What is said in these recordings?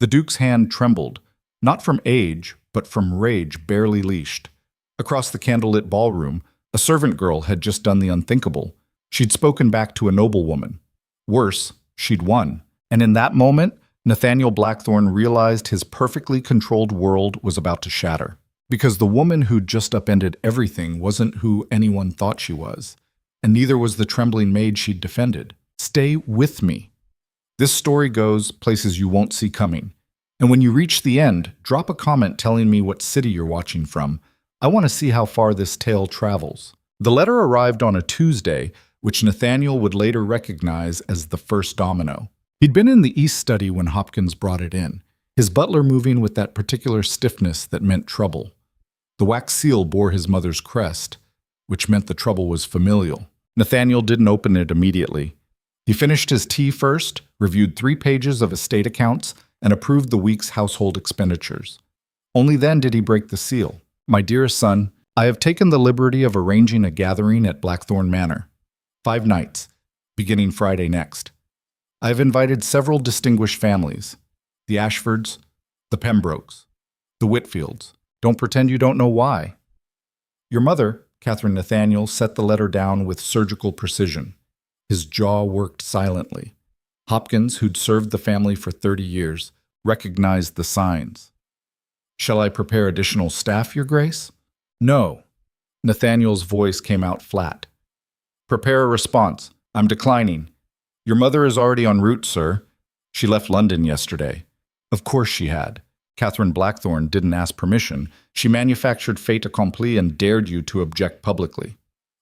The Duke's hand trembled, not from age, but from rage barely leashed. Across the candlelit ballroom, a servant girl had just done the unthinkable. She'd spoken back to a noblewoman. Worse, she'd won. And in that moment, Nathaniel Blackthorne realized his perfectly controlled world was about to shatter. Because the woman who'd just upended everything wasn't who anyone thought she was. And neither was the trembling maid she'd defended. Stay with me. This story goes places you won't see coming. And when you reach the end, drop a comment telling me what city you're watching from. I want to see how far this tale travels. The letter arrived on a Tuesday, which Nathaniel would later recognize as the first domino. He'd been in the East Study when Hopkins brought it in, his butler moving with that particular stiffness that meant trouble. The wax seal bore his mother's crest, which meant the trouble was familial. Nathaniel didn't open it immediately. He finished his tea first, reviewed 3 pages of estate accounts, and approved the week's household expenditures. Only then did he break the seal. My dearest son, I have taken the liberty of arranging a gathering at Blackthorne Manor. 5 nights, beginning Friday next. I have invited several distinguished families. The Ashfords, the Pembrokes, the Whitfields. Don't pretend you don't know why. Your mother, Catherine Nathaniel, set the letter down with surgical precision. His jaw worked silently. Hopkins, who'd served the family for 30 years, recognized the signs. Shall I prepare additional staff, Your Grace? No. Nathaniel's voice came out flat. Prepare a response. I'm declining. Your mother is already en route, sir. She left London yesterday. Of course she had. Catherine Blackthorne didn't ask permission. She manufactured fait accompli and dared you to object publicly.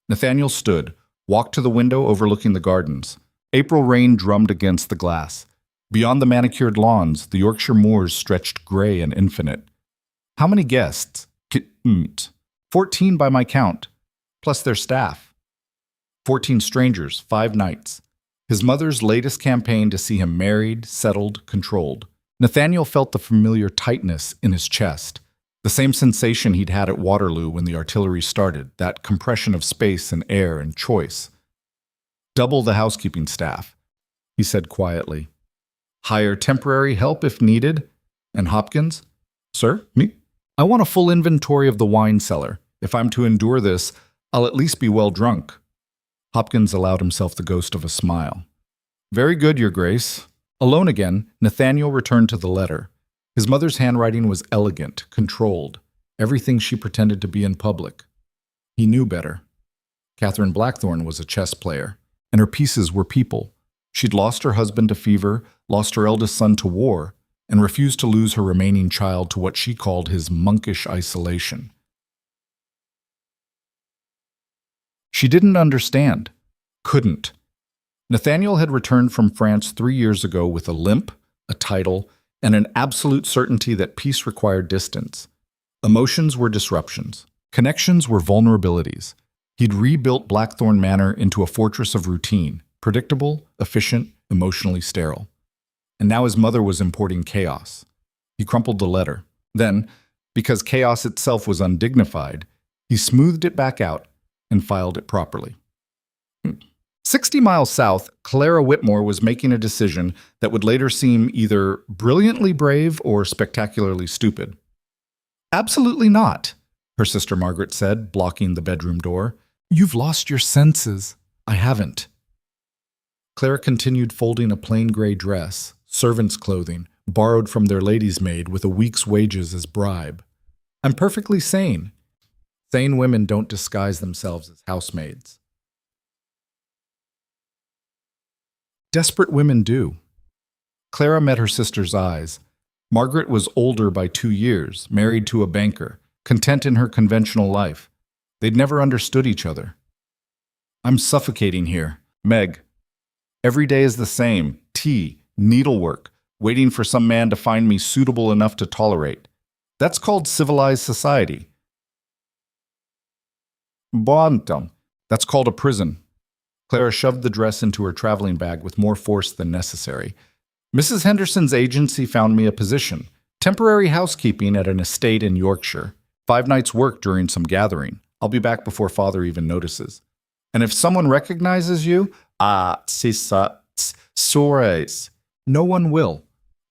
Nathaniel stood, walked to the window overlooking the gardens. April rain drummed against the glass. Beyond the manicured lawns, the Yorkshire moors stretched gray and infinite. How many guests? 14 by my count, plus their staff. 14 strangers, 5 nights. His mother's latest campaign to see him married, settled, controlled. Nathaniel felt the familiar tightness in his chest, the same sensation he'd had at Waterloo when the artillery started, that compression of space and air and choice. Double the housekeeping staff, he said quietly. Hire temporary help if needed. And Hopkins? Sir, me? I want a full inventory of the wine cellar. If I'm to endure this, I'll at least be well drunk. Hopkins allowed himself the ghost of a smile. Very good, Your Grace. Alone again, Nathaniel returned to the letter. His mother's handwriting was elegant, controlled, everything she pretended to be in public. He knew better. Catherine Blackthorne was a chess player, and her pieces were people. She'd lost her husband to fever, lost her eldest son to war, and refused to lose her remaining child to what she called his monkish isolation. She didn't understand. Couldn't. Nathaniel had returned from France 3 years ago with a limp, a title, and an absolute certainty that peace required distance. Emotions were disruptions. Connections were vulnerabilities. He'd rebuilt Blackthorne Manor into a fortress of routine, predictable, efficient, emotionally sterile. And now his mother was importing chaos. He crumpled the letter. Then, because chaos itself was undignified, he smoothed it back out and filed it properly. 60 miles south, Clara Whitmore was making a decision that would later seem either brilliantly brave or spectacularly stupid. Absolutely not, her sister Margaret said, blocking the bedroom door. You've lost your senses. I haven't. Clara continued folding a plain gray dress, servant's clothing, borrowed from their lady's maid with a week's wages as bribe. I'm perfectly sane. Sane women don't disguise themselves as housemaids. Desperate women do. Clara met her sister's eyes. Margaret was older by 2 years, married to a banker, content in her conventional life. They'd never understood each other. I'm suffocating here, Meg. Every day is the same. Tea, needlework, waiting for some man to find me suitable enough to tolerate. That's called civilized society. Bonton. That's called a prison. Clara shoved the dress into her traveling bag with more force than necessary. Mrs. Henderson's agency found me a position, temporary housekeeping at an estate in Yorkshire. 5 nights' work during some gathering. I'll be back before Father even notices. And if someone recognizes you, c'est ça, sores. No one will.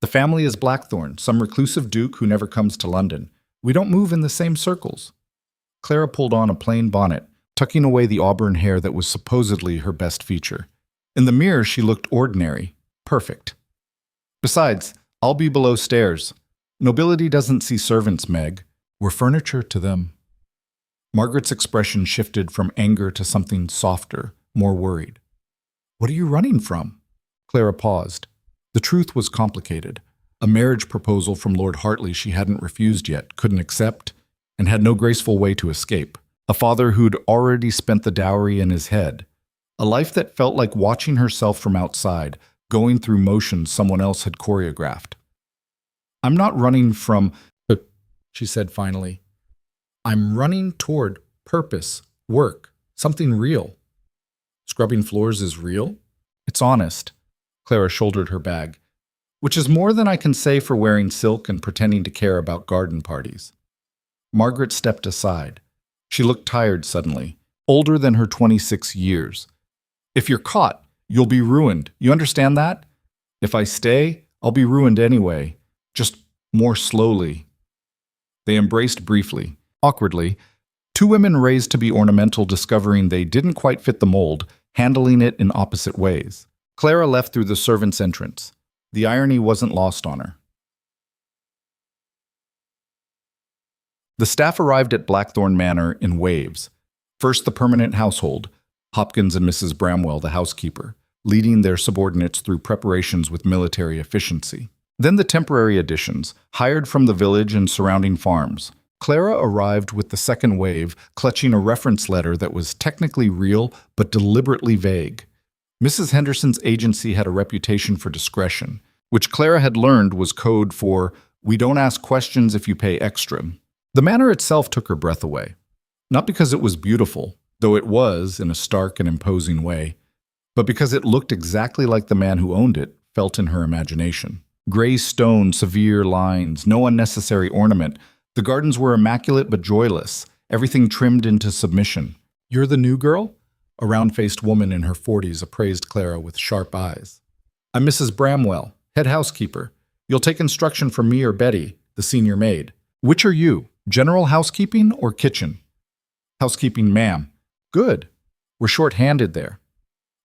The family is Blackthorn, some reclusive duke who never comes to London. We don't move in the same circles. Clara pulled on a plain bonnet, tucking away the auburn hair that was supposedly her best feature. In the mirror, she looked ordinary, perfect. Besides, I'll be below stairs. Nobility doesn't see servants, Meg. We're furniture to them. Margaret's expression shifted from anger to something softer, more worried. What are you running from? Clara paused. The truth was complicated. A marriage proposal from Lord Hartley she hadn't refused yet, couldn't accept, and had no graceful way to escape. A father who'd already spent the dowry in his head. A life that felt like watching herself from outside, going through motions someone else had choreographed. I'm not running from, she said finally. I'm running toward purpose, work, something real. Scrubbing floors is real? It's honest. Clara shouldered her bag, which is more than I can say for wearing silk and pretending to care about garden parties. Margaret stepped aside. She looked tired suddenly, older than her 26 years. If you're caught, you'll be ruined. You understand that? If I stay, I'll be ruined anyway, just more slowly. They embraced briefly, awkwardly, two women raised to be ornamental discovering they didn't quite fit the mold, handling it in opposite ways. Clara left through the servants' entrance. The irony wasn't lost on her. The staff arrived at Blackthorn Manor in waves. First the permanent household, Hopkins and Mrs. Bramwell, the housekeeper, leading their subordinates through preparations with military efficiency. Then the temporary additions, hired from the village and surrounding farms. Clara arrived with the second wave, clutching a reference letter that was technically real but deliberately vague. Mrs. Henderson's agency had a reputation for discretion, which Clara had learned was code for, we don't ask questions if you pay extra. The manor itself took her breath away. Not because it was beautiful, though it was in a stark and imposing way, but because it looked exactly like the man who owned it felt in her imagination. Gray stone, severe lines, no unnecessary ornament. The gardens were immaculate but joyless, everything trimmed into submission. You're the new girl? A round-faced woman in her 40s appraised Clara with sharp eyes. I'm Mrs. Bramwell, head housekeeper. You'll take instruction from me or Betty, the senior maid. Which are you, general housekeeping or kitchen? Housekeeping, ma'am. Good. We're short-handed there.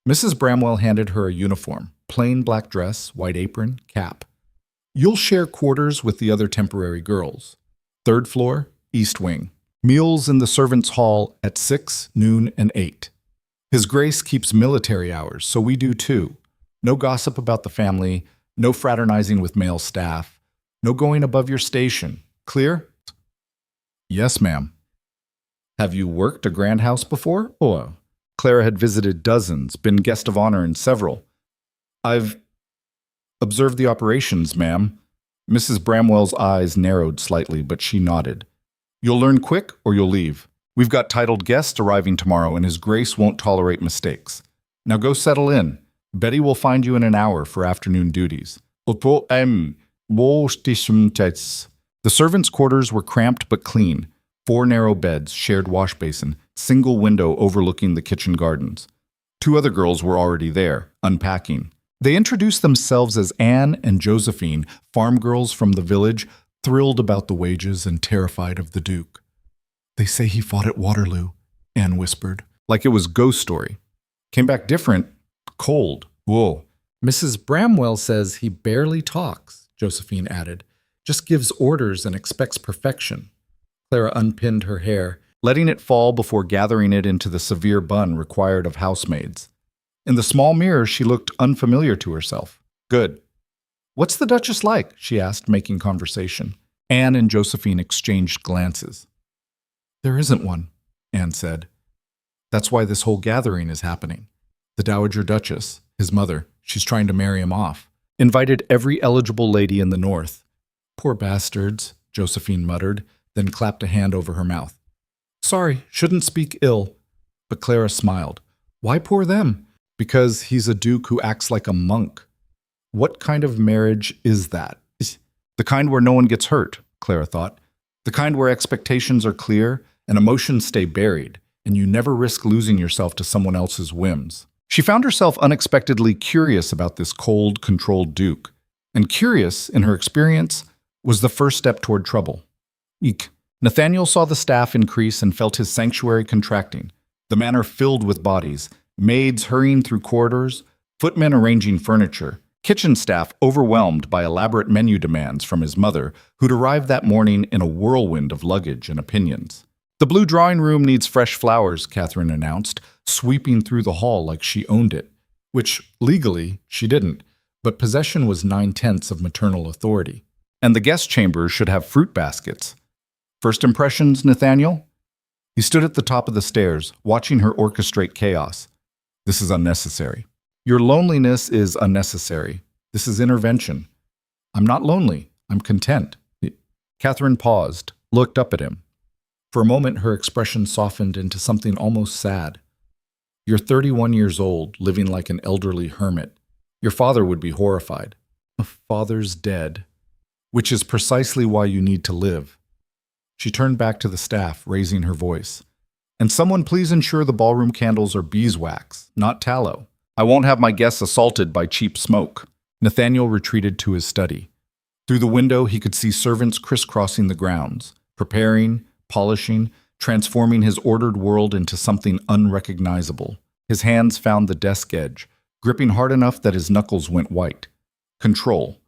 Mrs. Bramwell handed her a uniform, plain black dress, white apron, cap. You'll share quarters with the other temporary girls. Third floor, east wing. Meals in the servants' hall at 6, noon, and 8. His Grace keeps military hours, so we do too. No gossip about the family, no fraternizing with male staff, no going above your station. Clear? Yes, ma'am. Have you worked a grand house before? Oh, Clara had visited dozens, been guest of honor in several. I've observed the operations, ma'am. Mrs. Bramwell's eyes narrowed slightly, but she nodded. You'll learn quick or you'll leave. We've got titled guests arriving tomorrow, and His Grace won't tolerate mistakes. Now go settle in. Betty will find you in an hour for afternoon duties. The servants' quarters were cramped but clean. 4 narrow beds, shared wash basin, single window overlooking the kitchen gardens. 2 other girls were already there, unpacking. They introduced themselves as Anne and Josephine, farm girls from the village, thrilled about the wages and terrified of the Duke. They say he fought at Waterloo, Anne whispered, like it was ghost story. Came back different, cold. Whoa. Mrs. Bramwell says he barely talks, Josephine added. Just gives orders and expects perfection. Clara unpinned her hair, letting it fall before gathering it into the severe bun required of housemaids. In the small mirror, she looked unfamiliar to herself. Good. What's the Duchess like? She asked, making conversation. Anne and Josephine exchanged glances. There isn't one, Anne said. That's why this whole gathering is happening. The Dowager Duchess, his mother, she's trying to marry him off, invited every eligible lady in the north. Poor bastards, Josephine muttered, then clapped a hand over her mouth. Sorry, shouldn't speak ill. But Clara smiled. Why poor them? Because he's a duke who acts like a monk. What kind of marriage is that? The kind where no one gets hurt, Clara thought. The kind where expectations are clear and emotions stay buried, and you never risk losing yourself to someone else's whims. She found herself unexpectedly curious about this cold, controlled duke. And curious, in her experience, was the first step toward trouble. Eek. Nathaniel saw the staff increase and felt his sanctuary contracting, the manor filled with bodies, maids hurrying through corridors, footmen arranging furniture, kitchen staff overwhelmed by elaborate menu demands from his mother, who'd arrived that morning in a whirlwind of luggage and opinions. "The blue drawing room needs fresh flowers," Catherine announced, sweeping through the hall like she owned it, which, legally, she didn't, but possession was 9/10 of maternal authority. "And the guest chambers should have fruit baskets." "First impressions, Nathaniel?" He stood at the top of the stairs, watching her orchestrate chaos. "This is unnecessary." "Your loneliness is unnecessary. This is intervention." "I'm not lonely. I'm content." Catherine paused, looked up at him. For a moment, her expression softened into something almost sad. "You're 31 years old, living like an elderly hermit. Your father would be horrified." "A father's dead." "Which is precisely why you need to live." She turned back to the staff, raising her voice. "And someone please ensure the ballroom candles are beeswax, not tallow. I won't have my guests assaulted by cheap smoke." Nathaniel retreated to his study. Through the window, he could see servants crisscrossing the grounds, preparing, polishing, transforming his ordered world into something unrecognizable. His hands found the desk edge, gripping hard enough that his knuckles went white. Control.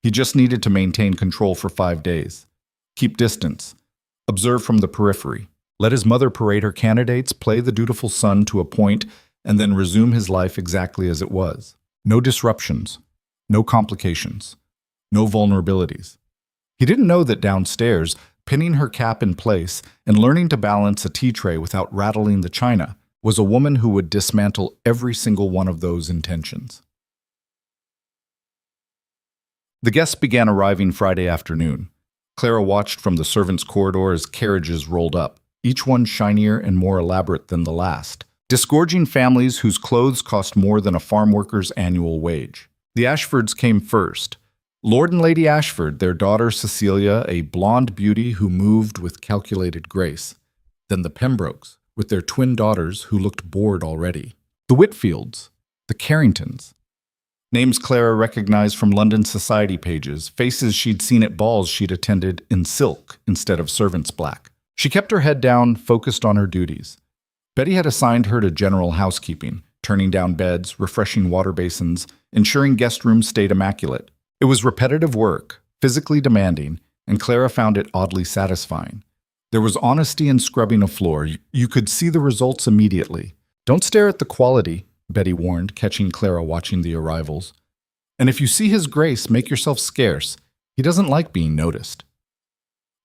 He just needed to maintain control for 5 days. Keep distance. Observe from the periphery. Let his mother parade her candidates, play the dutiful son to a point, and then resume his life exactly as it was. No disruptions. No complications. No vulnerabilities. He didn't know that downstairs, pinning her cap in place and learning to balance a tea tray without rattling the china, was a woman who would dismantle every single one of those intentions. The guests began arriving Friday afternoon. Clara watched from the servants' corridor as carriages rolled up, each one shinier and more elaborate than the last, disgorging families whose clothes cost more than a farm worker's annual wage. The Ashfords came first. Lord and Lady Ashford, their daughter Cecilia, a blonde beauty who moved with calculated grace. Then the Pembrokes, with their twin daughters who looked bored already. The Whitfields, the Carringtons. Names Clara recognized from London society pages, faces she'd seen at balls she'd attended in silk instead of servants' black. She kept her head down, focused on her duties. Betty had assigned her to general housekeeping, turning down beds, refreshing water basins, ensuring guest rooms stayed immaculate. It was repetitive work, physically demanding, and Clara found it oddly satisfying. There was honesty in scrubbing a floor. You could see the results immediately. "Don't stare at the quality," Betty warned, catching Clara watching the arrivals. "And if you see his grace, make yourself scarce. He doesn't like being noticed."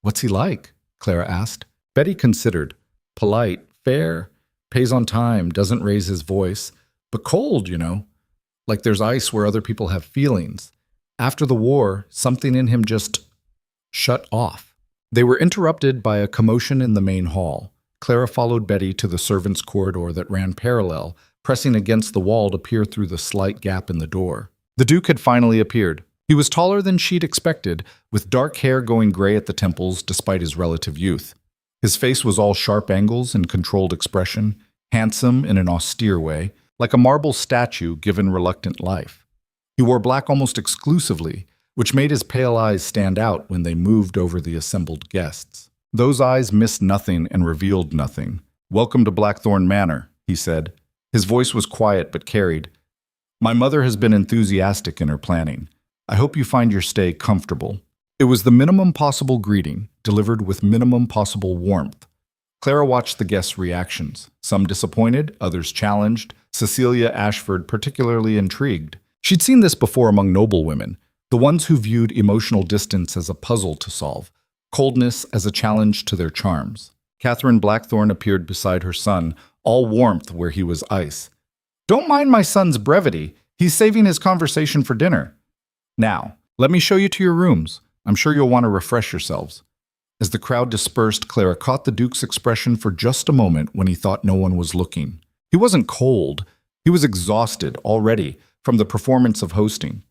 "What's he like?" Clara asked. Betty considered. "Polite, fair, pays on time, doesn't raise his voice, but cold, like there's ice where other people have feelings. After the war, something in him just shut off." They were interrupted by a commotion in the main hall. Clara followed Betty to the servants' corridor that ran parallel, pressing against the wall to peer through the slight gap in the door. The Duke had finally appeared. He was taller than she'd expected, with dark hair going gray at the temples despite his relative youth. His face was all sharp angles and controlled expression, handsome in an austere way, like a marble statue given reluctant life. He wore black almost exclusively, which made his pale eyes stand out when they moved over the assembled guests. Those eyes missed nothing and revealed nothing. "Welcome to Blackthorn Manor," he said. His voice was quiet but carried. "My mother has been enthusiastic in her planning. I hope you find your stay comfortable." It was the minimum possible greeting, delivered with minimum possible warmth. Clara watched the guests' reactions, some disappointed, others challenged, Cecilia Ashford particularly intrigued. She'd seen this before among noblewomen, the ones who viewed emotional distance as a puzzle to solve, coldness as a challenge to their charms. Catherine Blackthorne appeared beside her son, all warmth where he was ice. "Don't mind my son's brevity. He's saving his conversation for dinner. Now, let me show you to your rooms. I'm sure you'll want to refresh yourselves." As the crowd dispersed, Clara caught the Duke's expression for just a moment when he thought no one was looking. He wasn't cold. He was exhausted already from the performance of hosting.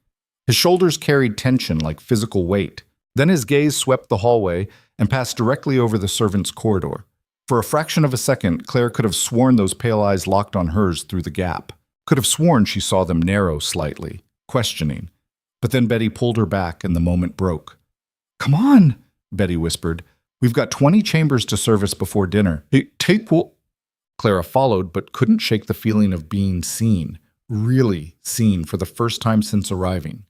His shoulders carried tension like physical weight. Then his gaze swept the hallway and passed directly over the servants' corridor. For a fraction of a second, Claire could have sworn those pale eyes locked on hers through the gap. Could have sworn she saw them narrow slightly, questioning. But then Betty pulled her back and the moment broke. "Come on," Betty whispered. "We've got 20 chambers to service before dinner." Clara followed, but couldn't shake the feeling of being seen, really seen for the first time since arriving,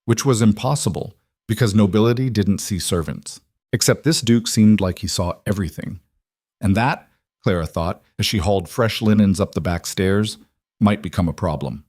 which was impossible because nobility didn't see servants. Except this duke seemed like he saw everything. And that, Clara thought, as she hauled fresh linens up the back stairs, might become a problem.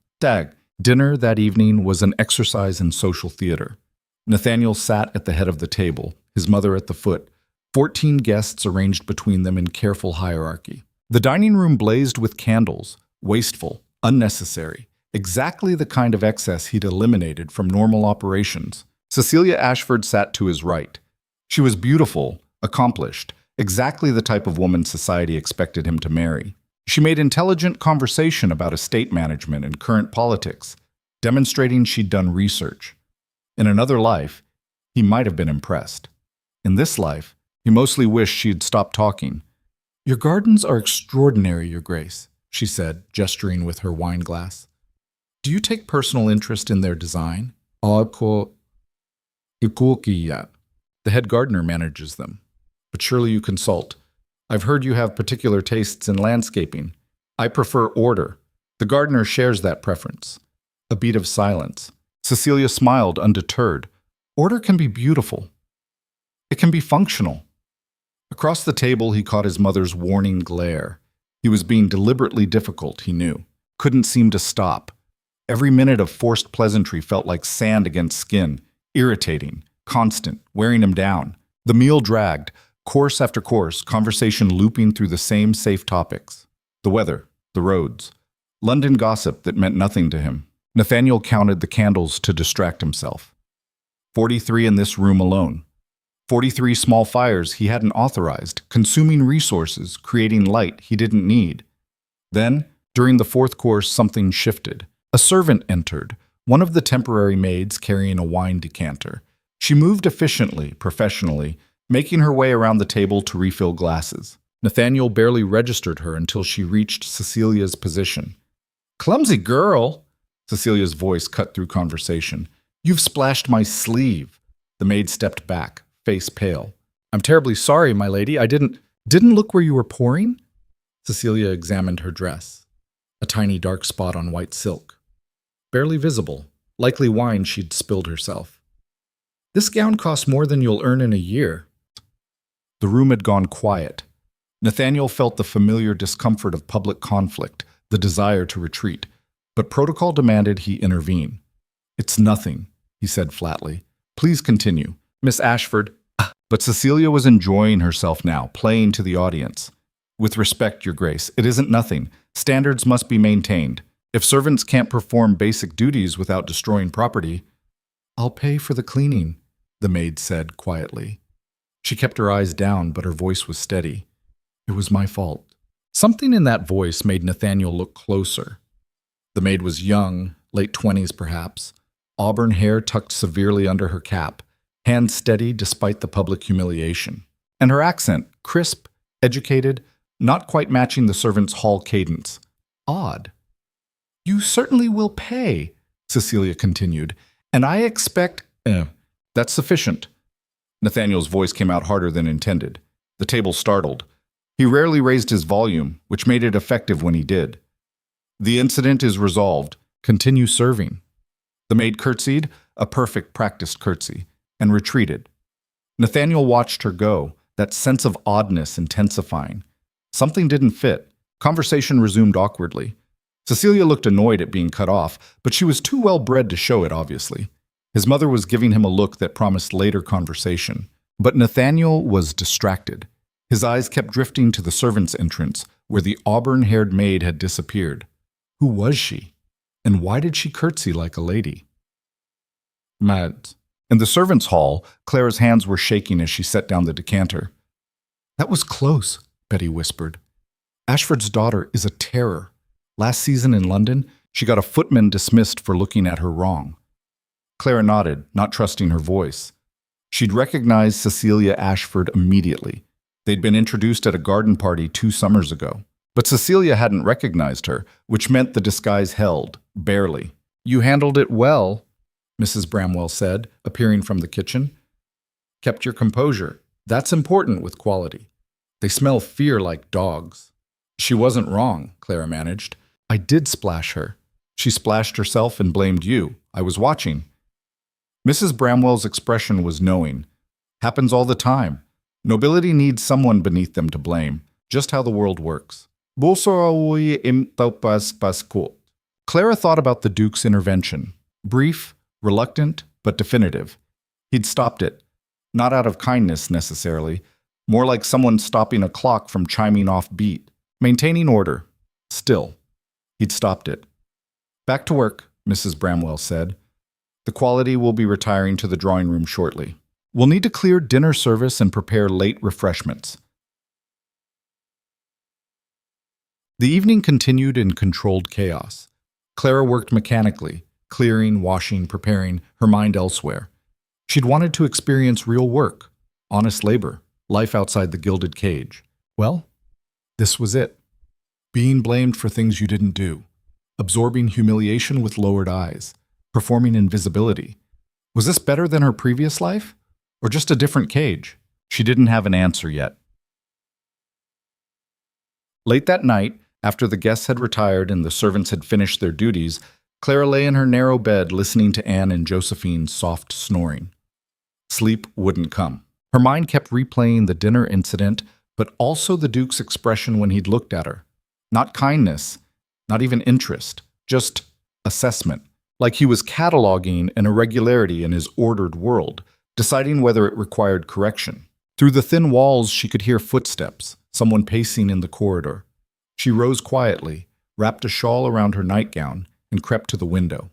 Dinner that evening was an exercise in social theater. Nathaniel sat at the head of the table, his mother at the foot, 14 guests arranged between them in careful hierarchy. The dining room blazed with candles, wasteful, unnecessary, exactly the kind of excess he'd eliminated from normal operations. Cecilia Ashford sat to his right. She was beautiful, accomplished, exactly the type of woman society expected him to marry. She made intelligent conversation about estate management and current politics, demonstrating she'd done research. In another life, he might have been impressed. In this life, he mostly wished she'd stopped talking. "Your gardens are extraordinary, Your Grace," she said, gesturing with her wine glass. "Do you take personal interest in their design?" The head gardener manages them. "But surely you consult. I've heard you have particular tastes in landscaping. I prefer order." The gardener shares that preference. A beat of silence. Cecilia smiled, undeterred. Order can be beautiful. It can be functional. Across the table, he caught his mother's warning glare. He was being deliberately difficult, he knew. Couldn't seem to stop. Every minute of forced pleasantry felt like sand against skin, irritating, constant, wearing him down. The meal dragged, course after course, conversation looping through the same safe topics. The weather, the roads, London gossip that meant nothing to him. Nathaniel counted the candles to distract himself. 43 in this room alone. 43 small fires he hadn't authorized, consuming resources, creating light he didn't need. Then, during the fourth course, something shifted. A servant entered, one of the temporary maids carrying a wine decanter. She moved efficiently, professionally, making her way around the table to refill glasses. Nathaniel barely registered her until she reached Cecilia's position. "Clumsy girl!" Cecilia's voice cut through conversation. "You've splashed my sleeve." The maid stepped back, face pale. "I'm terribly sorry, my lady. I didn't look where you were pouring?" Cecilia examined her dress. A tiny dark spot on white silk. Barely visible. Likely wine she'd spilled herself. "This gown costs more than you'll earn in a year." The room had gone quiet. Nathaniel felt the familiar discomfort of public conflict, the desire to retreat. But protocol demanded he intervene. "It's nothing," he said flatly. "Please continue. Miss Ashford." But Cecilia was enjoying herself now, playing to the audience. "With respect, Your Grace, it isn't nothing. Standards must be maintained. If servants can't perform basic duties without destroying property..." "I'll pay for the cleaning," the maid said quietly. She kept her eyes down, but her voice was steady. "It was my fault." Something in that voice made Nathaniel look closer. The maid was young, late 20s perhaps, auburn hair tucked severely under her cap, hands steady despite the public humiliation. And her accent, crisp, educated, not quite matching the servant's hall cadence. Odd. "You certainly will pay," Cecilia continued, "and I expect..." That's sufficient." Nathaniel's voice came out harder than intended. The table startled. He rarely raised his volume, which made it effective when he did. "The incident is resolved. Continue serving." The maid curtsied, a perfect practiced curtsy, and retreated. Nathaniel watched her go, that sense of oddness intensifying. Something didn't fit. Conversation resumed awkwardly. Cecilia looked annoyed at being cut off, but she was too well bred to show it, obviously. His mother was giving him a look that promised later conversation. But Nathaniel was distracted. His eyes kept drifting to the servants' entrance, where the auburn-haired maid had disappeared. Who was she? And why did she curtsy like a lady? Maid. In the servants' hall, Clara's hands were shaking as she set down the decanter. "That was close," Betty whispered. "Ashford's daughter is a terror. Last season in London, she got a footman dismissed for looking at her wrong." Clara nodded, not trusting her voice. She'd recognized Cecilia Ashford immediately. They'd been introduced at a garden party 2 summers ago. But Cecilia hadn't recognized her, which meant the disguise held, barely. "You handled it well." Mrs. Bramwell said, appearing from the kitchen. Kept your composure. That's important with quality. They smell fear like dogs. She wasn't wrong, Clara managed. I did splash her. She splashed herself and blamed you. I was watching. Mrs. Bramwell's expression was knowing. Happens all the time. Nobility needs someone beneath them to blame. Just how the world works. Clara thought about the Duke's intervention. Brief, reluctant, but definitive. He'd stopped it. Not out of kindness, necessarily. More like someone stopping a clock from chiming off beat. Maintaining order. Still. He'd stopped it. Back to work, Mrs. Bramwell said. The quality will be retiring to the drawing room shortly. We'll need to clear dinner service and prepare late refreshments. The evening continued in controlled chaos. Clara worked mechanically, clearing, washing, preparing, her mind elsewhere. She'd wanted to experience real work, honest labor, life outside the gilded cage. Well, this was it. Being blamed for things you didn't do. Absorbing humiliation with lowered eyes. Performing invisibility. Was this better than her previous life? Or just a different cage? She didn't have an answer yet. Late that night, after the guests had retired and the servants had finished their duties, Clara lay in her narrow bed listening to Anne and Josephine's soft snoring. Sleep wouldn't come. Her mind kept replaying the dinner incident, but also the Duke's expression when he'd looked at her. Not kindness, not even interest, just assessment. Like he was cataloging an irregularity in his ordered world, deciding whether it required correction. Through the thin walls, she could hear footsteps, someone pacing in the corridor. She rose quietly, wrapped a shawl around her nightgown, and crept to the window.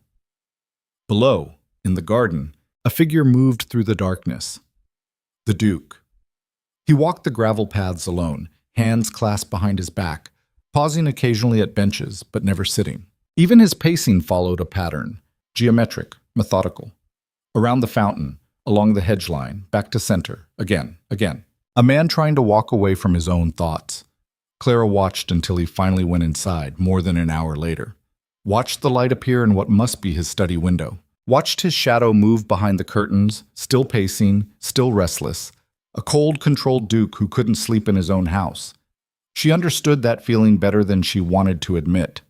Below, in the garden, a figure moved through the darkness. The Duke. He walked the gravel paths alone, hands clasped behind his back, pausing occasionally at benches, but never sitting. Even his pacing followed a pattern, geometric, methodical. Around the fountain, along the hedge line, back to center, again. A man trying to walk away from his own thoughts. Clara watched until he finally went inside, more than an hour later. Watched the light appear in what must be his study window. Watched his shadow move behind the curtains, still pacing, still restless. A cold, controlled Duke who couldn't sleep in his own house. She understood that feeling better than she wanted to admit.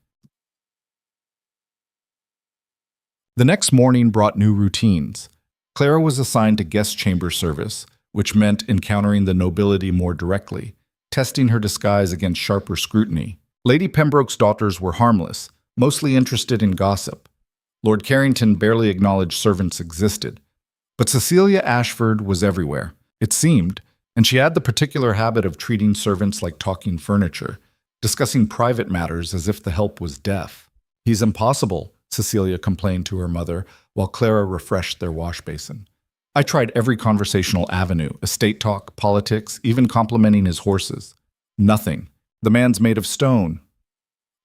The next morning brought new routines. Clara was assigned to guest chamber service, which meant encountering the nobility more directly, testing her disguise against sharper scrutiny. Lady Pembroke's daughters were harmless, mostly interested in gossip. Lord Carrington barely acknowledged servants existed. But Cecilia Ashford was everywhere, it seemed, and she had the particular habit of treating servants like talking furniture, discussing private matters as if the help was deaf. He's impossible, Cecilia complained to her mother, while Clara refreshed their wash basin. I tried every conversational avenue, estate talk, politics, even complimenting his horses. Nothing. The man's made of stone.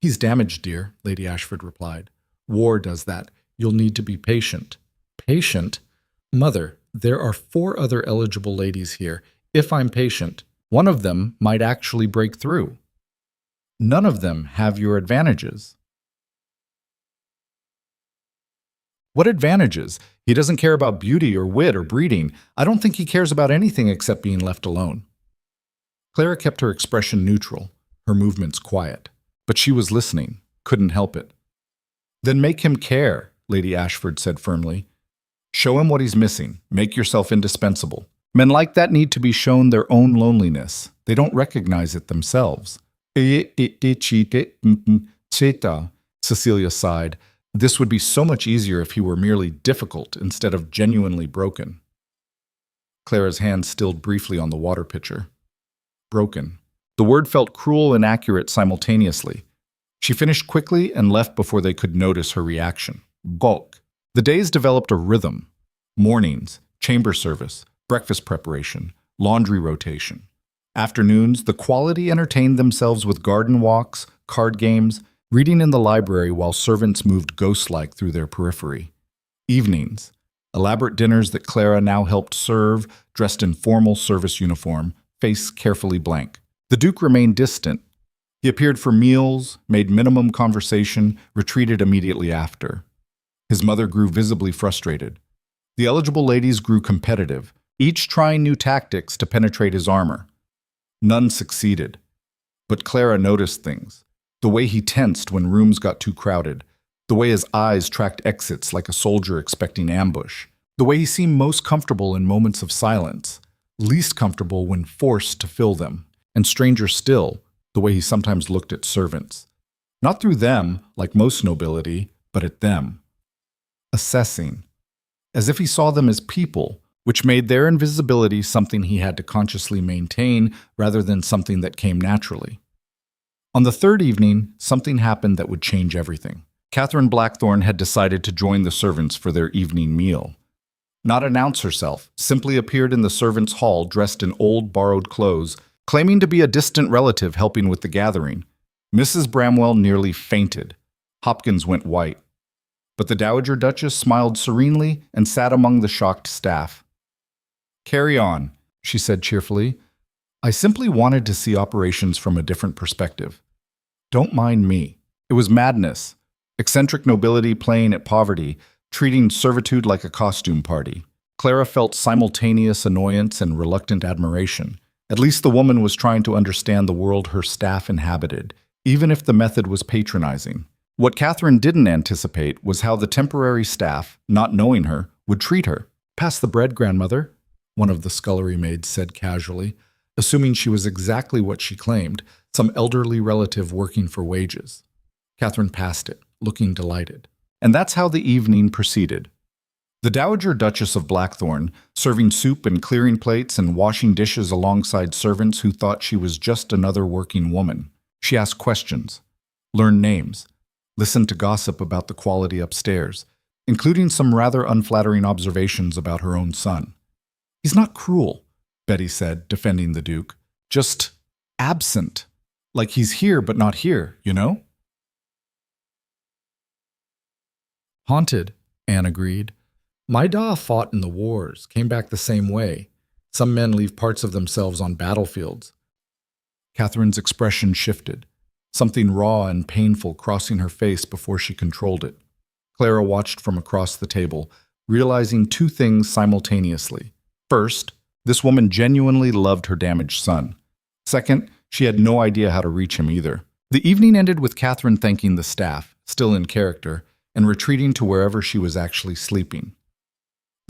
He's damaged, dear, Lady Ashford replied. War does that. You'll need to be patient. Patient? Mother, there are 4 other eligible ladies here. If I'm patient, one of them might actually break through. None of them have your advantages. What advantages? He doesn't care about beauty or wit or breeding. I don't think he cares about anything except being left alone. Clara kept her expression neutral, her movements quiet. But she was listening, couldn't help it. Then make him care, Lady Ashford said firmly. Show him what he's missing. Make yourself indispensable. Men like that need to be shown their own loneliness. They don't recognize it themselves. Cecilia sighed. This would be so much easier if he were merely difficult instead of genuinely broken. Clara's hand stilled briefly on the water pitcher. Broken. The word felt cruel and accurate simultaneously. She finished quickly and left before they could notice her reaction. Gulk. The days developed a rhythm. Mornings, chamber service, breakfast preparation, laundry rotation. Afternoons, the quality entertained themselves with garden walks, card games, reading in the library while servants moved ghost-like through their periphery. Evenings, elaborate dinners that Clara now helped serve, dressed in formal service uniform, face carefully blank. The Duke remained distant. He appeared for meals, made minimum conversation, retreated immediately after. His mother grew visibly frustrated. The eligible ladies grew competitive, each trying new tactics to penetrate his armor. None succeeded. But Clara noticed things. The way he tensed when rooms got too crowded. The way his eyes tracked exits like a soldier expecting ambush. The way he seemed most comfortable in moments of silence, least comfortable when forced to fill them. And stranger still, the way he sometimes looked at servants. Not through them, like most nobility, but at them. Assessing. As if he saw them as people, which made their invisibility something he had to consciously maintain rather than something that came naturally. On the third evening, something happened that would change everything. Catherine Blackthorne had decided to join the servants for their evening meal. Not announce herself, simply appeared in the servants' hall dressed in old borrowed clothes, claiming to be a distant relative helping with the gathering. Mrs. Bramwell nearly fainted. Hopkins went white. But the Dowager Duchess smiled serenely and sat among the shocked staff. "Carry on," she said cheerfully. "I simply wanted to see operations from a different perspective. Don't mind me. It was madness. Eccentric nobility playing at poverty, treating servitude like a costume party." Clara felt simultaneous annoyance and reluctant admiration. At least the woman was trying to understand the world her staff inhabited, even if the method was patronizing. What Catherine didn't anticipate was how the temporary staff, not knowing her, would treat her. "Pass the bread, grandmother," one of the scullery maids said casually, assuming she was exactly what she claimed, some elderly relative working for wages. Catherine passed it, looking delighted. And that's how the evening proceeded. The Dowager Duchess of Blackthorne, serving soup and clearing plates and washing dishes alongside servants who thought she was just another working woman. She asked questions, learned names, listened to gossip about the quality upstairs, including some rather unflattering observations about her own son. "He's not cruel," Betty said, defending the Duke. "Just absent. Like he's here but not here, you know?" "Haunted," Anne agreed. "My da fought in the wars, came back the same way. Some men leave parts of themselves on battlefields." Catherine's expression shifted, something raw and painful crossing her face before she controlled it. Clara watched from across the table, realizing two things simultaneously. First, this woman genuinely loved her damaged son. Second, she had no idea how to reach him either. The evening ended with Catherine thanking the staff, still in character, and retreating to wherever she was actually sleeping.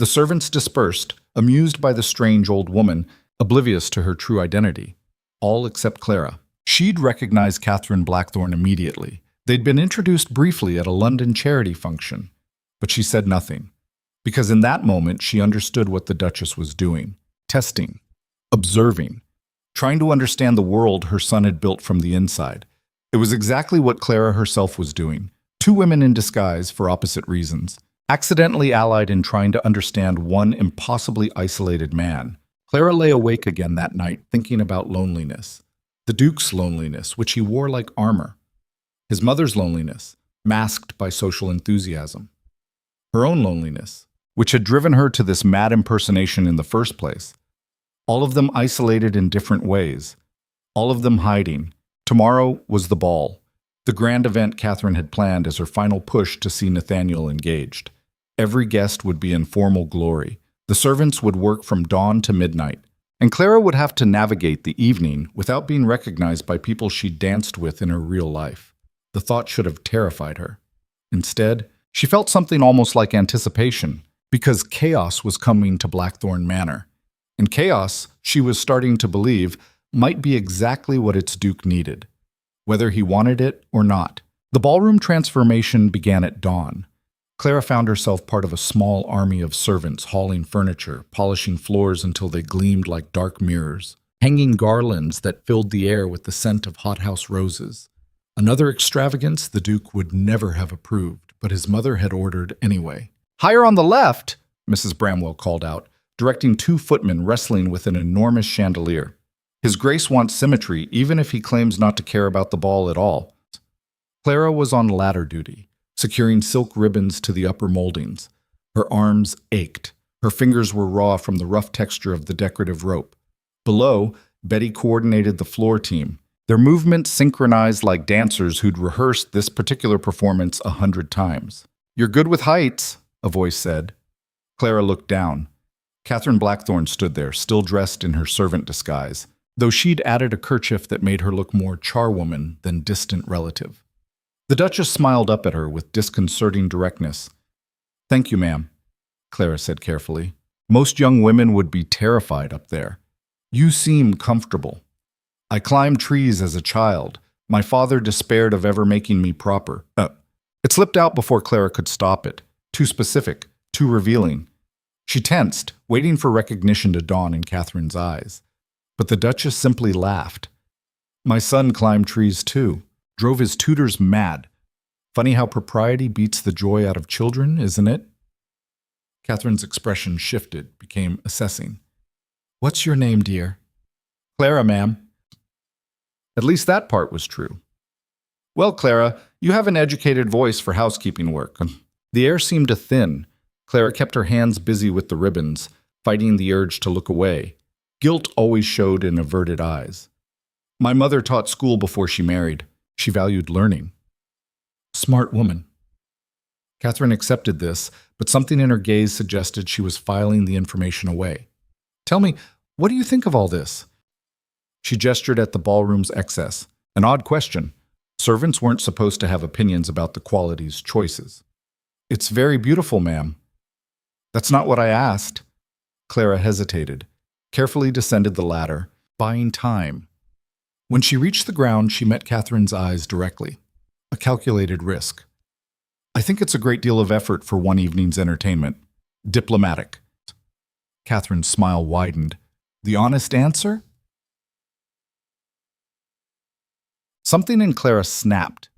The servants dispersed, amused by the strange old woman, oblivious to her true identity. All except Clara. She'd recognized Catherine Blackthorne immediately. They'd been introduced briefly at a London charity function. But she said nothing, because in that moment she understood what the Duchess was doing. Testing. Observing. Trying to understand the world her son had built from the inside. It was exactly what Clara herself was doing. Two women in disguise for opposite reasons, accidentally allied in trying to understand one impossibly isolated man. Clara lay awake again that night, thinking about loneliness. The Duke's loneliness, which he wore like armor. His mother's loneliness, masked by social enthusiasm. Her own loneliness, which had driven her to this mad impersonation in the first place. All of them isolated in different ways. All of them hiding. Tomorrow was the ball. The grand event Catherine had planned as her final push to see Nathaniel engaged. Every guest would be in formal glory. The servants would work from dawn to midnight. And Clara would have to navigate the evening without being recognized by people she danced with in her real life. The thought should have terrified her. Instead, she felt something almost like anticipation, because chaos was coming to Blackthorne Manor. And chaos, she was starting to believe, might be exactly what its Duke needed, whether he wanted it or not. The ballroom transformation began at dawn. Clara found herself part of a small army of servants hauling furniture, polishing floors until they gleamed like dark mirrors, hanging garlands that filled the air with the scent of hothouse roses. Another extravagance the Duke would never have approved, but his mother had ordered anyway. "Higher on the left," Mrs. Bramwell called out, directing two footmen wrestling with an enormous chandelier. "His Grace wants symmetry, even if he claims not to care about the ball at all." Clara was on ladder duty, securing silk ribbons to the upper moldings. Her arms ached. Her fingers were raw from the rough texture of the decorative rope. Below, Betty coordinated the floor team, their movements synchronized like dancers who'd rehearsed this particular performance 100 times. You're good with heights, a voice said. Clara looked down. Catherine Blackthorne stood there, still dressed in her servant disguise, though she'd added a kerchief that made her look more charwoman than distant relative. The Duchess smiled up at her with disconcerting directness. Thank you, ma'am, Clara said carefully. Most young women would be terrified up there. You seem comfortable. I climbed trees as a child. My father despaired of ever making me proper. It slipped out before Clara could stop it. Too specific, too revealing. She tensed, waiting for recognition to dawn in Catherine's eyes. But the Duchess simply laughed. My son climbed trees too. Drove his tutors mad. Funny how propriety beats the joy out of children, isn't it? Catherine's expression shifted, became assessing. What's your name, dear? Clara, ma'am. At least that part was true. Well, Clara, you have an educated voice for housekeeping work. The air seemed to thin. Clara kept her hands busy with the ribbons, fighting the urge to look away. Guilt always showed in averted eyes. My mother taught school before she married. She valued learning. Smart woman. Catherine accepted this, but something in her gaze suggested she was filing the information away. Tell me, what do you think of all this? She gestured at the ballroom's excess. An odd question. Servants weren't supposed to have opinions about the quality's choices. It's very beautiful, ma'am. That's not what I asked. Clara hesitated, carefully descended the ladder, buying time. When she reached the ground, she met Catherine's eyes directly. A calculated risk. I think it's a great deal of effort for one evening's entertainment. Diplomatic. Catherine's smile widened. The honest answer? Something in Clara snapped.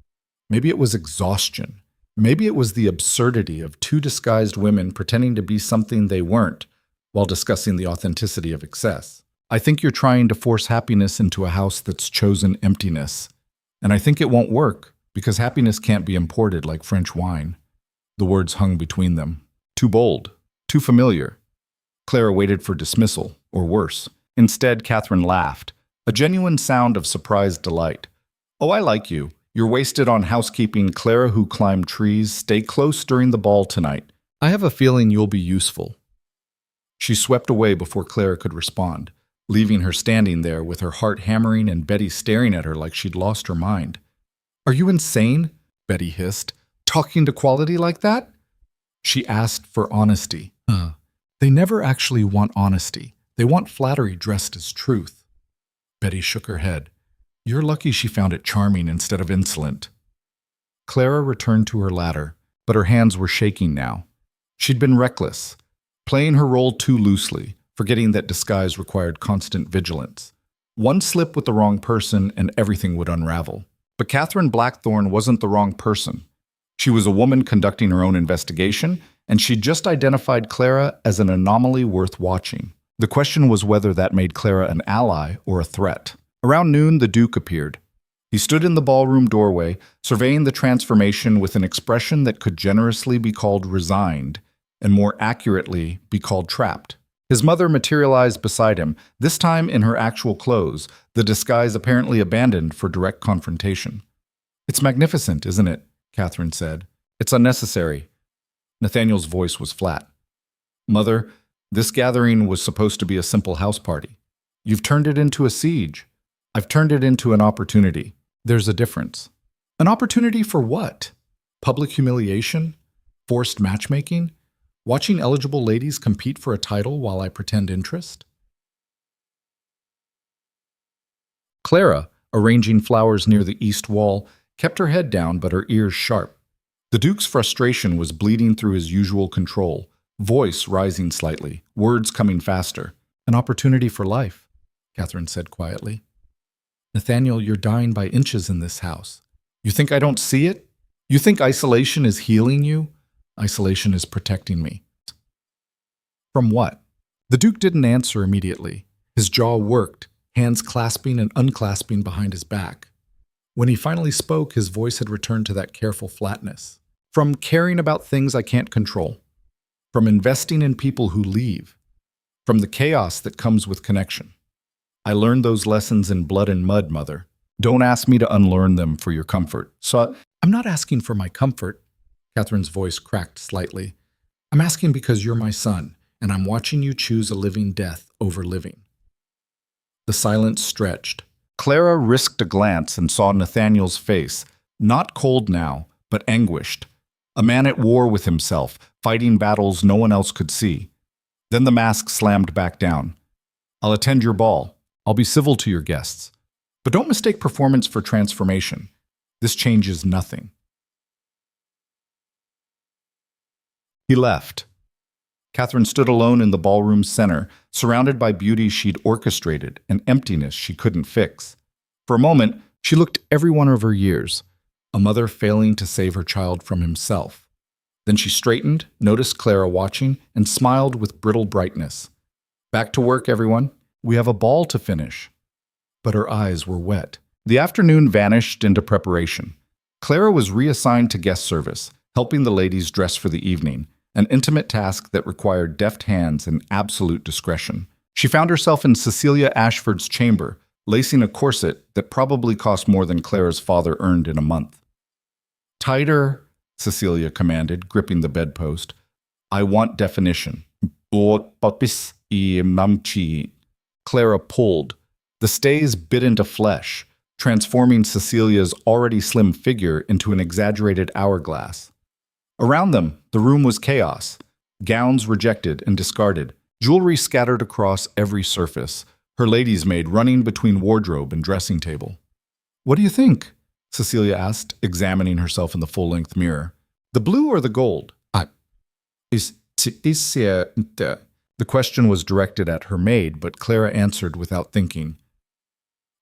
Maybe it was exhaustion. Maybe it was the absurdity of two disguised women pretending to be something they weren't while discussing the authenticity of excess. I think you're trying to force happiness into a house that's chosen emptiness. And I think it won't work, because happiness can't be imported like French wine. The words hung between them. Too bold. Too familiar. Clara waited for dismissal, or worse. Instead, Catherine laughed, a genuine sound of surprised delight. Oh, I like you. You're wasted on housekeeping, Clara who climbed trees. Stay close during the ball tonight. I have a feeling you'll be useful. She swept away before Clara could respond, leaving her standing there with her heart hammering and Betty staring at her like she'd lost her mind. Are you insane? Betty hissed. Talking to quality like that? She asked for honesty. They never actually want honesty. They want flattery dressed as truth. Betty shook her head. You're lucky she found it charming instead of insolent. Clara returned to her ladder, but her hands were shaking now. She'd been reckless, playing her role too loosely, forgetting that disguise required constant vigilance. One slip with the wrong person and everything would unravel. But Catherine Blackthorne wasn't the wrong person. She was a woman conducting her own investigation, and she'd just identified Clara as an anomaly worth watching. The question was whether that made Clara an ally or a threat. Around noon, the Duke appeared. He stood in the ballroom doorway, surveying the transformation with an expression that could generously be called resigned, and more accurately be called trapped. His mother materialized beside him, this time in her actual clothes, the disguise apparently abandoned for direct confrontation. It's magnificent, isn't it? Catherine said. It's unnecessary. Nathaniel's voice was flat. Mother, this gathering was supposed to be a simple house party. You've turned it into a siege. I've turned it into an opportunity. There's a difference. An opportunity for what? Public humiliation? Forced matchmaking? Watching eligible ladies compete for a title while I pretend interest? Clara, arranging flowers near the east wall, kept her head down but her ears sharp. The Duke's frustration was bleeding through his usual control, voice rising slightly, words coming faster. An opportunity for life, Catherine said quietly. Nathaniel, you're dying by inches in this house. You think I don't see it? You think isolation is healing you? Isolation is protecting me. From what? The Duke didn't answer immediately. His jaw worked, hands clasping and unclasping behind his back. When he finally spoke, his voice had returned to that careful flatness. From caring about things I can't control. From investing in people who leave. From the chaos that comes with connection. I learned those lessons in blood and mud, Mother. Don't ask me to unlearn them for your comfort. So I'm not asking for my comfort, Catherine's voice cracked slightly. I'm asking because you're my son, and I'm watching you choose a living death over living. The silence stretched. Clara risked a glance and saw Nathaniel's face, not cold now, but anguished. A man at war with himself, fighting battles no one else could see. Then the mask slammed back down. I'll attend your ball. I'll be civil to your guests. But don't mistake performance for transformation. This changes nothing. He left. Catherine stood alone in the ballroom's center, surrounded by beauty she'd orchestrated and emptiness she couldn't fix. For a moment, she looked every one of her years, a mother failing to save her child from himself. Then she straightened, noticed Clara watching, and smiled with brittle brightness. Back to work, everyone. We have a ball to finish. But her eyes were wet. The afternoon vanished into preparation. Clara was reassigned to guest service, helping the ladies dress for the evening, an intimate task that required deft hands and absolute discretion. She found herself in Cecilia Ashford's chamber, lacing a corset that probably cost more than Clara's father earned in a month. Tighter, Cecilia commanded, gripping the bedpost. I want definition. Clara pulled. The stays bit into flesh, transforming Cecilia's already slim figure into an exaggerated hourglass. Around them, the room was chaos. Gowns rejected and discarded, jewelry scattered across every surface, her lady's maid running between wardrobe and dressing table. What do you think? Cecilia asked, examining herself in the full-length mirror. The blue or the gold? The question was directed at her maid, but Clara answered without thinking.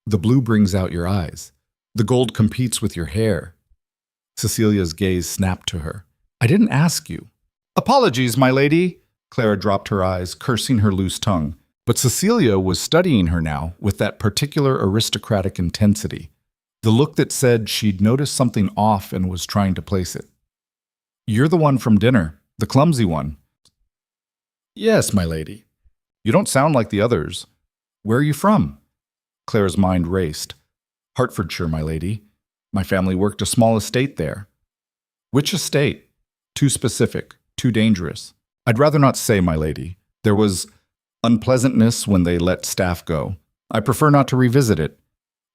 The blue brings out your eyes. The gold competes with your hair. Cecilia's gaze snapped to her. I didn't ask you. Apologies, my lady. Clara dropped her eyes, cursing her loose tongue. But Cecilia was studying her now with that particular aristocratic intensity, the look that said she'd noticed something off and was trying to place it. You're the one from dinner, the clumsy one. Yes, my lady. You don't sound like the others. Where are you from? Clara's mind raced. Hertfordshire, my lady. My family worked a small estate there. Which estate? Too specific, too dangerous. I'd rather not say, my lady. There was unpleasantness when they let staff go. I prefer not to revisit it.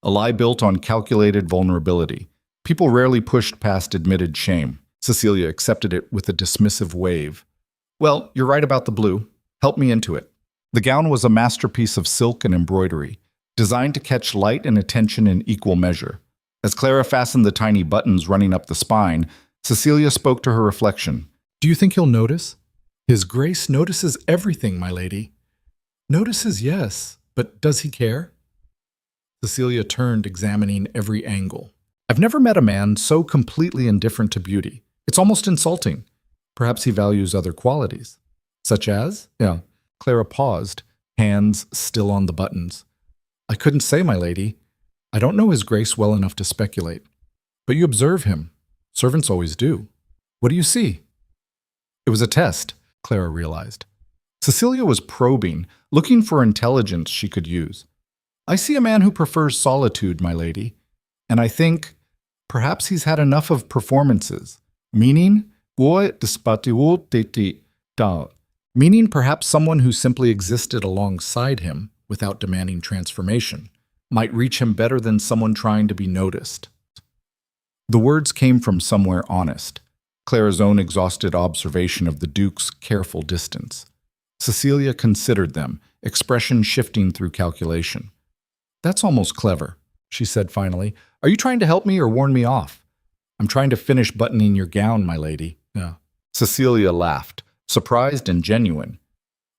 A lie built on calculated vulnerability. People rarely pushed past admitted shame. Cecilia accepted it with a dismissive wave. Well, you're right about the blue. Help me into it. The gown was a masterpiece of silk and embroidery, designed to catch light and attention in equal measure. As Clara fastened the tiny buttons running up the spine, Cecilia spoke to her reflection. Do you think he'll notice? His Grace notices everything, my lady. Notices, yes, but does he care? Cecilia turned, examining every angle. I've never met a man so completely indifferent to beauty. It's almost insulting. Perhaps he values other qualities. Such as? Yeah. Clara paused, hands still on the buttons. I couldn't say, my lady. I don't know His Grace well enough to speculate. But you observe him. Servants always do. What do you see? It was a test, Clara realized. Cecilia was probing, looking for intelligence she could use. I see a man who prefers solitude, my lady. And I think perhaps he's had enough of performances. Meaning perhaps someone who simply existed alongside him without demanding transformation might reach him better than someone trying to be noticed. The words came from somewhere honest, Clara's own exhausted observation of the Duke's careful distance. Cecilia considered them, expression shifting through calculation. That's almost clever, she said finally. Are you trying to help me or warn me off? I'm trying to finish buttoning your gown, my lady. Yeah. Cecilia laughed, surprised and genuine.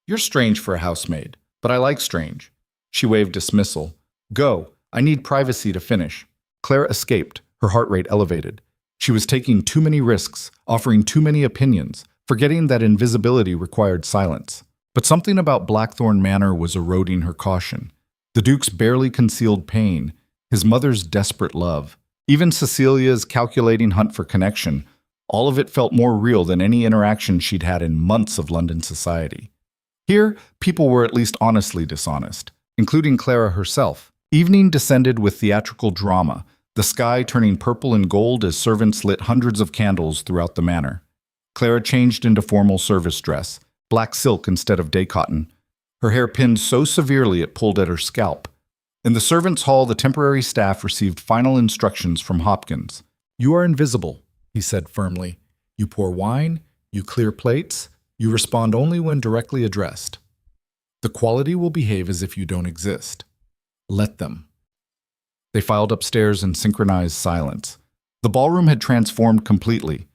You're strange for a housemaid, but I like strange. She waved dismissal. Go. I need privacy to finish. Clara escaped, her heart rate elevated. She was taking too many risks, offering too many opinions, forgetting that invisibility required silence. But something about Blackthorn Manor was eroding her caution. The Duke's barely concealed pain, his mother's desperate love, even Cecilia's calculating hunt for connection, all of it felt more real than any interaction she'd had in months of London society. Here, people were at least honestly dishonest, including Clara herself. Evening descended with theatrical drama, the sky turning purple and gold as servants lit hundreds of candles throughout the manor. Clara changed into formal service dress, black silk instead of day cotton, her hair pinned so severely it pulled at her scalp. In the servants' hall, the temporary staff received final instructions from Hopkins. "You are invisible," he said firmly. "You pour wine, you clear plates, you respond only when directly addressed. The quality will behave as if you don't exist. Let them." They filed upstairs in synchronized silence. The ballroom had transformed completely.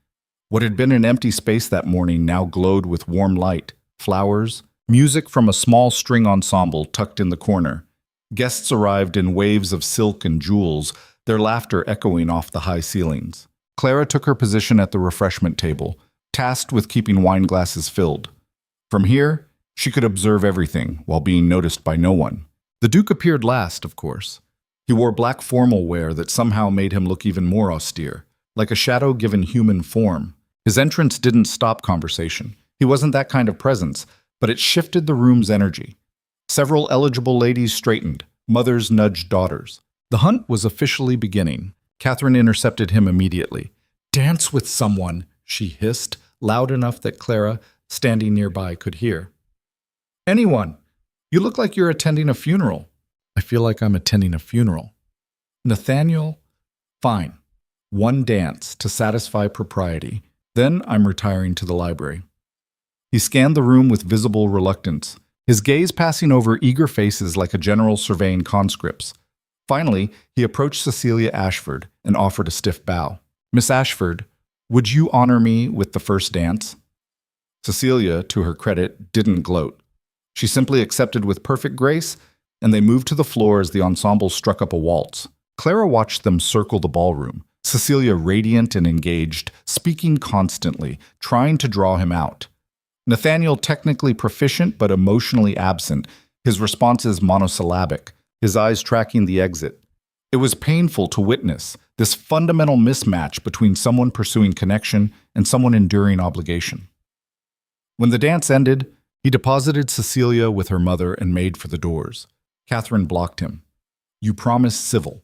What had been an empty space that morning now glowed with warm light, flowers, music from a small string ensemble tucked in the corner. Guests arrived in waves of silk and jewels, their laughter echoing off the high ceilings. Clara took her position at the refreshment table, tasked with keeping wine glasses filled. From here, she could observe everything while being noticed by no one. The Duke appeared last, of course. He wore black formal wear that somehow made him look even more austere, like a shadow given human form. His entrance didn't stop conversation. He wasn't that kind of presence, but it shifted the room's energy. Several eligible ladies straightened, mothers nudged daughters. The hunt was officially beginning. Catherine intercepted him immediately. "Dance with someone," she hissed, loud enough that Clara, standing nearby, could hear. "Anyone. You look like you're attending a funeral." "I feel like I'm attending a funeral." "Nathaniel? Fine. One dance to satisfy propriety. Then I'm retiring to the library." He scanned the room with visible reluctance, his gaze passing over eager faces like a general surveying conscripts. Finally, he approached Cecilia Ashford and offered a stiff bow. "Miss Ashford, would you honor me with the first dance?" Cecilia, to her credit, didn't gloat. She simply accepted with perfect grace, and they moved to the floor as the ensemble struck up a waltz. Clara watched them circle the ballroom, Cecilia radiant and engaged, speaking constantly, trying to draw him out. Nathaniel technically proficient but emotionally absent, his responses monosyllabic, his eyes tracking the exit. It was painful to witness this fundamental mismatch between someone pursuing connection and someone enduring obligation. When the dance ended, he deposited Cecilia with her mother and made for the doors. Catherine blocked him. "You promised civil."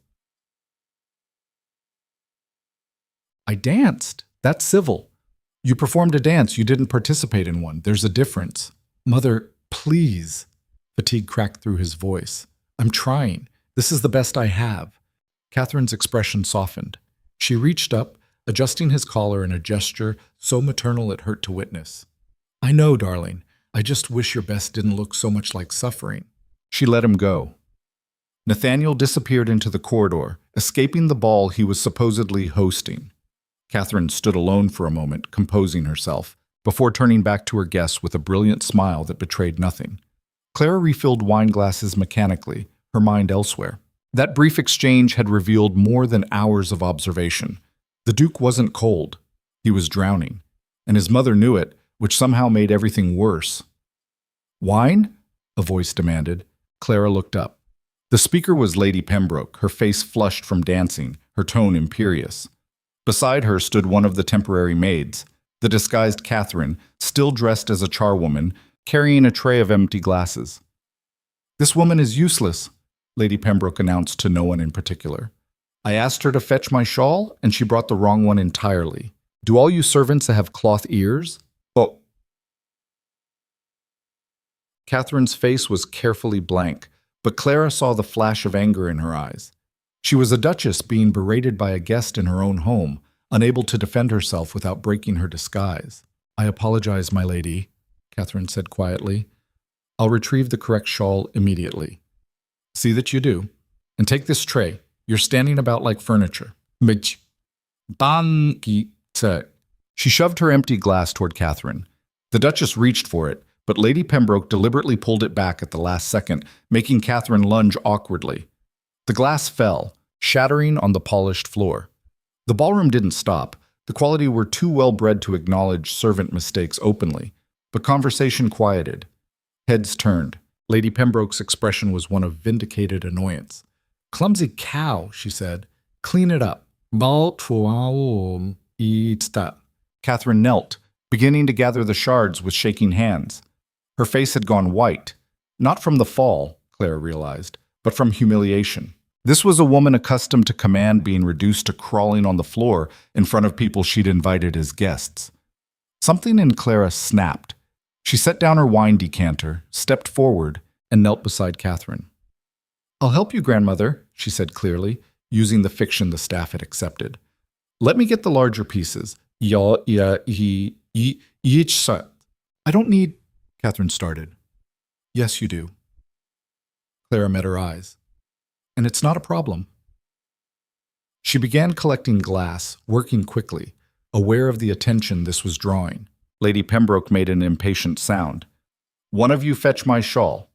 "I danced. That's civil. You performed a dance. You didn't participate in one. There's a difference." "Mother, please." Fatigue cracked through his voice. "I'm trying. This is the best I have." Catherine's expression softened. She reached up, adjusting his collar in a gesture so maternal it hurt to witness. "I know, darling. I just wish your best didn't look so much like suffering." She let him go. Nathaniel disappeared into the corridor, escaping the ball he was supposedly hosting. Catherine stood alone for a moment, composing herself, before turning back to her guests with a brilliant smile that betrayed nothing. Clara refilled wine glasses mechanically, her mind elsewhere. That brief exchange had revealed more than hours of observation. The Duke wasn't cold. He was drowning. And his mother knew it, which somehow made everything worse. "Wine?" a voice demanded. Clara looked up. The speaker was Lady Pembroke, her face flushed from dancing, her tone imperious. Beside her stood one of the temporary maids, the disguised Catherine, still dressed as a charwoman, carrying a tray of empty glasses. "This woman is useless," Lady Pembroke announced to no one in particular. "I asked her to fetch my shawl, and she brought the wrong one entirely. Do all you servants have cloth ears? Oh." Catherine's face was carefully blank, but Clara saw the flash of anger in her eyes. She was a duchess being berated by a guest in her own home, unable to defend herself without breaking her disguise. "I apologize, my lady," Catherine said quietly. "I'll retrieve the correct shawl immediately." "See that you do. And take this tray. You're standing about like furniture." She shoved her empty glass toward Catherine. The Duchess reached for it, but Lady Pembroke deliberately pulled it back at the last second, making Catherine lunge awkwardly. The glass fell, shattering on the polished floor. The ballroom didn't stop. The quality were too well-bred to acknowledge servant mistakes openly, but conversation quieted. Heads turned. Lady Pembroke's expression was one of vindicated annoyance. "Clumsy cow," she said. "Clean it up." Catherine knelt, beginning to gather the shards with shaking hands. Her face had gone white, not from the fall, Clara realized, but from humiliation. This was a woman accustomed to command being reduced to crawling on the floor in front of people she'd invited as guests. Something in Clara snapped. She set down her wine decanter, stepped forward, and knelt beside Catherine. "I'll help you, grandmother," she said clearly, using the fiction the staff had accepted. "Let me get the larger pieces. Each side." "I don't need," Catherine started. "Yes, you do." Clara met her eyes. "And it's not a problem." She began collecting glass, working quickly, aware of the attention this was drawing. Lady Pembroke made an impatient sound. "One of you fetch my shawl.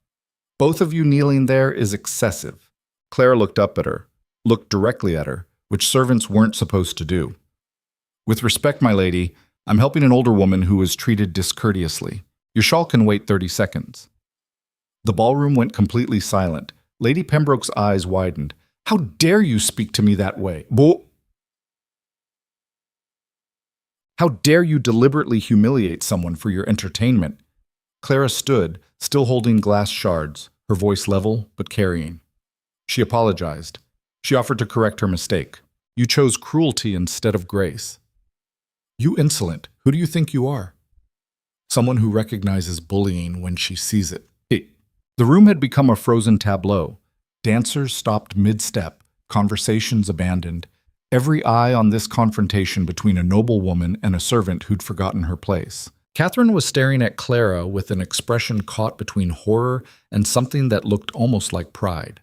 Both of you kneeling there is excessive." Clara looked up at her, looked directly at her, which servants weren't supposed to do. "With respect, my lady, I'm helping an older woman who was treated discourteously. Your shawl can wait 30 seconds. The ballroom went completely silent. Lady Pembroke's eyes widened. "How dare you speak to me that way? How dare you deliberately humiliate someone for your entertainment?" Clara stood, still holding glass shards, her voice level but carrying. She apologized. She offered to correct her mistake. "You chose cruelty instead of grace." "You insolent. Who do you think you are?" "Someone who recognizes bullying when she sees it." The room had become a frozen tableau. Dancers stopped mid-step, conversations abandoned. Every eye on this confrontation between a noble woman and a servant who'd forgotten her place. Catherine was staring at Clara with an expression caught between horror and something that looked almost like pride.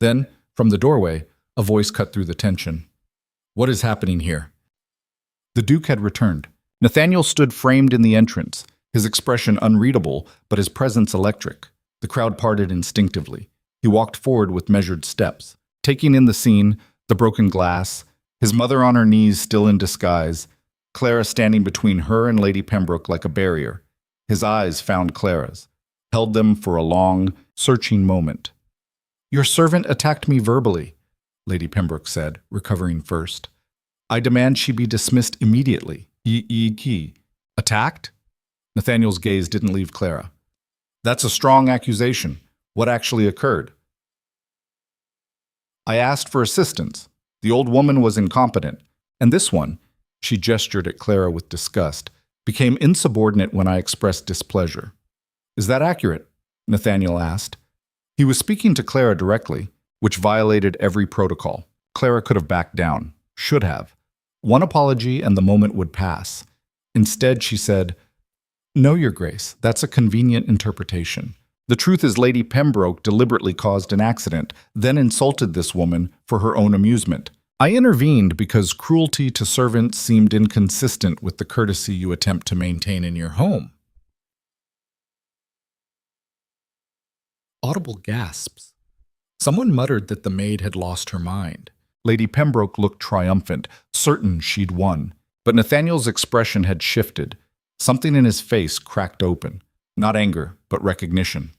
Then, from the doorway, a voice cut through the tension. "What is happening here?" The Duke had returned. Nathaniel stood framed in the entrance, his expression unreadable, but his presence electric. The crowd parted instinctively. He walked forward with measured steps, taking in the scene, the broken glass, his mother on her knees still in disguise, Clara standing between her and Lady Pembroke like a barrier. His eyes found Clara's, held them for a long, searching moment. "Your servant attacked me verbally," Lady Pembroke said, recovering first. "I demand she be dismissed immediately." Attacked? Nathaniel's gaze didn't leave Clara. "That's a strong accusation. What actually occurred?" "I asked for assistance. The old woman was incompetent. And this one," she gestured at Clara with disgust, "became insubordinate when I expressed displeasure." "Is that accurate?" Nathaniel asked. He was speaking to Clara directly, which violated every protocol. Clara could have backed down. Should have. One apology and the moment would pass. Instead, she said, "No, Your Grace, that's a convenient interpretation. The truth is Lady Pembroke deliberately caused an accident, then insulted this woman for her own amusement. I intervened because cruelty to servants seemed inconsistent with the courtesy you attempt to maintain in your home." Audible gasps. Someone muttered that the maid had lost her mind. Lady Pembroke looked triumphant, certain she'd won. But Nathaniel's expression had shifted. Something in his face cracked open. Not anger, but recognition.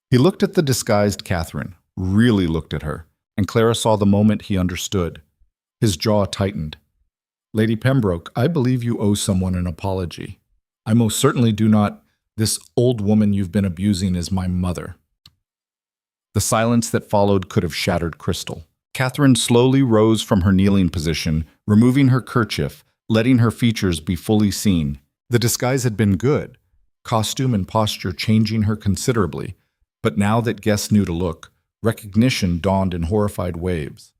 He looked at the disguised Catherine, really looked at her, and Clara saw the moment he understood. His jaw tightened. "Lady Pembroke, I believe you owe someone an apology. I most certainly do not. This old woman you've been abusing is my mother." The silence that followed could have shattered crystal. Catherine slowly rose from her kneeling position, removing her kerchief, letting her features be fully seen. The disguise had been good, costume and posture changing her considerably, but now that guests knew to look, recognition dawned in horrified waves.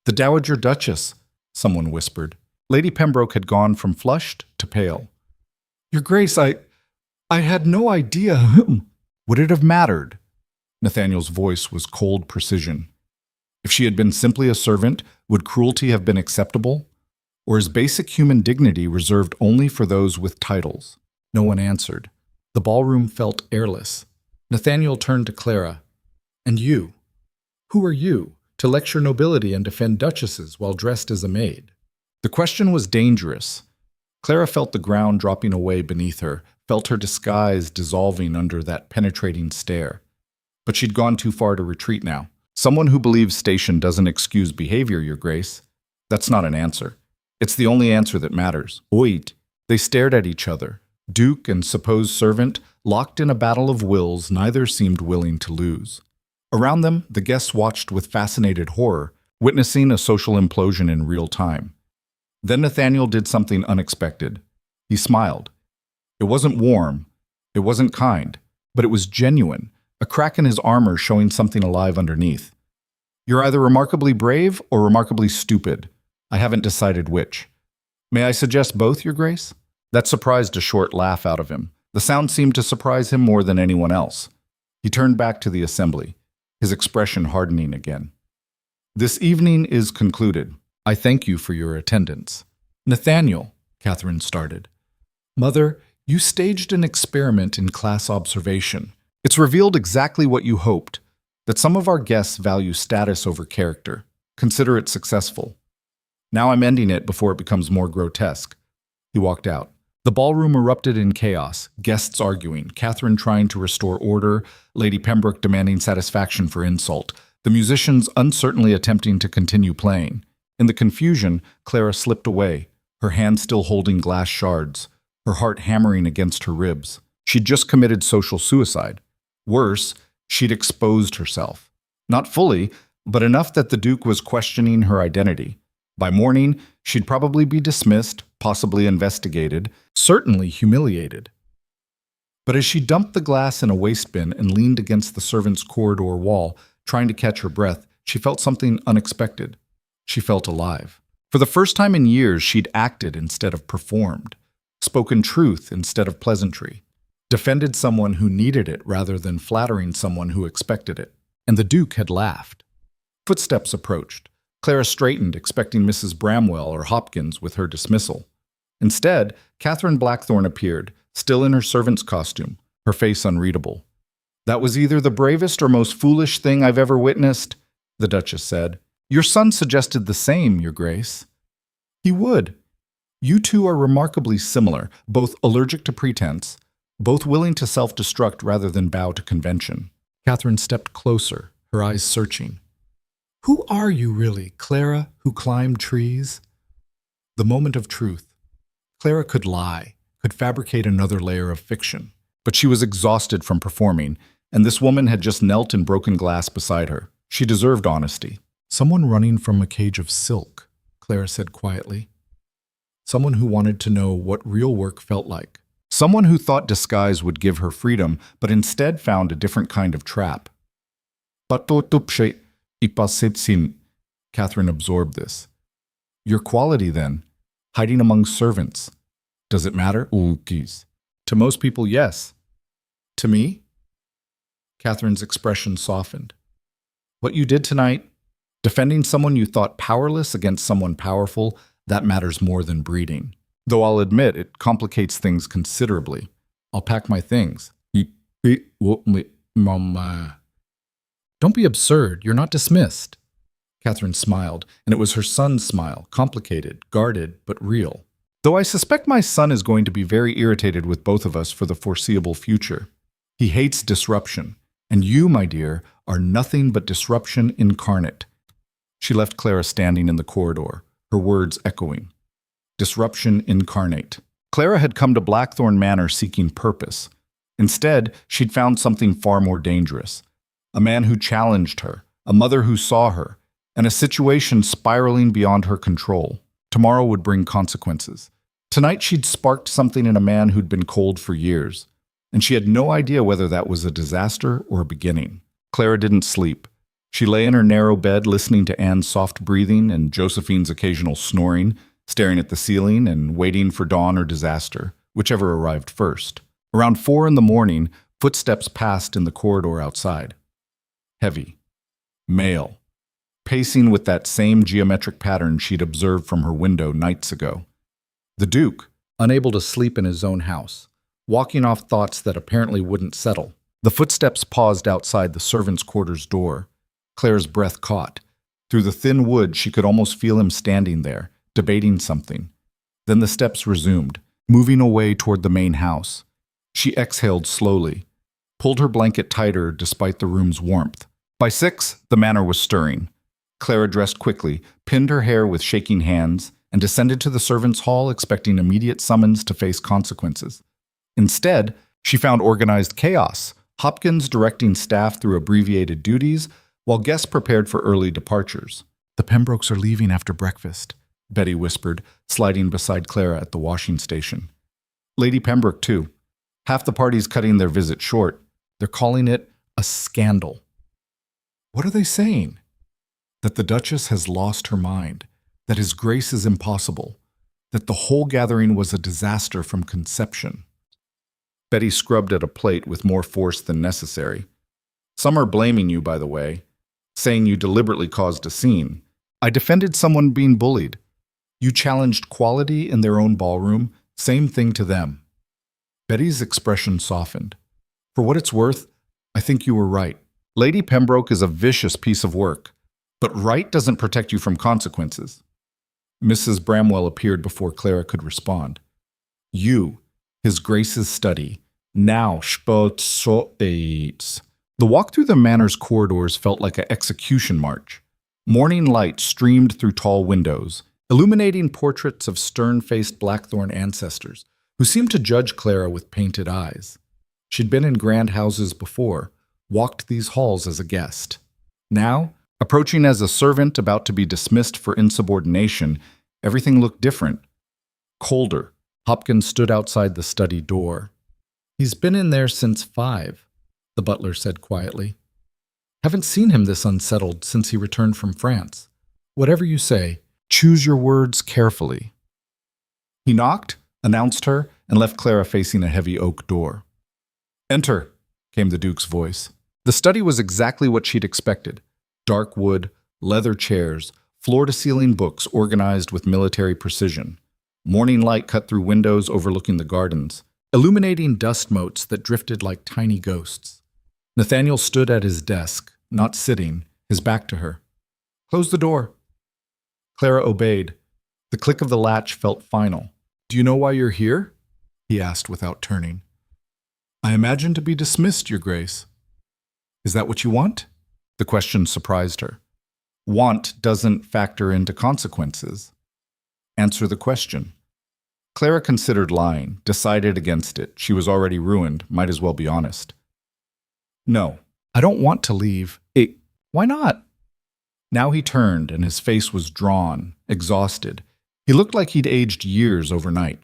"The Dowager Duchess," someone whispered. Lady Pembroke had gone from flushed to pale. "Your Grace, I had no idea." Would it have mattered? Nathaniel's voice was cold precision. If she had been simply a servant, would cruelty have been acceptable? Or is basic human dignity reserved only for those with titles? No one answered. The ballroom felt airless. Nathaniel turned to Clara. "And you? Who are you, to lecture nobility and defend duchesses while dressed as a maid?" The question was dangerous. Clara felt the ground dropping away beneath her, felt her disguise dissolving under that penetrating stare. But she'd gone too far to retreat now. "Someone who believes station doesn't excuse behavior, Your Grace." That's not an answer. It's the only answer that matters. Wait. They stared at each other. Duke and supposed servant, locked in a battle of wills neither seemed willing to lose. Around them, the guests watched with fascinated horror, witnessing a social implosion in real time. Then Nathaniel did something unexpected. He smiled. It wasn't warm, it wasn't kind, but it was genuine, a crack in his armor showing something alive underneath. You're either remarkably brave or remarkably stupid. I haven't decided which. May I suggest both, Your Grace? That surprised a short laugh out of him. The sound seemed to surprise him more than anyone else. He turned back to the assembly, his expression hardening again. This evening is concluded. I thank you for your attendance. Nathaniel, Catherine started. Mother, you staged an experiment in class observation. It's revealed exactly what you hoped, that some of our guests value status over character. Consider it successful. Now I'm ending it before it becomes more grotesque. He walked out. The ballroom erupted in chaos, guests arguing, Catherine trying to restore order, Lady Pembroke demanding satisfaction for insult, the musicians uncertainly attempting to continue playing. In the confusion, Clara slipped away, her hand still holding glass shards, her heart hammering against her ribs. She'd just committed social suicide. Worse, she'd exposed herself. Not fully, but enough that the Duke was questioning her identity. By morning, she'd probably be dismissed, possibly investigated, certainly humiliated. But as she dumped the glass in a waste bin and leaned against the servants' corridor wall, trying to catch her breath, she felt something unexpected. She felt alive. For the first time in years, she'd acted instead of performed, spoken truth instead of pleasantry, defended someone who needed it rather than flattering someone who expected it. And the Duke had laughed. Footsteps approached. Clara straightened, expecting Mrs. Bramwell or Hopkins with her dismissal. Instead, Catherine Blackthorne appeared, still in her servant's costume, her face unreadable. That was either the bravest or most foolish thing I've ever witnessed, the Duchess said. Your son suggested the same, Your Grace. He would. You two are remarkably similar, both allergic to pretense, both willing to self-destruct rather than bow to convention. Catherine stepped closer, her eyes searching. Who are you really, Clara, who climbed trees? The moment of truth. Clara could lie, could fabricate another layer of fiction. But she was exhausted from performing, and this woman had just knelt in broken glass beside her. She deserved honesty. Someone running from a cage of silk, Clara said quietly. Someone who wanted to know what real work felt like. Someone who thought disguise would give her freedom, but instead found a different kind of trap. Catherine absorbed this. Your quality, then, hiding among servants. Does it matter? To most people, yes. To me? Catherine's expression softened. What you did tonight, defending someone you thought powerless against someone powerful, that matters more than breeding. Though I'll admit it complicates things considerably. I'll pack my things. Don't be absurd. You're not dismissed. Catherine smiled, and it was her son's smile, complicated, guarded, but real. Though I suspect my son is going to be very irritated with both of us for the foreseeable future. He hates disruption, and you, my dear, are nothing but disruption incarnate. She left Clara standing in the corridor, her words echoing. Disruption incarnate. Clara had come to Blackthorn Manor seeking purpose. Instead, she'd found something far more dangerous. A man who challenged her, a mother who saw her, and a situation spiraling beyond her control. Tomorrow would bring consequences. Tonight she'd sparked something in a man who'd been cold for years, and she had no idea whether that was a disaster or a beginning. Clara didn't sleep. She lay in her narrow bed listening to Anne's soft breathing and Josephine's occasional snoring, staring at the ceiling and waiting for dawn or disaster, whichever arrived first. Around 4 a.m, footsteps passed in the corridor outside. Heavy. Male. Pacing with that same geometric pattern she'd observed from her window nights ago. The Duke, unable to sleep in his own house, walking off thoughts that apparently wouldn't settle. The footsteps paused outside the servants' quarters door. Clara's breath caught. Through the thin wood, she could almost feel him standing there, debating something. Then the steps resumed, moving away toward the main house. She exhaled slowly, pulled her blanket tighter despite the room's warmth. By 6, the manor was stirring. Clara dressed quickly, pinned her hair with shaking hands, and descended to the servants' hall expecting immediate summons to face consequences. Instead, she found organized chaos, Hopkins directing staff through abbreviated duties, while guests prepared for early departures. "The Pembrokes are leaving after breakfast," Betty whispered, sliding beside Clara at the washing station. "Lady Pembroke, too. Half the party's cutting their visit short. They're calling it a scandal." "What are they saying?" "That the Duchess has lost her mind, that His Grace is impossible, that the whole gathering was a disaster from conception." Betty scrubbed at a plate with more force than necessary. "Some are blaming you, by the way, saying you deliberately caused a scene. I defended someone being bullied. You challenged quality in their own ballroom, same thing to them." Betty's expression softened. "For what it's worth, I think you were right. Lady Pembroke is a vicious piece of work, but right doesn't protect you from consequences." Mrs. Bramwell appeared before Clara could respond. "You, His Grace's study, now spotsoates." The walk through the manor's corridors felt like an execution march. Morning light streamed through tall windows, illuminating portraits of stern-faced Blackthorn ancestors who seemed to judge Clara with painted eyes. She'd been in grand houses before, walked these halls as a guest. Now, approaching as a servant about to be dismissed for insubordination, everything looked different. Colder, Hopkins stood outside the study door. "He's been in there since 5, the butler said quietly. "Haven't seen him this unsettled since he returned from France. Whatever you say, choose your words carefully." He knocked, announced her, and left Clara facing a heavy oak door. "Enter," came the Duke's voice. The study was exactly what she'd expected. Dark wood, leather chairs, floor-to-ceiling books organized with military precision. Morning light cut through windows overlooking the gardens, illuminating dust motes that drifted like tiny ghosts. Nathaniel stood at his desk, not sitting, his back to her. "Close the door." Clara obeyed. The click of the latch felt final. "Do you know why you're here?" he asked without turning. "I imagine to be dismissed, Your Grace." "Is that what you want?" The question surprised her. Want doesn't factor into consequences. Answer the question. Clara considered lying, decided against it. She was already ruined, might as well be honest. "No, I don't want to leave." "Why not?" Now he turned, and his face was drawn, exhausted. He looked like he'd aged years overnight.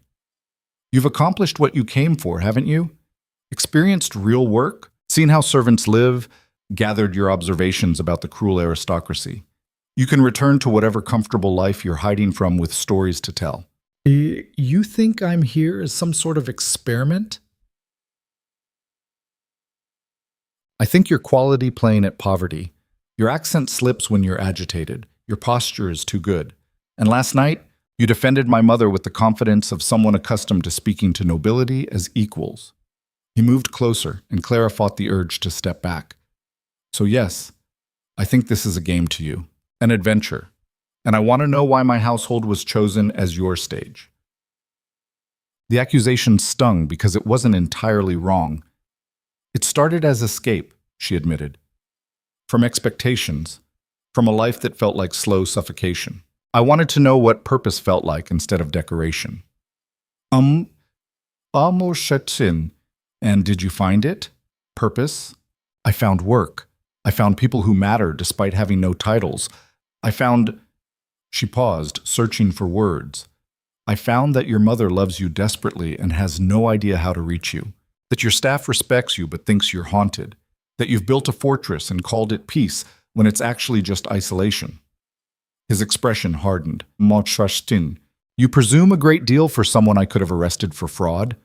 "You've accomplished what you came for, haven't you? Experienced real work, seen how servants live, gathered your observations about the cruel aristocracy. You can return to whatever comfortable life you're hiding from with stories to tell." You think I'm here as some sort of experiment?" "I think you're quality playing at poverty. Your accent slips when you're agitated. Your posture is too good. And last night, you defended my mother with the confidence of someone accustomed to speaking to nobility as equals." He moved closer, and Clara fought the urge to step back. "So yes, I think this is a game to you, an adventure. And I want to know why my household was chosen as your stage." The accusation stung because it wasn't entirely wrong. "It started as escape," she admitted. "From expectations, from a life that felt like slow suffocation. I wanted to know what purpose felt like instead of decoration." Almost shuts in. "And did you find it? Purpose?" "I found work. I found people who matter despite having no titles. I found..." She paused, searching for words. "I found that your mother loves you desperately and has no idea how to reach you. That your staff respects you but thinks you're haunted. That you've built a fortress and called it peace when it's actually just isolation." His expression hardened. "Mochashtin. You presume a great deal for someone I could have arrested for fraud.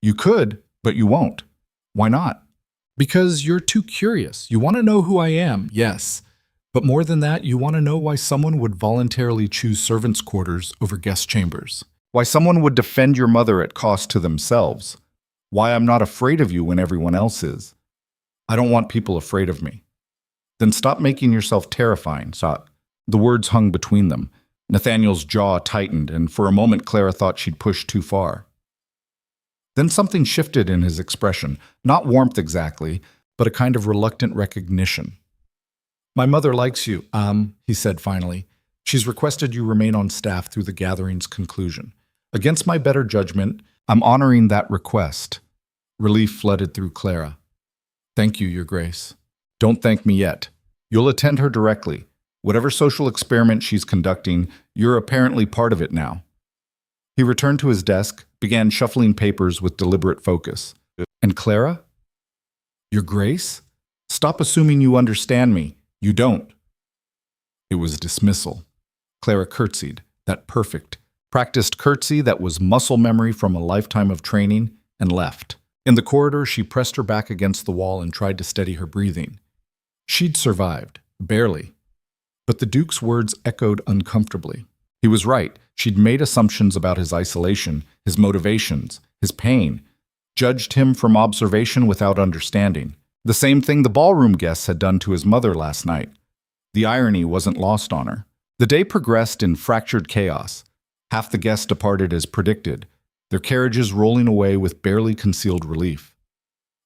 You could, but you won't. Why not?" "Because you're too curious. You want to know who I am, yes. But more than that, you want to know why someone would voluntarily choose servants' quarters over guest chambers. Why someone would defend your mother at cost to themselves. Why I'm not afraid of you when everyone else is. I don't want people afraid of me." "Then stop making yourself terrifying, Sot." The words hung between them. Nathaniel's jaw tightened, and for a moment Clara thought she'd pushed too far. Then something shifted in his expression, not warmth exactly, but a kind of reluctant recognition. "My mother likes you, he said finally. "She's requested you remain on staff through the gathering's conclusion. Against my better judgment, I'm honoring that request." Relief flooded through Clara. Thank you, Your Grace. Don't thank me yet. You'll attend her directly. Whatever social experiment she's conducting, you're apparently part of it now. He returned to his desk, began shuffling papers with deliberate focus. And Clara? Your Grace? Stop assuming you understand me. You don't. It was dismissal. Clara curtsied, that perfect, practiced curtsy that was muscle memory from a lifetime of training, and left. In the corridor, she pressed her back against the wall and tried to steady her breathing. She'd survived, barely. But the Duke's words echoed uncomfortably. He was right. She'd made assumptions about his isolation, his motivations, his pain, judged him from observation without understanding. The same thing the ballroom guests had done to his mother last night. The irony wasn't lost on her. The day progressed in fractured chaos. Half the guests departed as predicted, their carriages rolling away with barely concealed relief.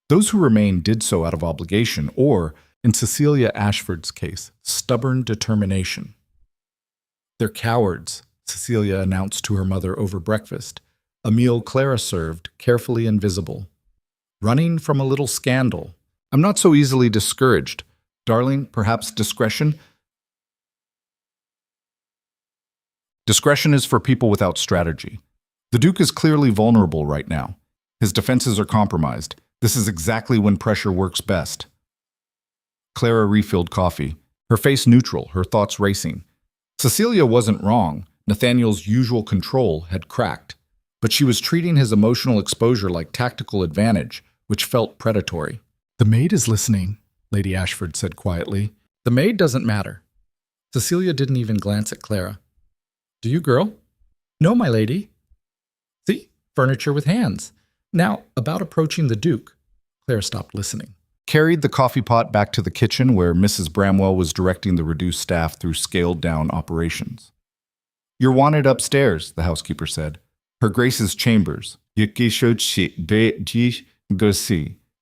Those who remained did so out of obligation or, in Cecilia Ashford's case, stubborn determination. They're cowards, Cecilia announced to her mother over breakfast, a meal Clara served, carefully invisible. Running from a little scandal. I'm not so easily discouraged. Darling, perhaps discretion? Discretion is for people without strategy. The Duke is clearly vulnerable right now. His defenses are compromised. This is exactly when pressure works best. Clara refilled coffee, her face neutral, her thoughts racing. Cecilia wasn't wrong. Nathaniel's usual control had cracked. But she was treating his emotional exposure like tactical advantage, which felt predatory. The maid is listening, Lady Ashford said quietly. The maid doesn't matter. Cecilia didn't even glance at Clara. Do you, girl? No, my lady. See? Furniture with hands. Now, about approaching the Duke. Clara stopped listening. Carried the coffee pot back to the kitchen where Mrs. Bramwell was directing the reduced staff through scaled-down operations. You're wanted upstairs, the housekeeper said. Her Grace's chambers.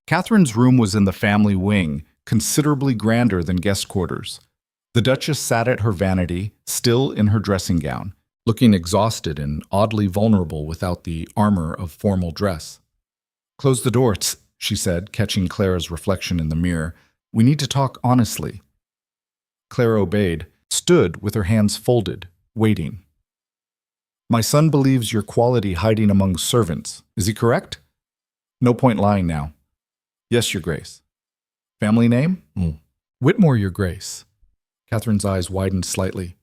Catherine's room was in the family wing, considerably grander than guest quarters. The Duchess sat at her vanity, still in her dressing gown, looking exhausted and oddly vulnerable without the armor of formal dress. Close the door, she said, catching Clara's reflection in the mirror. We need to talk honestly. Clara obeyed, stood with her hands folded, waiting. My son believes your quality hiding among servants. Is he correct? No point lying now. Yes, Your Grace. Family name? Whitmore, Your Grace. Catherine's eyes widened slightly.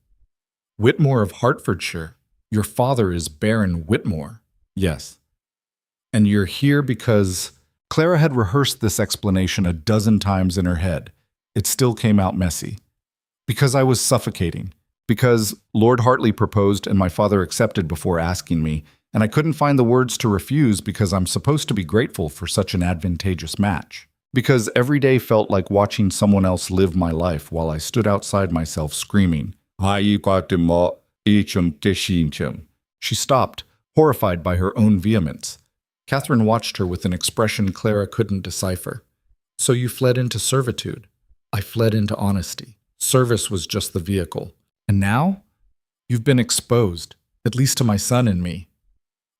Whitmore of Hertfordshire. Your father is Baron Whitmore. Yes. And you're here because... Clara had rehearsed this explanation a dozen times in her head. It still came out messy. Because I was suffocating. Because Lord Hartley proposed and my father accepted before asking me, and I couldn't find the words to refuse because I'm supposed to be grateful for such an advantageous match. Because every day felt like watching someone else live my life while I stood outside myself screaming, She stopped, horrified by her own vehemence. Catherine watched her with an expression Clara couldn't decipher. So you fled into servitude. I fled into honesty. Service was just the vehicle. And now? You've been exposed, at least to my son and me.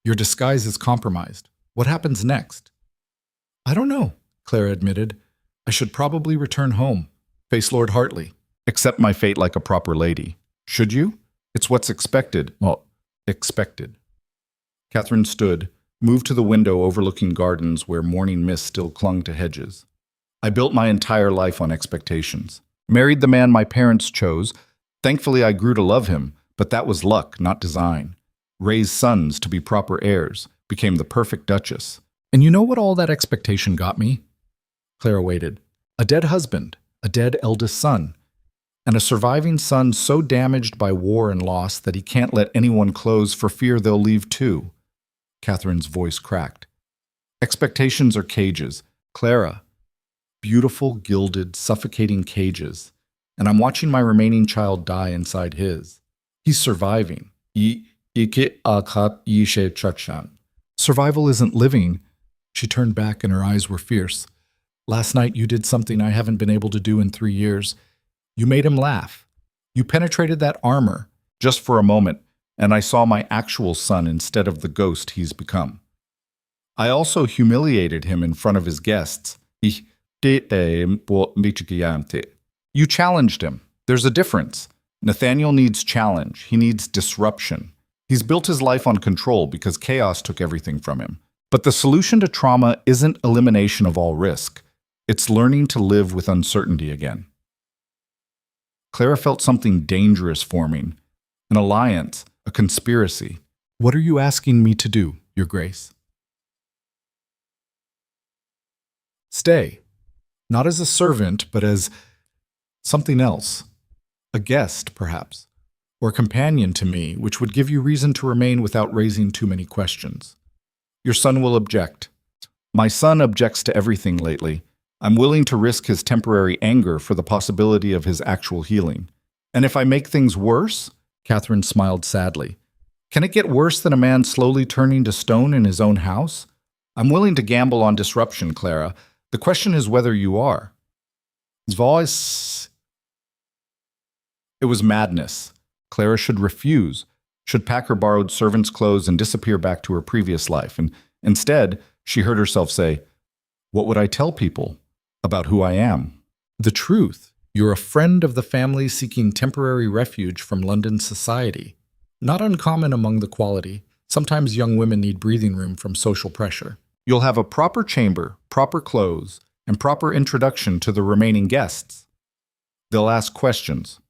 Your disguise is compromised. What happens next? I don't know, Clara admitted. I should probably return home, face Lord Hartley. Accept my fate like a proper lady. Should you? It's what's expected. Well, expected. Catherine stood, moved to the window overlooking gardens where morning mist still clung to hedges. I built my entire life on expectations. Married the man my parents chose. Thankfully, I grew to love him, but that was luck, not design. Raised sons to be proper heirs, became the perfect Duchess. And you know what all that expectation got me? Clara waited. A dead husband, a dead eldest son, and a surviving son so damaged by war and loss that he can't let anyone close for fear they'll leave too. Catherine's voice cracked. Expectations are cages. Clara. Beautiful, gilded, suffocating cages. And I'm watching my remaining child die inside his. He's surviving. Survival isn't living. She turned back and her eyes were fierce. Last night you did something I haven't been able to do in 3 years. You made him laugh. You penetrated that armor, just for a moment, and I saw my actual son instead of the ghost he's become. I also humiliated him in front of his guests. You challenged him. There's a difference. Nathaniel needs challenge. He needs disruption. He's built his life on control because chaos took everything from him. But the solution to trauma isn't elimination of all risk. It's learning to live with uncertainty again. Clara felt something dangerous forming. An alliance, a conspiracy. What are you asking me to do, Your Grace? Stay. Not as a servant, but as something else. A guest, perhaps. Or companion to me, which would give you reason to remain without raising too many questions. Your son will object. My son objects to everything lately. I'm willing to risk his temporary anger for the possibility of his actual healing. And if I make things worse, Catherine smiled sadly. Can it get worse than a man slowly turning to stone in his own house? I'm willing to gamble on disruption, Clara. The question is whether you are. His voice... It was madness. Clara should refuse, should pack her borrowed servant's clothes and disappear back to her previous life. And instead, she heard herself say, "What would I tell people about who I am?" The truth. You're a friend of the family seeking temporary refuge from London society. Not uncommon among the quality. Sometimes young women need breathing room from social pressure. You'll have a proper chamber, proper clothes, and proper introduction to the remaining guests. They'll ask questions.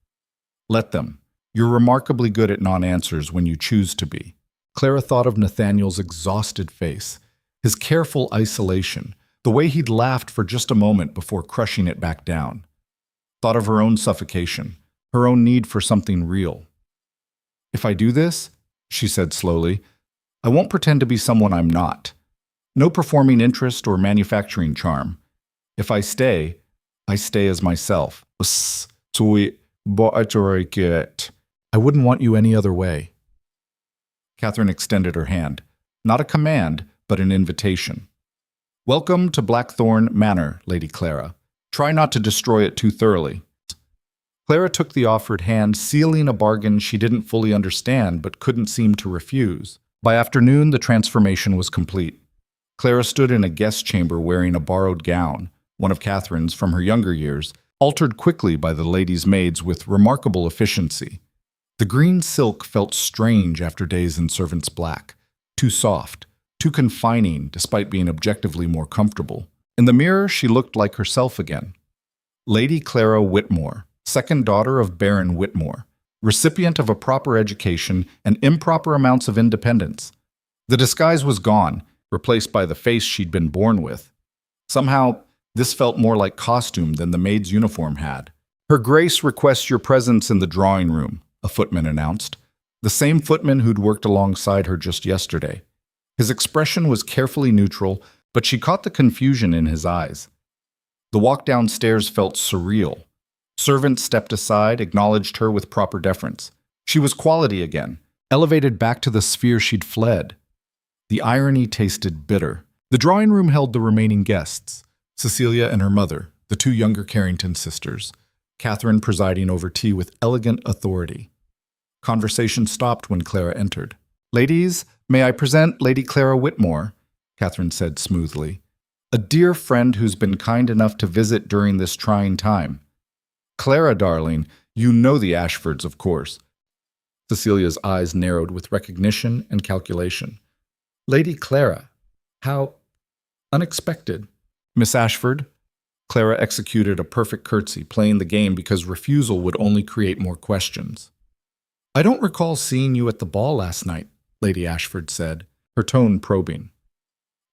Let them. You're remarkably good at non-answers when you choose to be. Clara thought of Nathaniel's exhausted face, his careful isolation, the way he'd laughed for just a moment before crushing it back down. Thought of her own suffocation, her own need for something real. If I do this, she said slowly, I won't pretend to be someone I'm not. No performing interest or manufacturing charm. If I stay as myself. I wouldn't want you any other way. Catherine extended her hand. Not a command, but an invitation. Welcome to Blackthorn Manor, Lady Clara. Try not to destroy it too thoroughly. Clara took the offered hand, sealing a bargain she didn't fully understand but couldn't seem to refuse. By afternoon, the transformation was complete. Clara stood in a guest chamber wearing a borrowed gown, one of Catherine's from her younger years, altered quickly by the ladies' maids with remarkable efficiency. The green silk felt strange after days in servant's black, too soft, too confining despite being objectively more comfortable. In the mirror, she looked like herself again. Lady Clara Whitmore, second daughter of Baron Whitmore, recipient of a proper education and improper amounts of independence. The disguise was gone, replaced by the face she'd been born with. Somehow, this felt more like costume than the maid's uniform had. Her Grace requests your presence in the drawing room, a footman announced. The same footman who'd worked alongside her just yesterday. His expression was carefully neutral, but she caught the confusion in his eyes. The walk downstairs felt surreal. Servants stepped aside, acknowledged her with proper deference. She was quality again, elevated back to the sphere she'd fled. The irony tasted bitter. The drawing room held the remaining guests, Cecilia and her mother, the two younger Carrington sisters, Catherine presiding over tea with elegant authority. Conversation stopped when Clara entered. Ladies, may I present Lady Clara Whitmore, Catherine said smoothly. A dear friend who's been kind enough to visit during this trying time. Clara, darling, you know the Ashfords, of course. Cecilia's eyes narrowed with recognition and calculation. Lady Clara, how unexpected. Miss Ashford? Clara executed a perfect curtsy, playing the game because refusal would only create more questions. I don't recall seeing you at the ball last night, Lady Ashford said, her tone probing.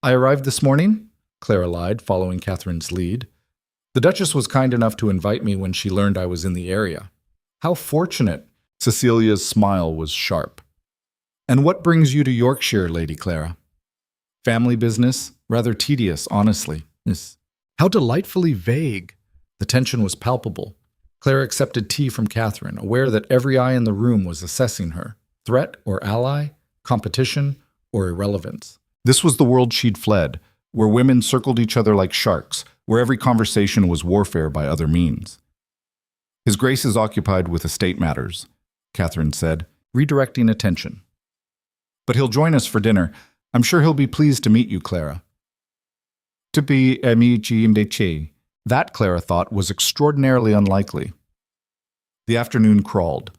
I arrived this morning, Clara lied, following Catherine's lead. The Duchess was kind enough to invite me when she learned I was in the area. How fortunate! Cecilia's smile was sharp. And what brings you to Yorkshire, Lady Clara? Family business? Rather tedious, honestly. How delightfully vague. The tension was palpable. Clara accepted tea from Catherine, aware that every eye in the room was assessing her. Threat or ally? Competition or irrelevance? This was the world she'd fled, where women circled each other like sharks, where every conversation was warfare by other means. His Grace is occupied with estate matters, Catherine said, redirecting attention. But he'll join us for dinner. I'm sure he'll be pleased to meet you, Clara. To be amici invece, That, Clara thought, was extraordinarily unlikely. The afternoon crawled.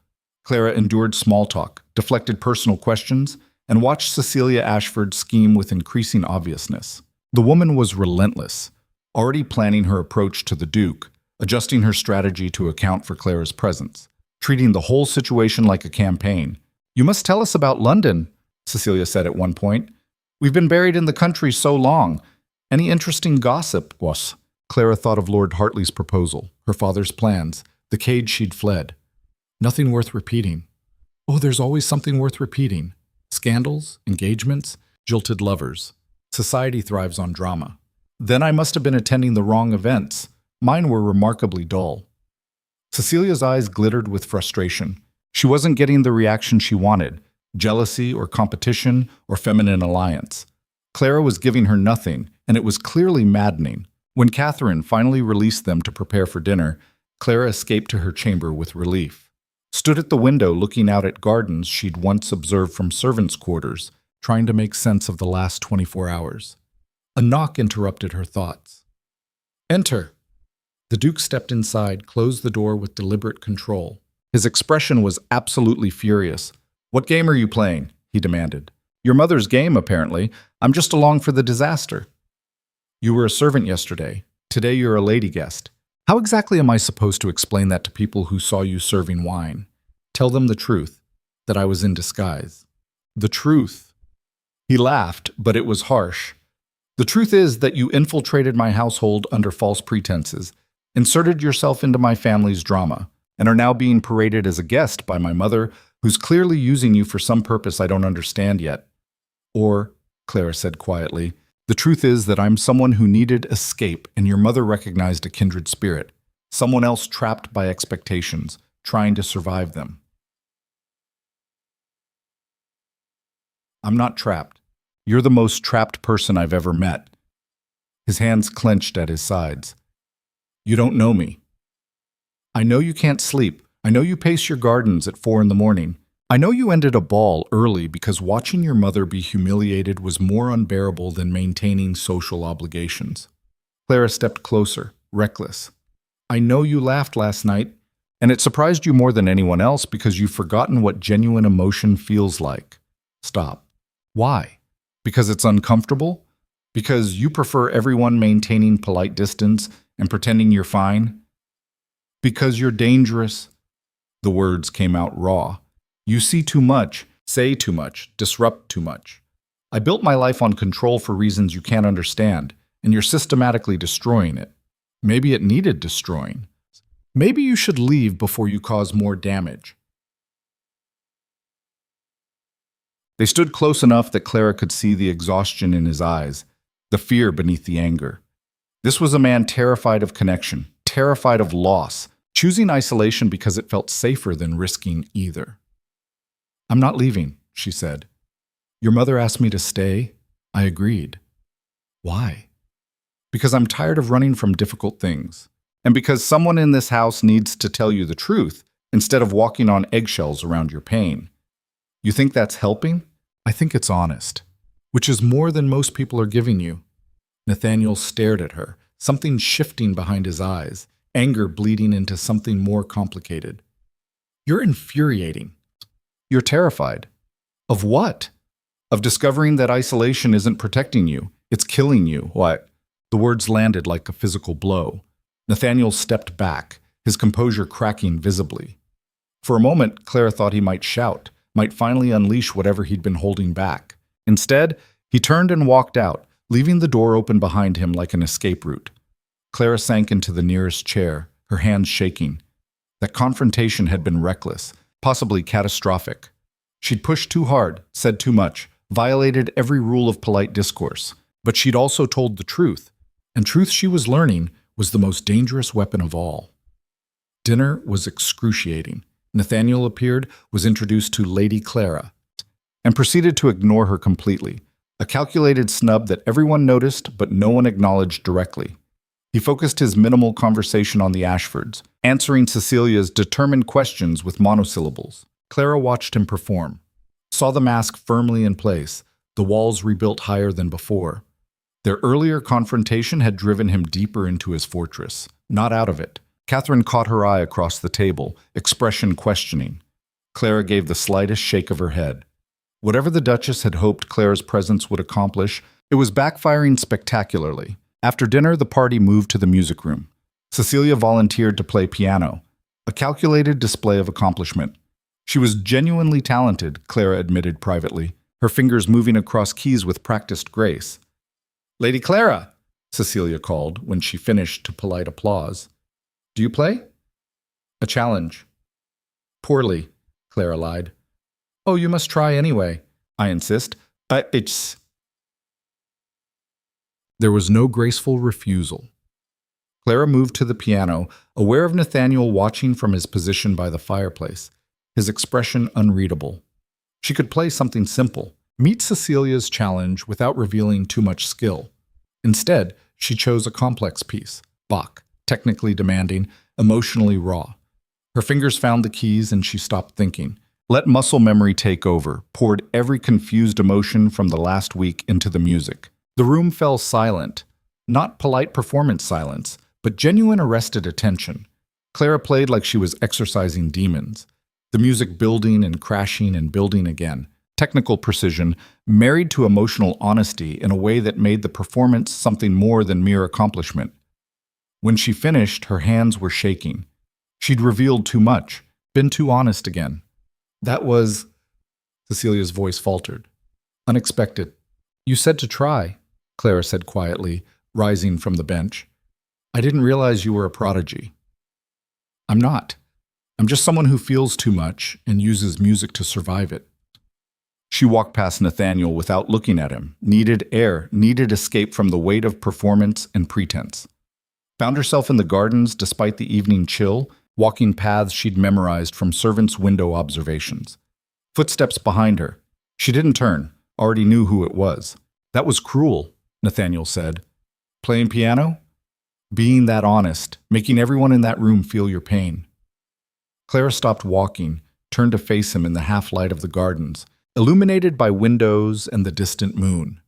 Clara endured small talk, deflected personal questions, and watched Cecilia Ashford scheme with increasing obviousness. The woman was relentless, already planning her approach to the Duke, adjusting her strategy to account for Clara's presence, treating the whole situation like a campaign. "You must tell us about London," Cecilia said at one point. "We've been buried in the country so long. Any interesting gossip?" Clara thought of Lord Hartley's proposal, her father's plans, the cage she'd fled. Nothing worth repeating. Oh, there's always something worth repeating. Scandals, engagements, jilted lovers. Society thrives on drama. Then I must have been attending the wrong events. Mine were remarkably dull. Cecilia's eyes glittered with frustration. She wasn't getting the reaction she wanted, jealousy or competition or feminine alliance. Clara was giving her nothing, and it was clearly maddening. When Catherine finally released them to prepare for dinner, Clara escaped to her chamber with relief. Stood at the window looking out at gardens she'd once observed from servants' quarters, trying to make sense of the last 24 hours. A knock interrupted her thoughts. "Enter." The Duke stepped inside, closed the door with deliberate control. His expression was absolutely furious. "What game are you playing?" he demanded. "Your mother's game, apparently. I'm just along for the disaster." "You were a servant yesterday. Today you're a lady guest. How exactly am I supposed to explain that to people who saw you serving wine? Tell them the truth, that I was in disguise." "The truth." He laughed, but it was harsh. "The truth is that you infiltrated my household under false pretenses, inserted yourself into my family's drama, and are now being paraded as a guest by my mother, who's clearly using you for some purpose I don't understand yet." "Or," Clara said quietly, "the truth is that I'm someone who needed escape, and your mother recognized a kindred spirit, someone else trapped by expectations, trying to survive them." "I'm not trapped. You're the most trapped person I've ever met." His hands clenched at his sides. "You don't know me. I know you can't sleep. I know you pace your gardens at 4 a.m. I know you ended a ball early because watching your mother be humiliated was more unbearable than maintaining social obligations." Clara stepped closer, reckless. "I know you laughed last night, and it surprised you more than anyone else because you've forgotten what genuine emotion feels like." "Stop. Why? Because it's uncomfortable? Because you prefer everyone maintaining polite distance and pretending you're fine? Because you're dangerous?" The words came out raw. "You see too much, say too much, disrupt too much. I built my life on control for reasons you can't understand, and you're systematically destroying it. Maybe it needed destroying. Maybe you should leave before you cause more damage." They stood close enough that Clara could see the exhaustion in his eyes, the fear beneath the anger. This was a man terrified of connection, terrified of loss, choosing isolation because it felt safer than risking either. "I'm not leaving," she said. "Your mother asked me to stay. I agreed." "Why?" "Because I'm tired of running from difficult things. And because someone in this house needs to tell you the truth instead of walking on eggshells around your pain. You think that's helping? I think it's honest. Which is more than most people are giving you." Nathaniel stared at her, something shifting behind his eyes, anger bleeding into something more complicated. "You're infuriating. You're terrified." "Of what?" "Of discovering that isolation isn't protecting you. It's killing you." "What?" The words landed like a physical blow. Nathaniel stepped back, his composure cracking visibly. For a moment, Clara thought he might shout, might finally unleash whatever he'd been holding back. Instead, he turned and walked out, leaving the door open behind him like an escape route. Clara sank into the nearest chair, her hands shaking. That confrontation had been reckless, possibly catastrophic. She'd pushed too hard, said too much, violated every rule of polite discourse. But she'd also told the truth, and truth she was learning was the most dangerous weapon of all. Dinner was excruciating. Nathaniel appeared, was introduced to Lady Clara, and proceeded to ignore her completely, a calculated snub that everyone noticed but no one acknowledged directly. He focused his minimal conversation on the Ashfords, answering Cecilia's determined questions with monosyllables. Clara watched him perform, saw the mask firmly in place, the walls rebuilt higher than before. Their earlier confrontation had driven him deeper into his fortress, not out of it. Catherine caught her eye across the table, expression questioning. Clara gave the slightest shake of her head. Whatever the Duchess had hoped Clara's presence would accomplish, it was backfiring spectacularly. After dinner, the party moved to the music room. Cecilia volunteered to play piano, a calculated display of accomplishment. She was genuinely talented, Clara admitted privately, her fingers moving across keys with practiced grace. "Lady Clara," Cecilia called when she finished to polite applause. "Do you play?" "A challenge." "Poorly," Clara lied. "Oh, you must try anyway." "I insist." It's... There was no graceful refusal. Clara moved to the piano, aware of Nathaniel watching from his position by the fireplace, his expression unreadable. She could play something simple, meet Cecilia's challenge without revealing too much skill. Instead, she chose a complex piece, Bach, technically demanding, emotionally raw. Her fingers found the keys and she stopped thinking. Let muscle memory take over, poured every confused emotion from the last week into the music. The room fell silent, not polite performance silence, but genuine arrested attention. Clara played like she was exorcising demons, the music building and crashing and building again. Technical precision, married to emotional honesty in a way that made the performance something more than mere accomplishment. When she finished, her hands were shaking. She'd revealed too much, been too honest again. That was... Cecilia's voice faltered. Unexpected. "You said to try," Clara said quietly, rising from the bench. "I didn't realize you were a prodigy." "I'm not. I'm just someone who feels too much and uses music to survive it." She walked past Nathaniel without looking at him, needed air, needed escape from the weight of performance and pretense. Found herself in the gardens despite the evening chill, walking paths she'd memorized from servants' window observations. Footsteps behind her. She didn't turn, already knew who it was. "That was cruel," Nathaniel said. "Playing piano?" "Being that honest, making everyone in that room feel your pain." Clara stopped walking, turned to face him in the half-light of the gardens, illuminated by windows and the distant moon.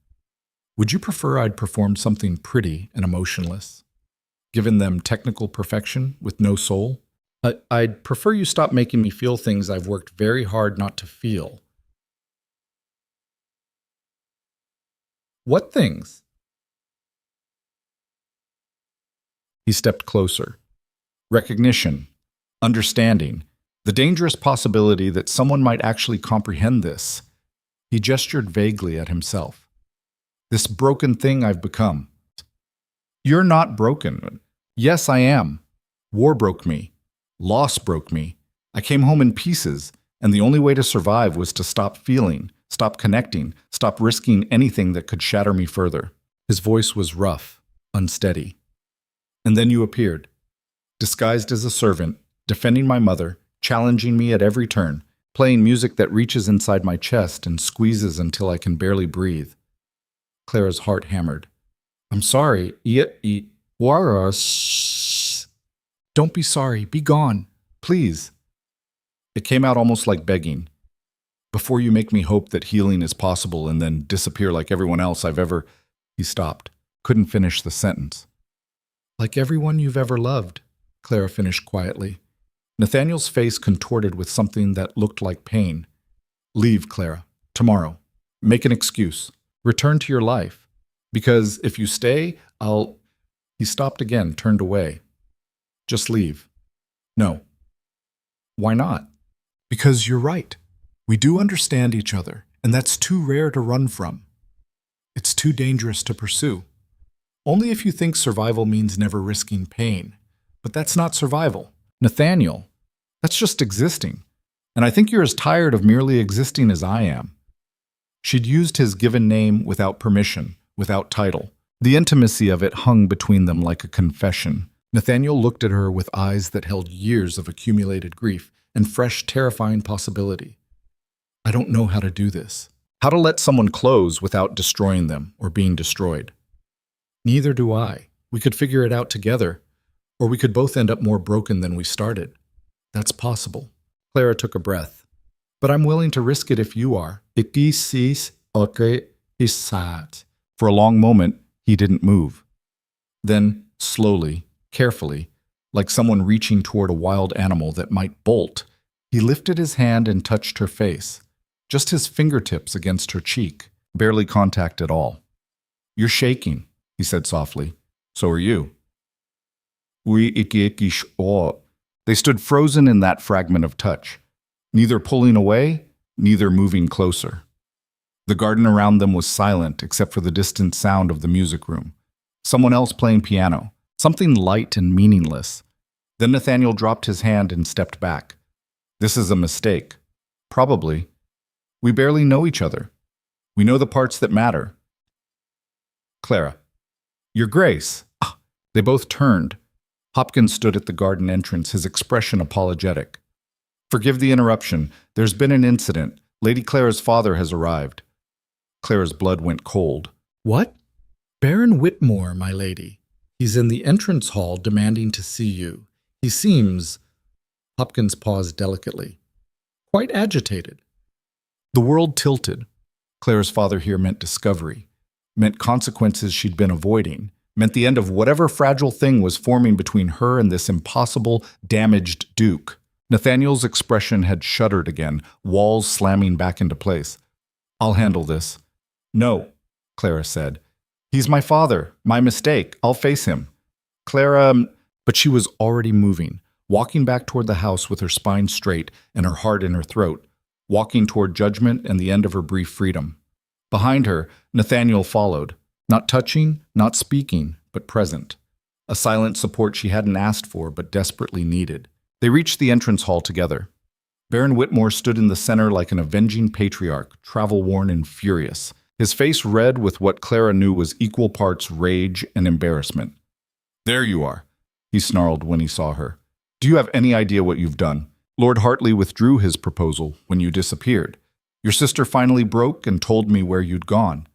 "Would you prefer I'd perform something pretty and emotionless? Given them technical perfection with no soul? I'd prefer you stop making me feel things I've worked very hard not to feel." "What things?" He stepped closer. Recognition, understanding, the dangerous possibility that someone might actually comprehend this. He gestured vaguely at himself. "This broken thing I've become." "You're not broken." "Yes, I am. War broke me. Loss broke me. I came home in pieces, and the only way to survive was to stop feeling, stop connecting, stop risking anything that could shatter me further." His voice was rough, unsteady. "And then you appeared, disguised as a servant, defending my mother, challenging me at every turn, playing music that reaches inside my chest and squeezes until I can barely breathe." Clara's heart hammered. "I'm sorry. Don't be sorry. Be gone. Please." It came out almost like begging. "Before you make me hope that healing is possible and then disappear like everyone else I've ever..." He stopped, couldn't finish the sentence. "Like everyone you've ever loved," Clara finished quietly. Nathaniel's face contorted with something that looked like pain. "Leave, Clara. Tomorrow. Make an excuse. Return to your life. Because if you stay, I'll..." He stopped again, turned away. "Just leave." "No." "Why not?" "Because you're right. We do understand each other, and that's too rare to run from. It's too dangerous to pursue. Only if you think survival means never risking pain. But that's not survival. Nathaniel, that's just existing. And I think you're as tired of merely existing as I am." She'd used his given name without permission, without title. The intimacy of it hung between them like a confession. Nathaniel looked at her with eyes that held years of accumulated grief and fresh, terrifying possibility. "I don't know how to do this. How to let someone close without destroying them or being destroyed." "Neither do I. We could figure it out together, or we could both end up more broken than we started. That's possible." Clara took a breath. "But I'm willing to risk it if you are." For a long moment, He didn't move. Then, slowly, carefully, like someone reaching toward a wild animal that might bolt, he lifted his hand and touched her face, just his fingertips against her cheek, barely contact at all. "You're shaking," he said softly. "So are you." They stood frozen in that fragment of touch, neither pulling away, neither moving closer. The garden around them was silent except for the distant sound of the music room. Someone else playing piano, something light and meaningless. Then Nathaniel dropped his hand and stepped back. "This is a mistake. Probably. We barely know each other. We know the parts that matter." "Clara." "Your Grace." They both turned. Hopkins stood at the garden entrance, his expression apologetic. "Forgive the interruption. There's been an incident. Lady Clara's father has arrived." Clara's blood went cold. "What?" "Baron Whitmore, my lady. He's in the entrance hall demanding to see you. He seems—" Hopkins paused delicately. "Quite agitated." The world tilted. Clara's father here meant discovery, meant consequences she'd been avoiding, meant the end of whatever fragile thing was forming between her and this impossible, damaged Duke. Nathaniel's expression had shuddered again, walls slamming back into place. "I'll handle this." "No," Clara said. "He's my father. My mistake. I'll face him." Clara... But she was already moving, walking back toward the house with her spine straight and her heart in her throat, walking toward judgment and the end of her brief freedom. Behind her, Nathaniel followed, not touching, not speaking, but present. A silent support she hadn't asked for but desperately needed. They reached the entrance hall together. Baron Whitmore stood in the center like an avenging patriarch, travel-worn and furious, his face red with what Clara knew was equal parts rage and embarrassment. "There you are," he snarled when he saw her. "Do you have any idea what you've done? Lord Hartley withdrew his proposal when you disappeared. Your sister finally broke and told me where you'd gone.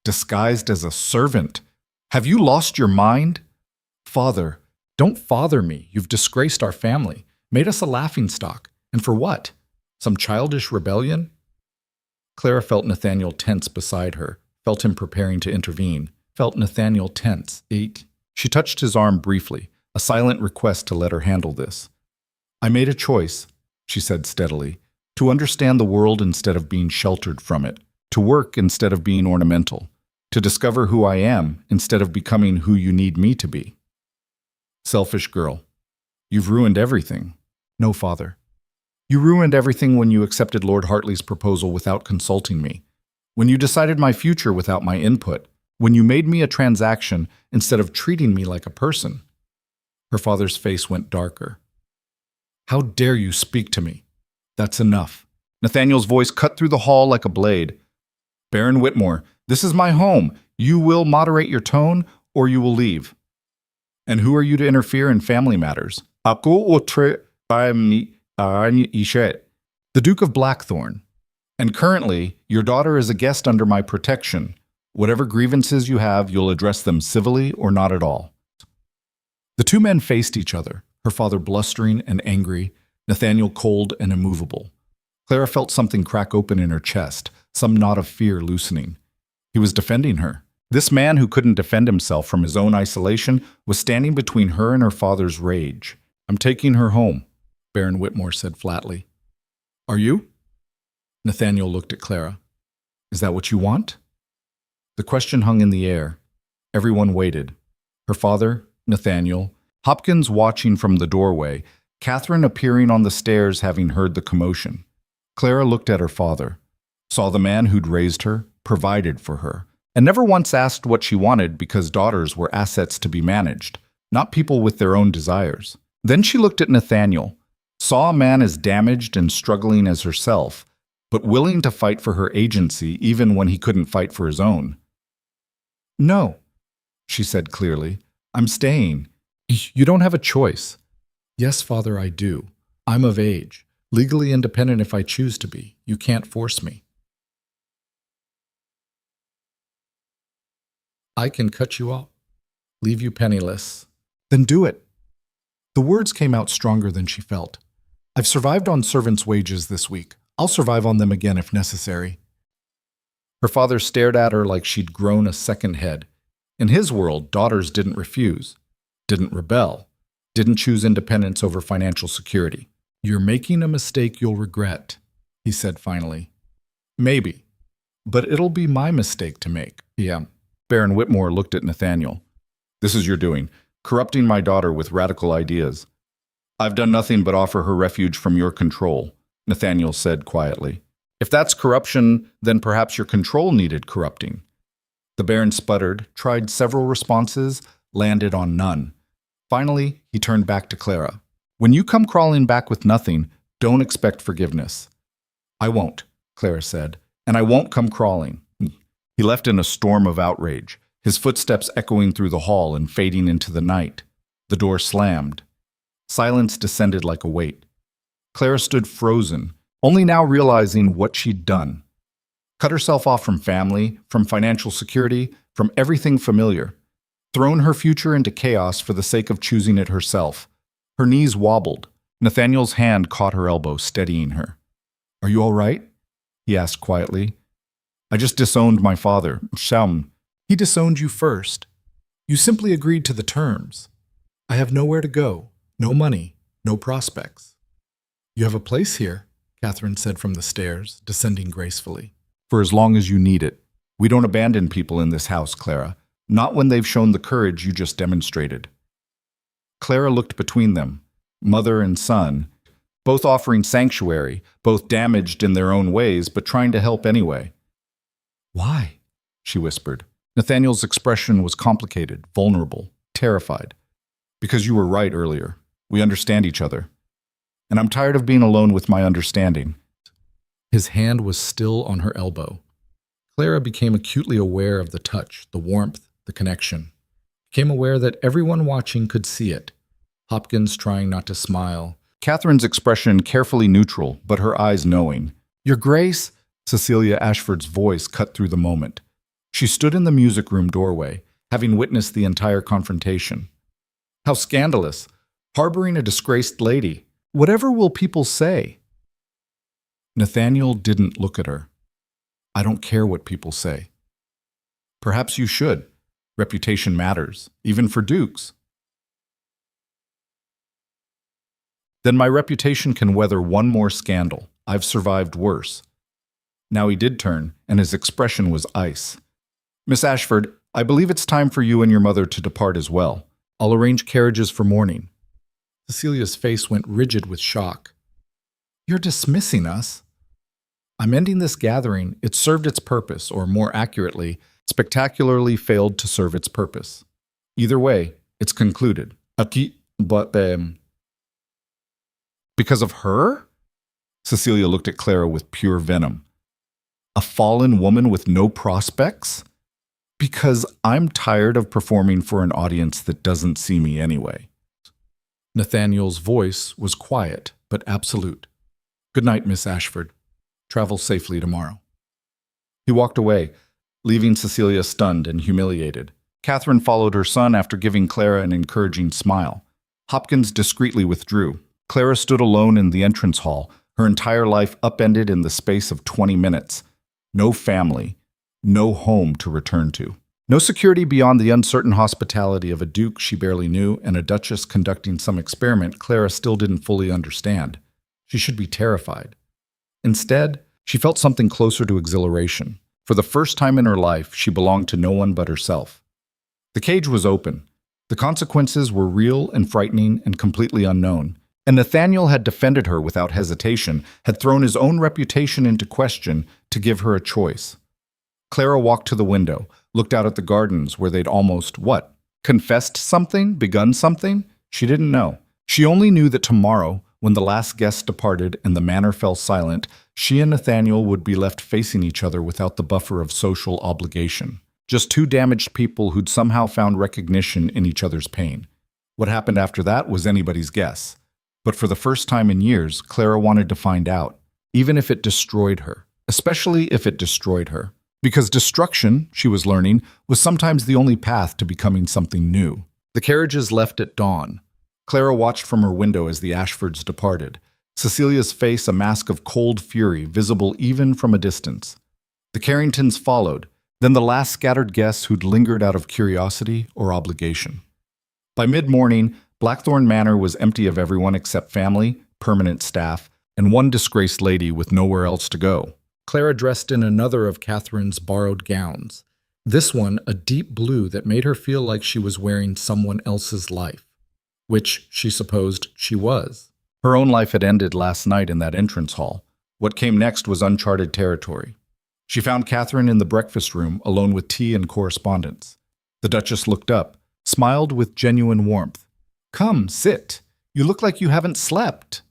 Disguised as a servant. Have you lost your mind?" "Father, don't father me. You've disgraced our family, made us a laughingstock. And for what? Some childish rebellion?" Clara felt Nathaniel tense beside her, felt him preparing to intervene, felt Nathaniel tense. She touched his arm briefly, a silent request to let her handle this. "I made a choice," she said steadily, "to understand the world instead of being sheltered from it, to work instead of being ornamental, to discover who I am instead of becoming who you need me to be." "Selfish girl. You've ruined everything." "No, father. You ruined everything when you accepted Lord Hartley's proposal without consulting me, when you decided my future without my input, when you made me a transaction instead of treating me like a person." Her father's face went darker. "How dare you speak to me? That's enough." Nathaniel's voice cut through the hall like a blade. "Baron Whitmore, this is my home. You will moderate your tone, or you will leave. And who are you to interfere in family matters?" "The Duke of Blackthorn. And currently, your daughter is a guest under my protection. Whatever grievances you have, you'll address them civilly or not at all." The two men faced each other, her father blustering and angry, Nathaniel cold and immovable. Clara felt something crack open in her chest, some knot of fear loosening. He was defending her. This man who couldn't defend himself from his own isolation was standing between her and her father's rage. "I'm taking her home," Baron Whitmore said flatly. "Are you?" Nathaniel looked at Clara. "Is that what you want?" The question hung in the air. Everyone waited. Her father, Nathaniel, Hopkins watching from the doorway, Catherine appearing on the stairs having heard the commotion. Clara looked at her father, saw the man who'd raised her, provided for her, and never once asked what she wanted because daughters were assets to be managed, not people with their own desires. Then she looked at Nathaniel, saw a man as damaged and struggling as herself, but willing to fight for her agency even when he couldn't fight for his own. "No," she said clearly. "I'm staying. You don't have a choice." "Yes, father, I do. I'm of age, legally independent if I choose to be. You can't force me." "I can cut you off, leave you penniless." "Then do it." The words came out stronger than she felt. "I've survived on servants' wages this week. I'll survive on them again if necessary." Her father stared at her like she'd grown a second head. In his world, daughters didn't refuse, didn't rebel, didn't choose independence over financial security. "You're making a mistake you'll regret," he said finally. Maybe, but it'll be my mistake to make. Yeah. Baron Whitmore looked at Nathaniel. This is your doing, corrupting my daughter with radical ideas. I've done nothing but offer her refuge from your control, Nathaniel said quietly. If that's corruption, then perhaps your control needed corrupting. The Baron sputtered, tried several responses, landed on none. Finally, he turned back to Clara. When you come crawling back with nothing, don't expect forgiveness. I won't, Clara said, and I won't come crawling. He left in a storm of outrage, his footsteps echoing through the hall and fading into the night. The door slammed. Silence descended like a weight. Clara stood frozen, only now realizing what she'd done. Cut herself off from family, from financial security, from everything familiar. Thrown her future into chaos for the sake of choosing it herself. Her knees wobbled. Nathaniel's hand caught her elbow, steadying her. Are you all right? He asked quietly. I just disowned my father. He disowned you first. You simply agreed to the terms. I have nowhere to go, no money, no prospects. You have a place here, Catherine said from the stairs, descending gracefully. For as long as you need it. We don't abandon people in this house, Clara. Not when they've shown the courage you just demonstrated. Clara looked between them, mother and son, both offering sanctuary, both damaged in their own ways, but trying to help anyway. Why? She whispered. Nathaniel's expression was complicated, vulnerable, terrified. Because you were right earlier. We understand each other. And I'm tired of being alone with my understanding. His hand was still on her elbow. Clara became acutely aware of the touch, the warmth, the connection. Became aware that everyone watching could see it. Hopkins trying not to smile. Catherine's expression carefully neutral, but her eyes knowing. Your Grace, Cecilia Ashford's voice cut through the moment. She stood in the music room doorway, having witnessed the entire confrontation. How scandalous! Harboring a disgraced lady. Whatever will people say? Nathaniel didn't look at her. I don't care what people say. Perhaps you should. Reputation matters, even for dukes. Then my reputation can weather one more scandal. I've survived worse. Now he did turn, and his expression was ice. Miss Ashford, I believe it's time for you and your mother to depart as well. I'll arrange carriages for morning. Cecilia's face went rigid with shock. You're dismissing us? I'm ending this gathering. It served its purpose, or more accurately, spectacularly failed to serve its purpose. Either way, it's concluded. But because of her? Cecilia looked at Clara with pure venom. A fallen woman with no prospects? Because I'm tired of performing for an audience that doesn't see me anyway. Nathaniel's voice was quiet, but absolute. Good night, Miss Ashford. Travel safely tomorrow. He walked away, leaving Cecilia stunned and humiliated. Catherine followed her son after giving Clara an encouraging smile. Hopkins discreetly withdrew. Clara stood alone in the entrance hall, her entire life upended in the space of 20 minutes. No family, no home to return to. No security beyond the uncertain hospitality of a duke she barely knew and a duchess conducting some experiment Clara still didn't fully understand. She should be terrified. Instead, she felt something closer to exhilaration. For the first time in her life, she belonged to no one but herself. The cage was open. The consequences were real and frightening and completely unknown. And Nathaniel had defended her without hesitation, had thrown his own reputation into question to give her a choice. Clara walked to the window, looked out at the gardens where they'd almost, confessed something, begun something? She didn't know. She only knew that tomorrow, when the last guest departed and the manor fell silent, she and Nathaniel would be left facing each other without the buffer of social obligation. Just two damaged people who'd somehow found recognition in each other's pain. What happened after that was anybody's guess. But for the first time in years, Clara wanted to find out, even if it destroyed her, especially if it destroyed her. Because destruction, she was learning, was sometimes the only path to becoming something new. The carriages left at dawn. Clara watched from her window as the Ashfords departed, Cecilia's face a mask of cold fury visible even from a distance. The Carringtons followed, then the last scattered guests who'd lingered out of curiosity or obligation. By mid-morning, Blackthorn Manor was empty of everyone except family, permanent staff, and one disgraced lady with nowhere else to go. Clara dressed in another of Catherine's borrowed gowns, this one a deep blue that made her feel like she was wearing someone else's life, which she supposed she was. Her own life had ended last night in that entrance hall. What came next was uncharted territory. She found Catherine in the breakfast room, alone with tea and correspondence. The Duchess looked up, smiled with genuine warmth. "Come, sit. You look like you haven't slept."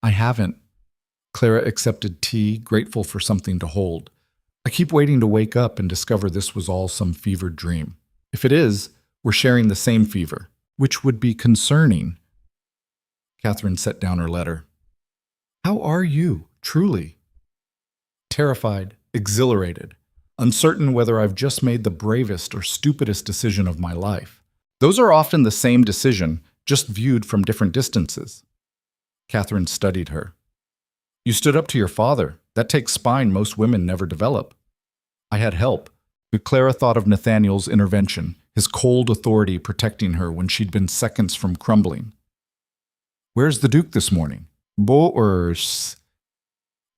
"I haven't." Clara accepted tea, grateful for something to hold. "I keep waiting to wake up and discover this was all some fevered dream. If it is, we're sharing the same fever, which would be concerning." Catherine set down her letter. "How are you, truly?" "Terrified, exhilarated, uncertain whether I've just made the bravest or stupidest decision of my life. Those are often the same decision, just viewed from different distances." Catherine studied her. "You stood up to your father. That takes spine most women never develop." "I had help." But Clara thought of Nathaniel's intervention, his cold authority protecting her when she'd been seconds from crumbling. "Where's the Duke this morning?" "Boers.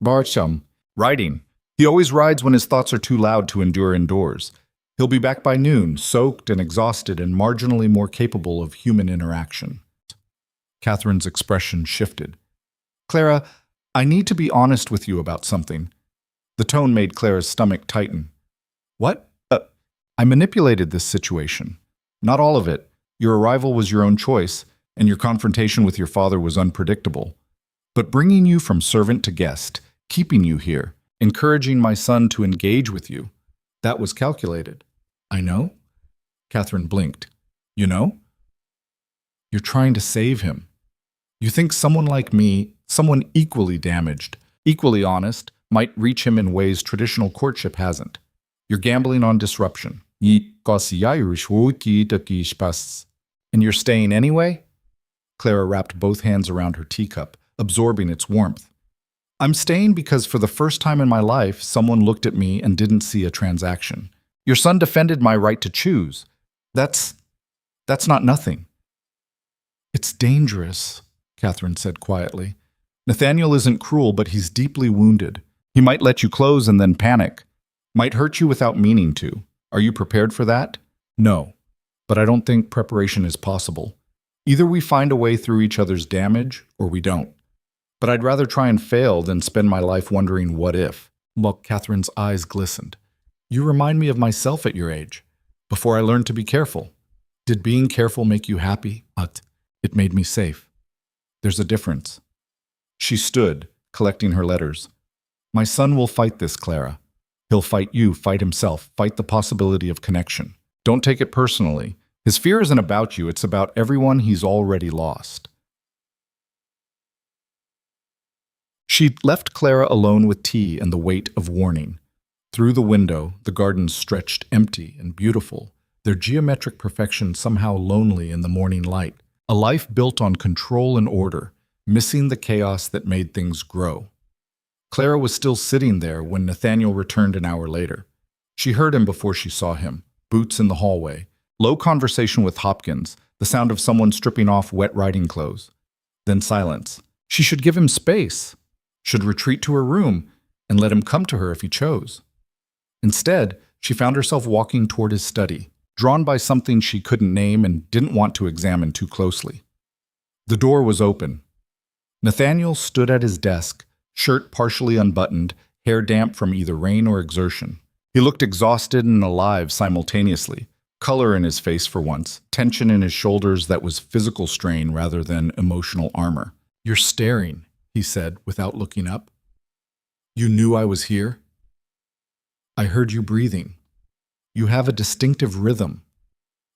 Barcham." "Riding. He always rides when his thoughts are too loud to endure indoors. He'll be back by noon, soaked and exhausted and marginally more capable of human interaction." Catherine's expression shifted. "Clara, I need to be honest with you about something." The tone made Clara's stomach tighten. "What?" "I manipulated this situation. Not all of it. Your arrival was your own choice, and your confrontation with your father was unpredictable. But bringing you from servant to guest, keeping you here, encouraging my son to engage with you, that was calculated." "I know?" Catherine blinked. "You know?" "You're trying to save him. You think someone like me, someone equally damaged, equally honest, might reach him in ways traditional courtship hasn't. You're gambling on disruption. And you're staying anyway?" Clara wrapped both hands around her teacup, absorbing its warmth. "I'm staying because for the first time in my life, someone looked at me and didn't see a transaction. Your son defended my right to choose. That's not nothing." "It's dangerous," Catherine said quietly. "Nathaniel isn't cruel, but he's deeply wounded. He might let you close and then panic. Might hurt you without meaning to. Are you prepared for that?" "No, but I don't think preparation is possible. Either we find a way through each other's damage, or we don't. But I'd rather try and fail than spend my life wondering what if." Well, Catherine's eyes glistened. "You remind me of myself at your age, before I learned to be careful. Did being careful make you happy? It made me safe. There's a difference." She stood, collecting her letters. "My son will fight this, Clara. He'll fight you, fight himself, fight the possibility of connection. Don't take it personally. His fear isn't about you, it's about everyone he's already lost." She left Clara alone with tea and the weight of warning. Through the window, the gardens stretched empty and beautiful, their geometric perfection somehow lonely in the morning light. A life built on control and order, missing the chaos that made things grow. Clara was still sitting there when Nathaniel returned an hour later. She heard him before she saw him, boots in the hallway, low conversation with Hopkins, the sound of someone stripping off wet riding clothes. Then silence. She should give him space, should retreat to her room, and let him come to her if he chose. Instead, she found herself walking toward his study, drawn by something she couldn't name and didn't want to examine too closely. The door was open. Nathaniel stood at his desk, shirt partially unbuttoned, hair damp from either rain or exertion. He looked exhausted and alive simultaneously, color in his face for once, tension in his shoulders that was physical strain rather than emotional armor. "You're staring," he said without looking up. "You knew I was here?" "I heard you breathing. You have a distinctive rhythm."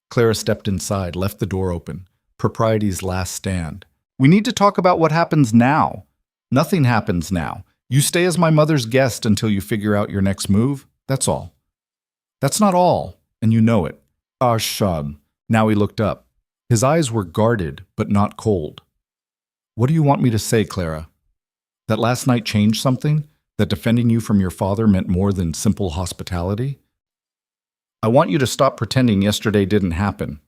Clara stepped inside, left the door open. Propriety's last stand. "We need to talk about what happens now." "Nothing happens now. You stay as my mother's guest until you figure out your next move. That's all." "That's not all, and you know it." "Shub." Now he looked up. His eyes were guarded, but not cold. "What do you want me to say, Clara? That last night changed something? That defending you from your father meant more than simple hospitality? I want you to stop pretending yesterday didn't happen.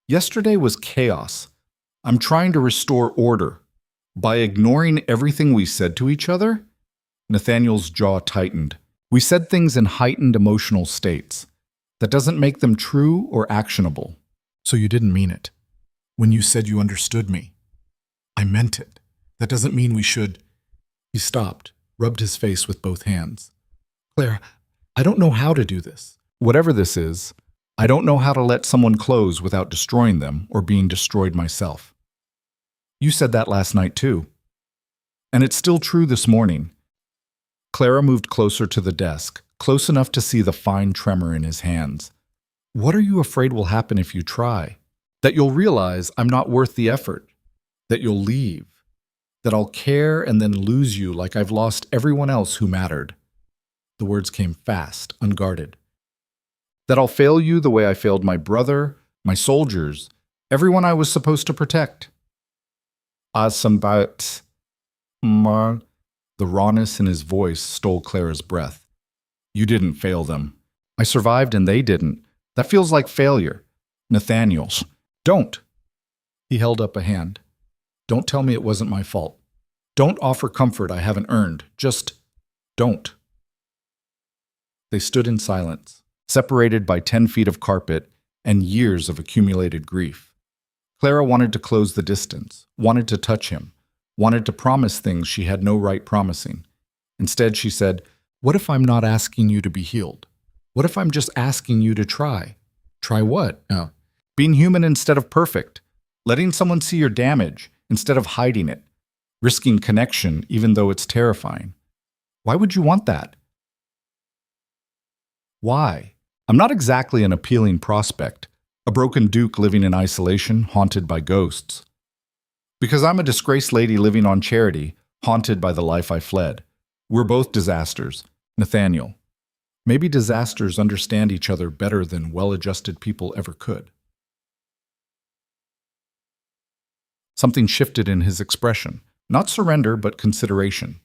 Yesterday was chaos. I'm trying to restore order. By ignoring everything we said to each other? Nathaniel's jaw tightened. We said things in heightened emotional states. That doesn't make them true or actionable. So you didn't mean it. When you said you understood me, I meant it. That doesn't mean we should. He stopped, rubbed his face with both hands. Clara, I don't know how to do this. Whatever this is, I don't know how to let someone close without destroying them or being destroyed myself. You said that last night too. And it's still true this morning. Clara moved closer to the desk, close enough to see the fine tremor in his hands. What are you afraid will happen if you try? That you'll realize I'm not worth the effort. That you'll leave. That I'll care and then lose you like I've lost everyone else who mattered. The words came fast, unguarded. That I'll fail you the way I failed my brother, my soldiers, everyone I was supposed to protect. The rawness in his voice stole Clara's breath. You didn't fail them. I survived and they didn't. That feels like failure. Nathaniel's. Don't. He held up a hand. Don't tell me it wasn't my fault. Don't offer comfort I haven't earned. Just don't. They stood in silence, separated by 10 feet of carpet and years of accumulated grief. Clara wanted to close the distance, wanted to touch him, wanted to promise things she had no right promising. Instead, she said, "What if I'm not asking you to be healed? What if I'm just asking you to try?" Try what? Oh. Being human instead of perfect. Letting someone see your damage instead of hiding it. Risking connection even though it's terrifying. Why would you want that? Why? I'm not exactly an appealing prospect, a broken duke living in isolation, haunted by ghosts. Because I'm a disgraced lady living on charity, haunted by the life I fled. We're both disasters. Nathaniel. Maybe disasters understand each other better than well-adjusted people ever could. Something shifted in his expression. Not surrender, but consideration.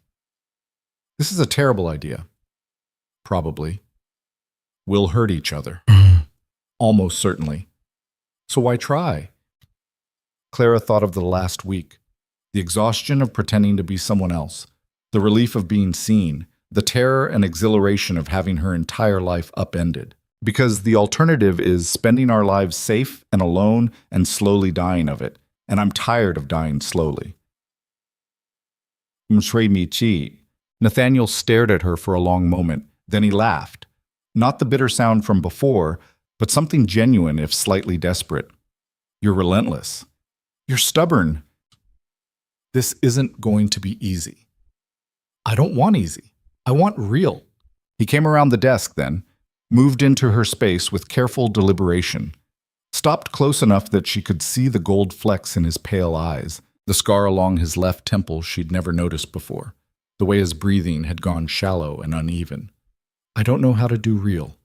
This is a terrible idea. Probably. We'll hurt each other. Almost certainly. So why try? Clara thought of the last week. The exhaustion of pretending to be someone else. The relief of being seen. The terror and exhilaration of having her entire life upended. Because the alternative is spending our lives safe and alone and slowly dying of it. And I'm tired of dying slowly. Nathaniel stared at her for a long moment. Then he laughed. Not the bitter sound from before, but something genuine if slightly desperate. You're relentless. You're stubborn. This isn't going to be easy. I don't want easy. I want real. He came around the desk then, moved into her space with careful deliberation, stopped close enough that she could see the gold flecks in his pale eyes, the scar along his left temple she'd never noticed before, the way his breathing had gone shallow and uneven. I don't know how to do real,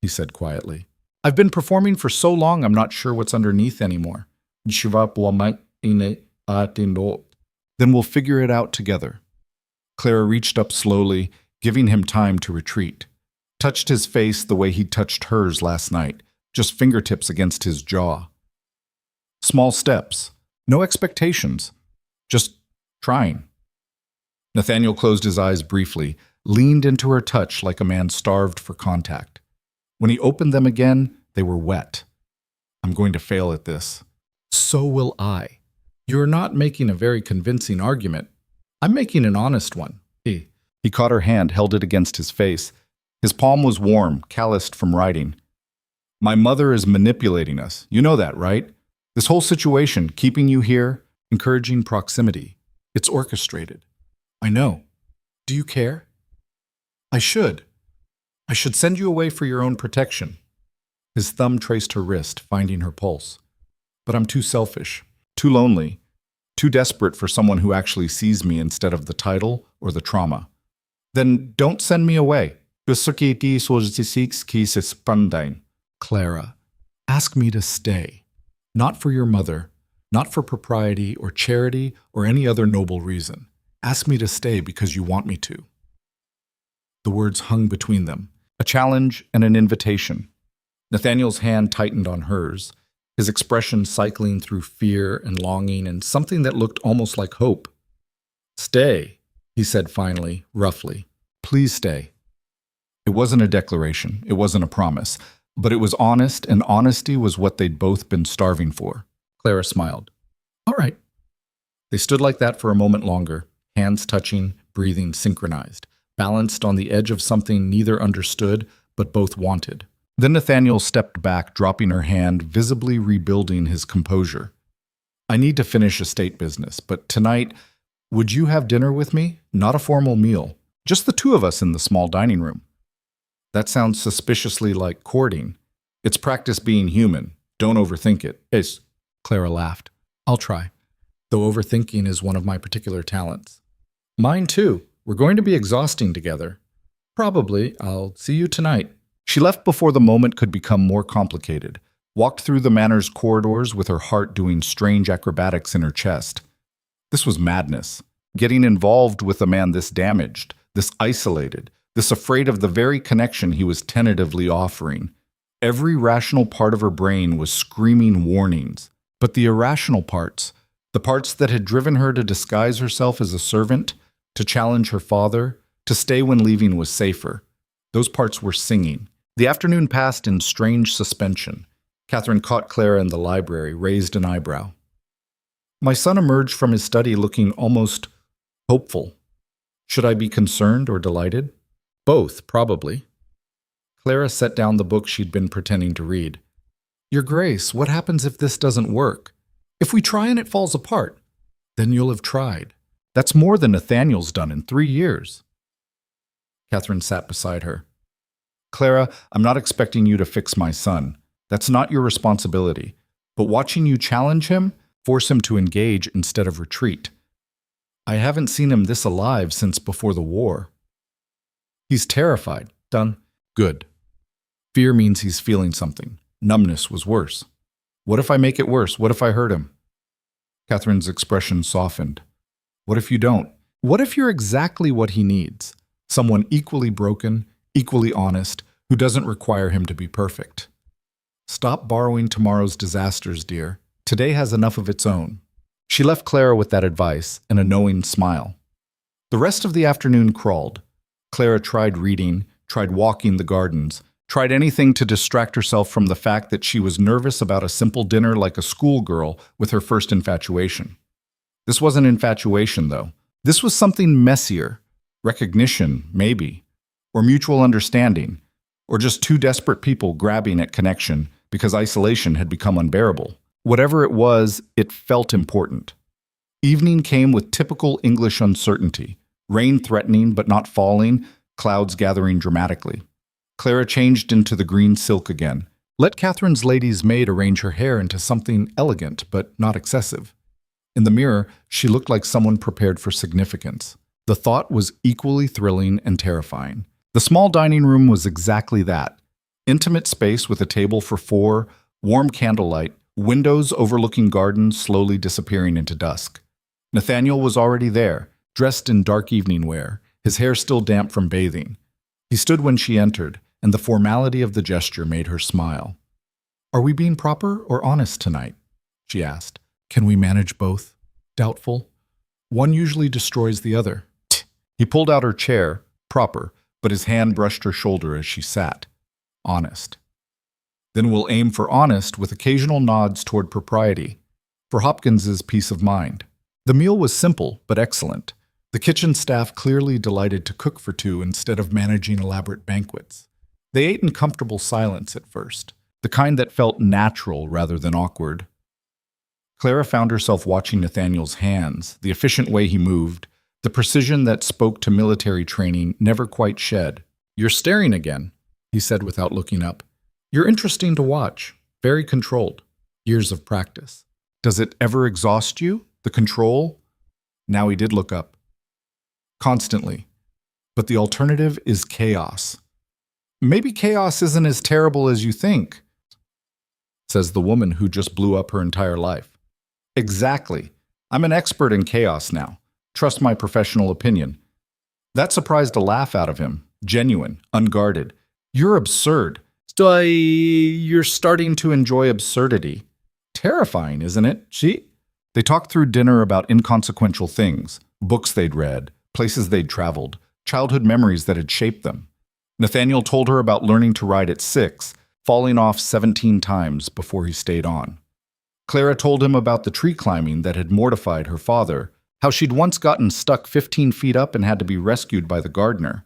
he said quietly. I've been performing for so long I'm not sure what's underneath anymore. Then we'll figure it out together. Clara reached up slowly, giving him time to retreat. Touched his face the way he'd touched hers last night, just fingertips against his jaw. Small steps, no expectations, just trying. Nathaniel closed his eyes briefly, leaned into her touch like a man starved for contact. When he opened them again, they were wet. I'm going to fail at this. So will I. You're not making a very convincing argument. I'm making an honest one. He caught her hand, held it against his face. His palm was warm, calloused from writing. My mother is manipulating us. You know that, right? This whole situation, keeping you here, encouraging proximity. It's orchestrated. I know. Do you care? I should. I should send you away for your own protection. His thumb traced her wrist, finding her pulse. But I'm too selfish, too lonely, too desperate for someone who actually sees me instead of the title or the trauma. Then don't send me away. Clara, ask me to stay. Not for your mother, not for propriety or charity or any other noble reason. Ask me to stay because you want me to. The words hung between them. A challenge and an invitation. Nathaniel's hand tightened on hers, his expression cycling through fear and longing and something that looked almost like hope. "Stay," he said finally, roughly. "Please stay." It wasn't a declaration, it wasn't a promise, but it was honest, and honesty was what they'd both been starving for. Clara smiled. "All right." They stood like that for a moment longer, hands touching, breathing synchronized, balanced on the edge of something neither understood but both wanted. Then Nathaniel stepped back, dropping her hand, visibly rebuilding his composure. "I need to finish estate business, but tonight, would you have dinner with me? Not a formal meal. Just the two of us in the small dining room." That sounds suspiciously like courting. It's practice being human. Don't overthink it. Clara laughed. "I'll try, though overthinking is one of my particular talents." "Mine too. We're going to be exhausting together." "Probably. I'll see you tonight." She left before the moment could become more complicated, walked through the manor's corridors with her heart doing strange acrobatics in her chest. This was madness. Getting involved with a man this damaged, this isolated, this afraid of the very connection he was tentatively offering. Every rational part of her brain was screaming warnings. But the irrational parts, the parts that had driven her to disguise herself as a servant, to challenge her father, to stay when leaving was safer, those parts were singing. The afternoon passed in strange suspension. Catherine caught Clara in the library, raised an eyebrow. My son emerged from his study looking almost hopeful. Should I be concerned or delighted? Both, probably. Clara set down the book she'd been pretending to read. "Your Grace, what happens if this doesn't work? If we try and it falls apart, then you'll have tried." "That's more than Nathaniel's done in 3 years. Catherine sat beside her. "Clara, I'm not expecting you to fix my son. That's not your responsibility. But watching you challenge him, force him to engage instead of retreat. I haven't seen him this alive since before the war. He's terrified. Done. Good. Fear means he's feeling something. Numbness was worse. What if I make it worse? What if I hurt him?" Catherine's expression softened. "What if you don't? What if you're exactly what he needs? Someone equally broken, equally honest, who doesn't require him to be perfect. Stop borrowing tomorrow's disasters, dear. Today has enough of its own." She left Clara with that advice and a knowing smile. The rest of the afternoon crawled. Clara tried reading, tried walking the gardens, tried anything to distract herself from the fact that she was nervous about a simple dinner like a schoolgirl with her first infatuation. This wasn't infatuation, though. This was something messier. Recognition, maybe. Or mutual understanding. Or just two desperate people grabbing at connection because isolation had become unbearable. Whatever it was, it felt important. Evening came with typical English uncertainty. Rain threatening but not falling, clouds gathering dramatically. Clara changed into the green silk again. Let Catherine's lady's maid arrange her hair into something elegant but not excessive. In the mirror, she looked like someone prepared for significance. The thought was equally thrilling and terrifying. The small dining room was exactly that. Intimate space with a table for 4, warm candlelight, windows overlooking gardens slowly disappearing into dusk. Nathaniel was already there, dressed in dark evening wear, his hair still damp from bathing. He stood when she entered, and the formality of the gesture made her smile. "Are we being proper or honest tonight?" she asked. "Can we manage both?" "Doubtful. One usually destroys the other." He pulled out her chair, proper, but his hand brushed her shoulder as she sat. "Honest. Then we'll aim for honest with occasional nods toward propriety, for Hopkins's peace of mind." The meal was simple but excellent. The kitchen staff clearly delighted to cook for two instead of managing elaborate banquets. They ate in comfortable silence at first, the kind that felt natural rather than awkward. Clara found herself watching Nathaniel's hands, the efficient way he moved, the precision that spoke to military training never quite shed. "You're staring again," he said without looking up. "You're interesting to watch, very controlled. Years of practice. Does it ever exhaust you, the control?" Now he did look up. "Constantly. But the alternative is chaos." "Maybe chaos isn't as terrible as you think," says the woman who just blew up her entire life. "Exactly. I'm an expert in chaos now. Trust my professional opinion." That surprised a laugh out of him. genuine, unguarded. You're absurd. So you're starting to enjoy absurdity. Terrifying, isn't it? They talked through dinner about inconsequential things, books they'd read, places they'd traveled, childhood memories that had shaped them. Nathaniel told her about learning to ride at 6, falling off 17 times before he stayed on. Clara told him about the tree climbing that had mortified her father, how she'd once gotten stuck 15 feet up and had to be rescued by the gardener.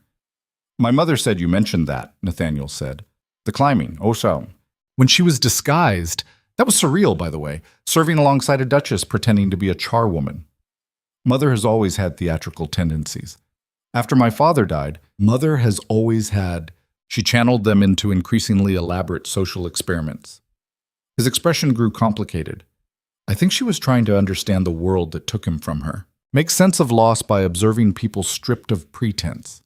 My mother said you mentioned that, Nathaniel said. The climbing, oh so. When she was disguised, that was surreal, by the way, serving alongside a duchess pretending to be a charwoman. Mother has always had theatrical tendencies. After my father died, Mother has always had. She channeled them into increasingly elaborate social experiments. His expression grew complicated. I think she was trying to understand the world that took him from her. Make sense of loss by observing people stripped of pretense.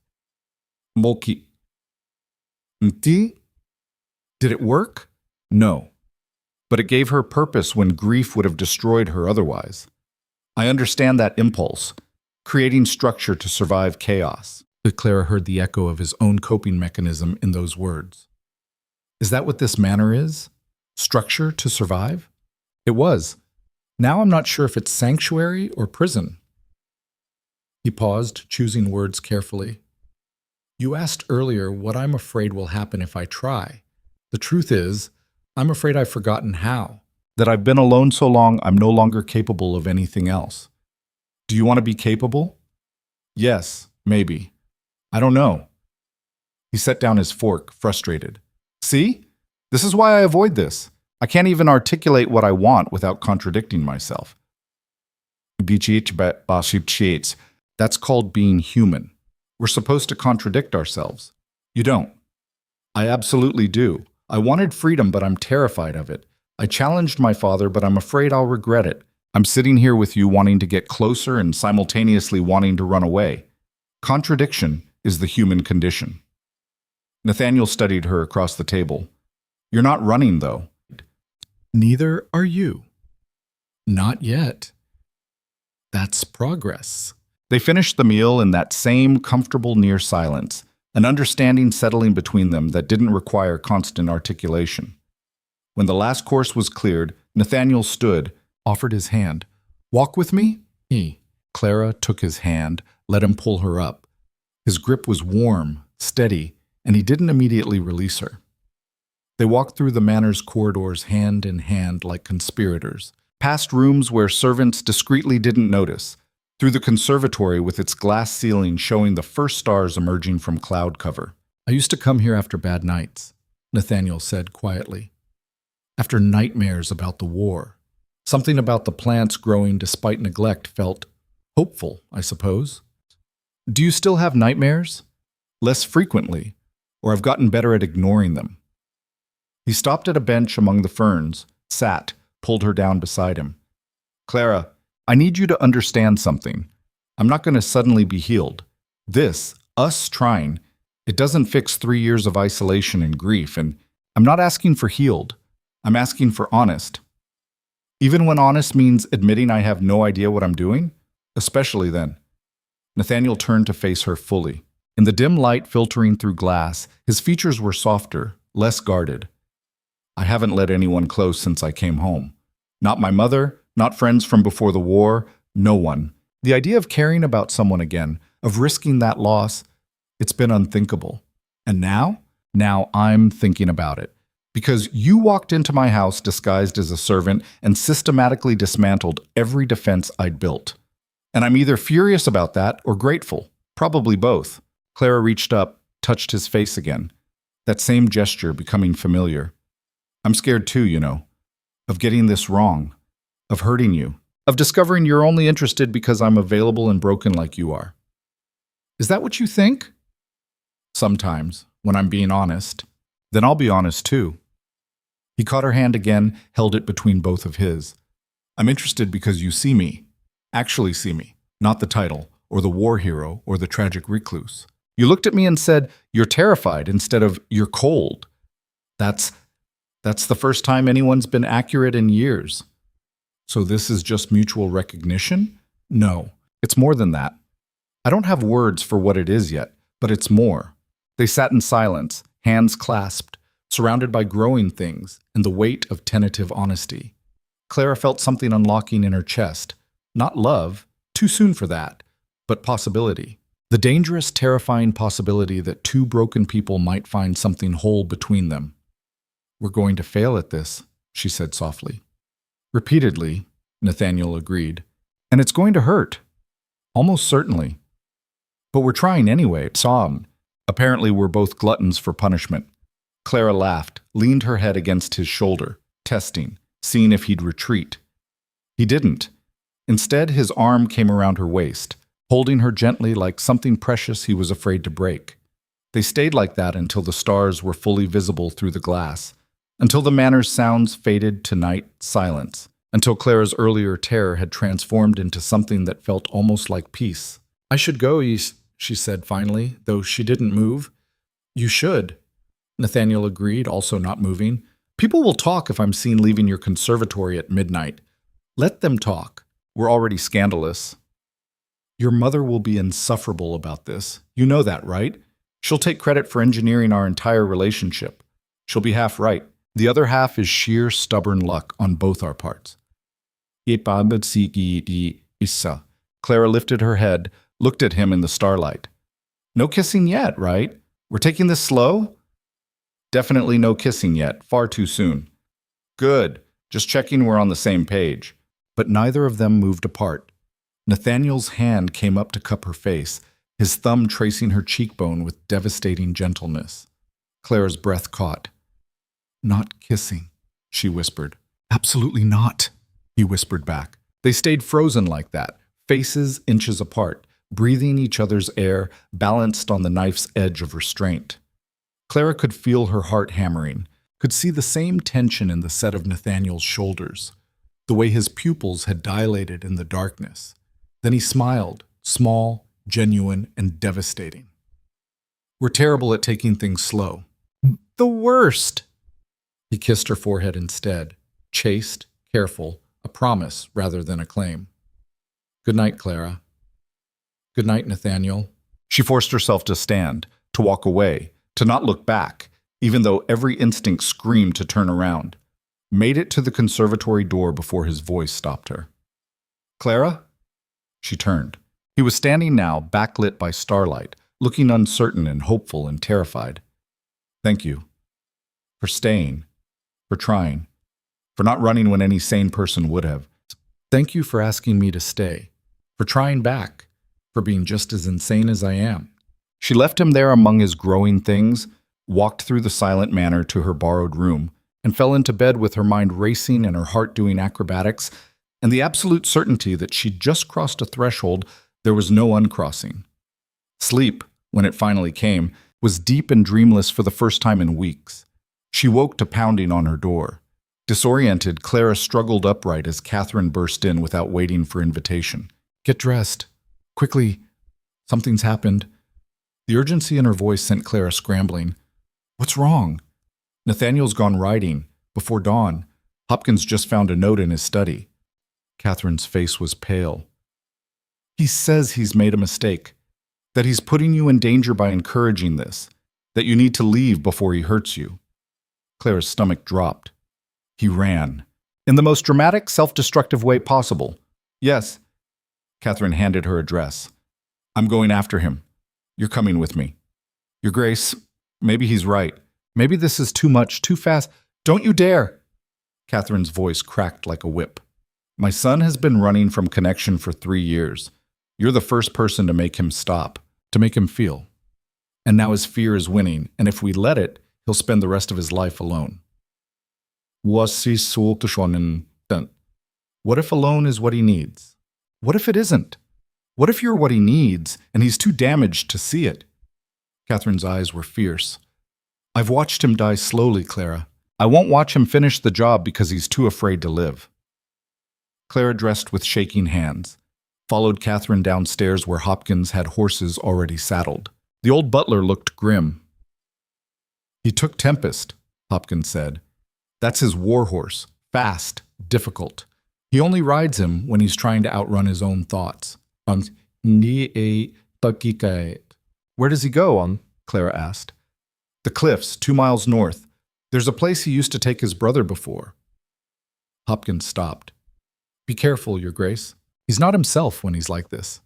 Moki. Did it work? No. But it gave her purpose when grief would have destroyed her otherwise. I understand that impulse, creating structure to survive chaos. Clara heard the echo of his own coping mechanism in those words. Is that what this manor is? Structure to survive? It was. Now I'm not sure if it's sanctuary or prison. He paused, choosing words carefully. You asked earlier what I'm afraid will happen if I try. The truth is, I'm afraid I've forgotten how. That I've been alone so long I'm no longer capable of anything else. Do you want to be capable? Yes, maybe. I don't know. He set down his fork, frustrated. See? This is why I avoid this. I can't even articulate what I want without contradicting myself. That's called being human. We're supposed to contradict ourselves. You don't. I absolutely do. I wanted freedom, but I'm terrified of it. I challenged my father, but I'm afraid I'll regret it. I'm sitting here with you wanting to get closer and simultaneously wanting to run away. Contradiction is the human condition. Nathaniel studied her across the table. You're not running, though. Neither are you. Not yet. That's progress. They finished the meal in that same comfortable near silence, an understanding settling between them that didn't require constant articulation. When the last course was cleared, Nathaniel stood, offered his hand. Walk with me? Clara took his hand, let him pull her up. His grip was warm, steady, and he didn't immediately release her. They walked through the manor's corridors hand in hand like conspirators, past rooms where servants discreetly didn't notice, through the conservatory with its glass ceiling showing the first stars emerging from cloud cover. I used to come here after bad nights, Nathaniel said quietly. After nightmares about the war. Something about the plants growing despite neglect felt hopeful, I suppose. Do you still have nightmares? Less frequently, or I've gotten better at ignoring them. He stopped at a bench among the ferns, sat, pulled her down beside him. Clara, I need you to understand something. I'm not going to suddenly be healed. This, us trying, it doesn't fix 3 years of isolation and grief, and I'm not asking for healed. I'm asking for honest. Even when honest means admitting I have no idea what I'm doing? Especially then. Nathaniel turned to face her fully. In the dim light filtering through glass, his features were softer, less guarded. I haven't let anyone close since I came home. Not my mother, not friends from before the war, no one. The idea of caring about someone again, of risking that loss, it's been unthinkable. And now I'm thinking about it. Because you walked into my house disguised as a servant and systematically dismantled every defense I'd built. And I'm either furious about that or grateful. Probably both. Clara reached up, touched his face again. That same gesture becoming familiar. I'm scared too, you know. Of getting this wrong. Of hurting you. Of discovering you're only interested because I'm available and broken like you are. Is that what you think? Sometimes, when I'm being honest. Then I'll be honest too. He caught her hand again, held it between both of his. I'm interested because you see me. Actually see me. Not the title, or the war hero, or the tragic recluse. You looked at me and said, you're terrified, instead of, you're cold. That's the first time anyone's been accurate in years. So this is just mutual recognition? No, it's more than that. I don't have words for what it is yet, but it's more. They sat in silence, hands clasped, surrounded by growing things and the weight of tentative honesty. Clara felt something unlocking in her chest. Not love, too soon for that, but possibility. The dangerous, terrifying possibility that two broken people might find something whole between them. "We're going to fail at this," she said softly. "Repeatedly," Nathaniel agreed. "And it's going to hurt. Almost certainly. But we're trying anyway." Apparently we're both gluttons for punishment. Clara laughed, leaned her head against his shoulder, testing, seeing if he'd retreat. He didn't. Instead, his arm came around her waist, holding her gently like something precious he was afraid to break. They stayed like that until the stars were fully visible through the glass, until the manor's sounds faded to night silence, until Clara's earlier terror had transformed into something that felt almost like peace. "I should go," she said finally, though she didn't move. "You should," Nathaniel agreed, also not moving. "People will talk if I'm seen leaving your conservatory at midnight. Let them talk. We're already scandalous. Your mother will be insufferable about this. You know that, right? She'll take credit for engineering our entire relationship. She'll be half right. The other half is sheer stubborn luck on both our parts." Clara lifted her head, looked at him in the starlight. "No kissing yet, right? We're taking this slow?" "Definitely no kissing yet. Far too soon." "Good. Just checking we're on the same page." But neither of them moved apart. Nathaniel's hand came up to cup her face, his thumb tracing her cheekbone with devastating gentleness. Clara's breath caught. "Not kissing," she whispered. "Absolutely not," he whispered back. They stayed frozen like that, faces inches apart, breathing each other's air, balanced on the knife's edge of restraint. Clara could feel her heart hammering, could see the same tension in the set of Nathaniel's shoulders, the way his pupils had dilated in the darkness. Then he smiled, small, genuine, and devastating. "We're terrible at taking things slow." "The worst!" He kissed her forehead instead, chaste, careful, a promise rather than a claim. "Good night, Clara." "Good night, Nathaniel." She forced herself to stand, to walk away, to not look back, even though every instinct screamed to turn around. Made it to the conservatory door before his voice stopped her. "Clara?" She turned. He was standing now, backlit by starlight, looking uncertain and hopeful and terrified. "Thank you. For staying. For trying. For not running when any sane person would have. Thank you for asking me to stay. For trying back. For being just as insane as I am." She left him there among his growing things, walked through the silent manor to her borrowed room, and fell into bed with her mind racing and her heart doing acrobatics, and the absolute certainty that she'd just crossed a threshold there was no uncrossing. Sleep, when it finally came, was deep and dreamless for the first time in weeks. She woke to pounding on her door. Disoriented, Clara struggled upright as Catherine burst in without waiting for invitation. "Get dressed. Quickly. Something's happened." The urgency in her voice sent Clara scrambling. "What's wrong?" "Nathaniel's gone riding. Before dawn. Hopkins just found a note in his study." Catherine's face was pale. "He says he's made a mistake. That he's putting you in danger by encouraging this. That you need to leave before he hurts you." Clara's stomach dropped. He ran. In the most dramatic, self-destructive way possible. "Yes." Catherine handed her address. "I'm going after him. You're coming with me." "Your Grace, maybe he's right. Maybe this is too much, too fast. Don't you dare!" Catherine's voice cracked like a whip. "My son has been running from connection for 3 years. You're the first person to make him stop, to make him feel. And now his fear is winning, and if we let it, he'll spend the rest of his life alone." What if alone is what he needs? What if it isn't? What if you're what he needs, and he's too damaged to see it? Catherine's eyes were fierce. "I've watched him die slowly, Clara. I won't watch him finish the job because he's too afraid to live." Clara dressed with shaking hands, followed Catherine downstairs where Hopkins had horses already saddled. The old butler looked grim. "He took Tempest," Hopkins said. "That's his war horse, fast, difficult. He only rides him when he's trying to outrun his own thoughts." "Where does he go on?" Clara asked. The cliffs, 2 miles north. There's a place he used to take his brother before. Hopkins stopped. Be careful, Your Grace. He's not himself when he's like this.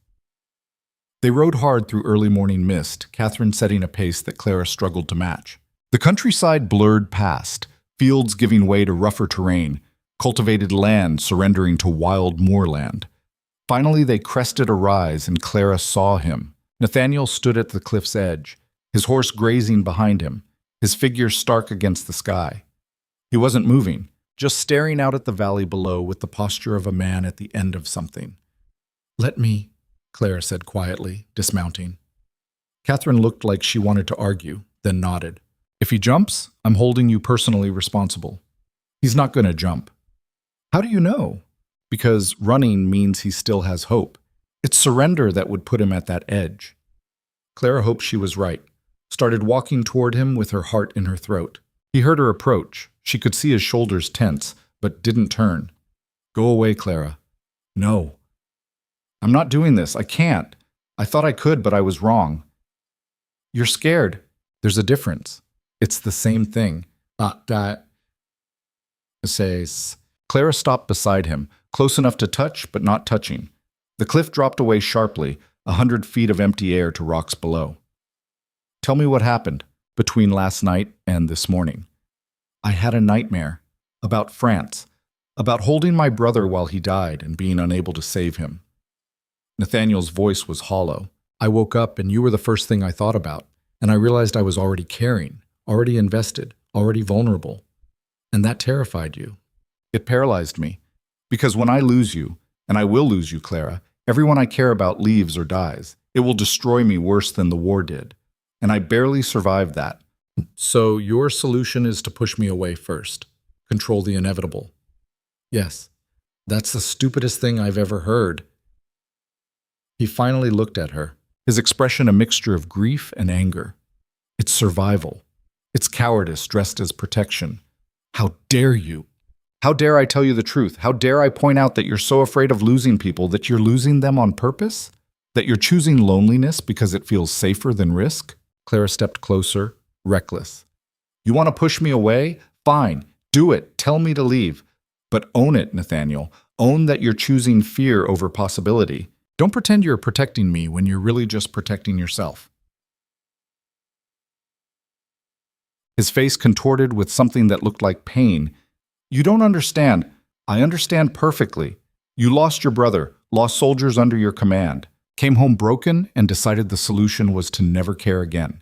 They rode hard through early morning mist, Catherine setting a pace that Clara struggled to match. The countryside blurred past, fields giving way to rougher terrain, cultivated land surrendering to wild moorland. Finally, they crested a rise and Clara saw him. Nathaniel stood at the cliff's edge, his horse grazing behind him, his figure stark against the sky. He wasn't moving, just staring out at the valley below with the posture of a man at the end of something. Let me, Clara said quietly, dismounting. Catherine looked like she wanted to argue, then nodded. If he jumps, I'm holding you personally responsible. He's not going to jump. How do you know? Because running means he still has hope. It's surrender that would put him at that edge. Clara hoped she was right, started walking toward him with her heart in her throat. He heard her approach. She could see his shoulders tense, but didn't turn. Go away, Clara. No. I'm not doing this. I can't. I thought I could, but I was wrong. You're scared. There's a difference. It's the same thing. Says. Clara stopped beside him, close enough to touch, but not touching. The cliff dropped away sharply, 100 feet of empty air to rocks below. Tell me what happened between last night and this morning. I had a nightmare about France, about holding my brother while he died and being unable to save him. Nathaniel's voice was hollow. I woke up and you were the first thing I thought about, and I realized I was already caring, already invested, already vulnerable. And that terrified you. It paralyzed me, because when I lose you, and I will lose you, Clara, everyone I care about leaves or dies. It will destroy me worse than the war did, and I barely survived that. So your solution is to push me away first, control the inevitable. Yes, that's the stupidest thing I've ever heard. He finally looked at her, his expression a mixture of grief and anger. It's survival. It's cowardice dressed as protection. How dare you? How dare I tell you the truth? How dare I point out that you're so afraid of losing people that you're losing them on purpose? That you're choosing loneliness because it feels safer than risk? Clara stepped closer, reckless. You want to push me away? Fine, do it. Tell me to leave. But own it, Nathaniel. Own that you're choosing fear over possibility. Don't pretend you're protecting me when you're really just protecting yourself. His face contorted with something that looked like pain. You don't understand. I understand perfectly. You lost your brother, lost soldiers under your command, came home broken and decided the solution was to never care again.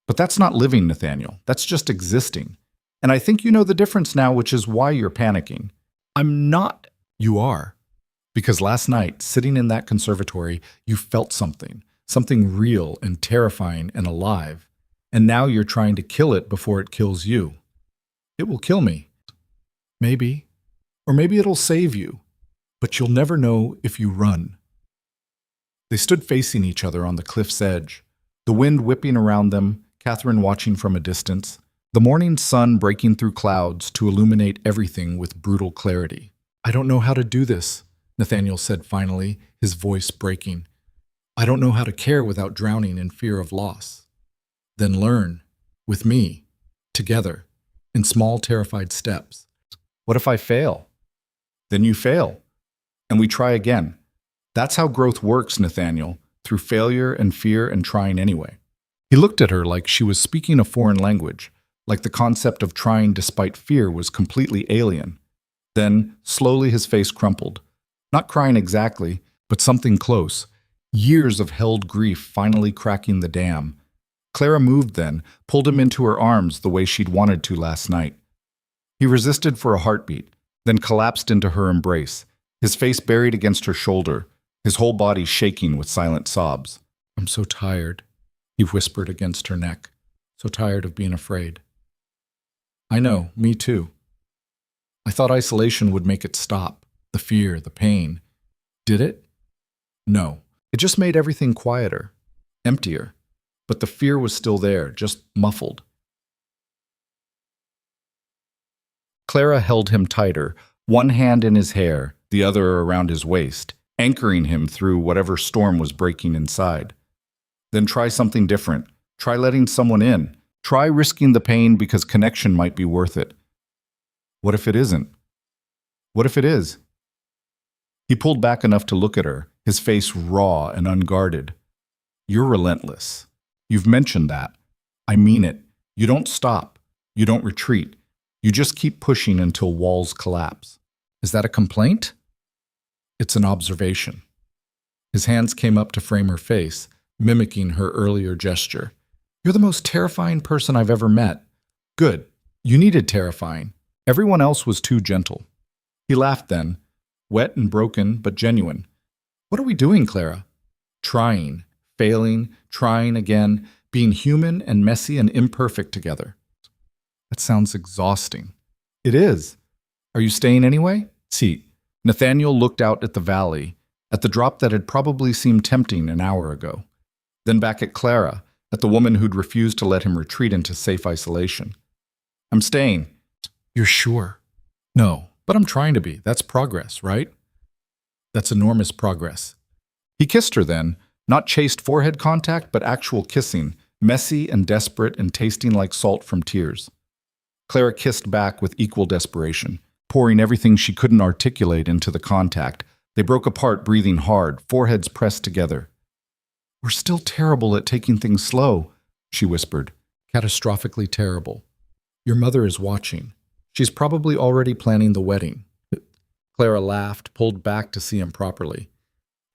But that's not living, Nathaniel. That's just existing. And I think you know the difference now, which is why you're panicking. I'm not. You are. Because last night, sitting in that conservatory, you felt something real and terrifying and alive. And now you're trying to kill it before it kills you. It will kill me. Maybe. Or maybe it'll save you. But you'll never know if you run. They stood facing each other on the cliff's edge, the wind whipping around them, Catherine watching from a distance, the morning sun breaking through clouds to illuminate everything with brutal clarity. I don't know how to do this, Nathaniel said finally, his voice breaking. I don't know how to care without drowning in fear of loss. Then learn, with me, together, in small terrified steps. What if I fail? Then you fail, and we try again. That's how growth works, Nathaniel, through failure and fear and trying anyway. He looked at her like she was speaking a foreign language, like the concept of trying despite fear was completely alien. Then, slowly his face crumpled. Not crying exactly, but something close. Years of held grief finally cracking the dam. Clara moved then, pulled him into her arms the way she'd wanted to last night. He resisted for a heartbeat, then collapsed into her embrace, his face buried against her shoulder, his whole body shaking with silent sobs. I'm so tired, he whispered against her neck, so tired of being afraid. I know, me too. I thought isolation would make it stop, the fear, the pain. Did it? No, it just made everything quieter, emptier. But the fear was still there, just muffled. Clara held him tighter, one hand in his hair, the other around his waist, anchoring him through whatever storm was breaking inside. Then try something different. Try letting someone in. Try risking the pain because connection might be worth it. What if it isn't? What if it is? He pulled back enough to look at her, his face raw and unguarded. You're relentless. You've mentioned that. I mean it. You don't stop. You don't retreat. You just keep pushing until walls collapse. Is that a complaint? It's an observation. His hands came up to frame her face, mimicking her earlier gesture. You're the most terrifying person I've ever met. Good. You needed terrifying. Everyone else was too gentle. He laughed then, wet and broken, but genuine. What are we doing, Clara? Trying, failing, trying again, being human and messy and imperfect together. That sounds exhausting. It is. Are you staying anyway? See, Nathaniel looked out at the valley, at the drop that had probably seemed tempting an hour ago. Then back at Clara, at the woman who'd refused to let him retreat into safe isolation. I'm staying. You're sure? No, but I'm trying to be. That's progress, right? That's enormous progress. He kissed her then, not chaste forehead contact, but actual kissing, messy and desperate and tasting like salt from tears. Clara kissed back with equal desperation, pouring everything she couldn't articulate into the contact. They broke apart, breathing hard, foreheads pressed together. We're still terrible at taking things slow, she whispered. Catastrophically terrible. Your mother is watching. She's probably already planning the wedding. Clara laughed, pulled back to see him properly.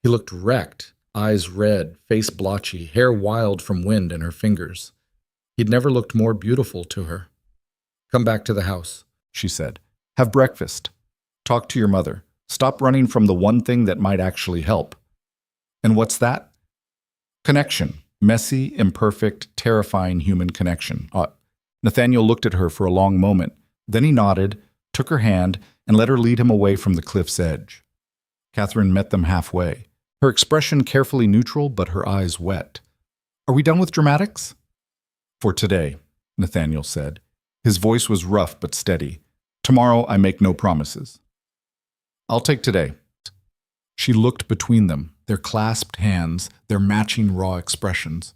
He looked wrecked, eyes red, face blotchy, hair wild from wind in her fingers. He'd never looked more beautiful to her. Come back to the house, she said. Have breakfast. Talk to your mother. Stop running from the one thing that might actually help. And what's that? Connection. Messy, imperfect, terrifying human connection. Nathaniel looked at her for a long moment. Then he nodded, took her hand, and let her lead him away from the cliff's edge. Catherine met them halfway, her expression carefully neutral but her eyes wet. Are we done with dramatics? For today, Nathaniel said. His voice was rough but steady. Tomorrow I make no promises. I'll take today. She looked between them, their clasped hands, their matching raw expressions.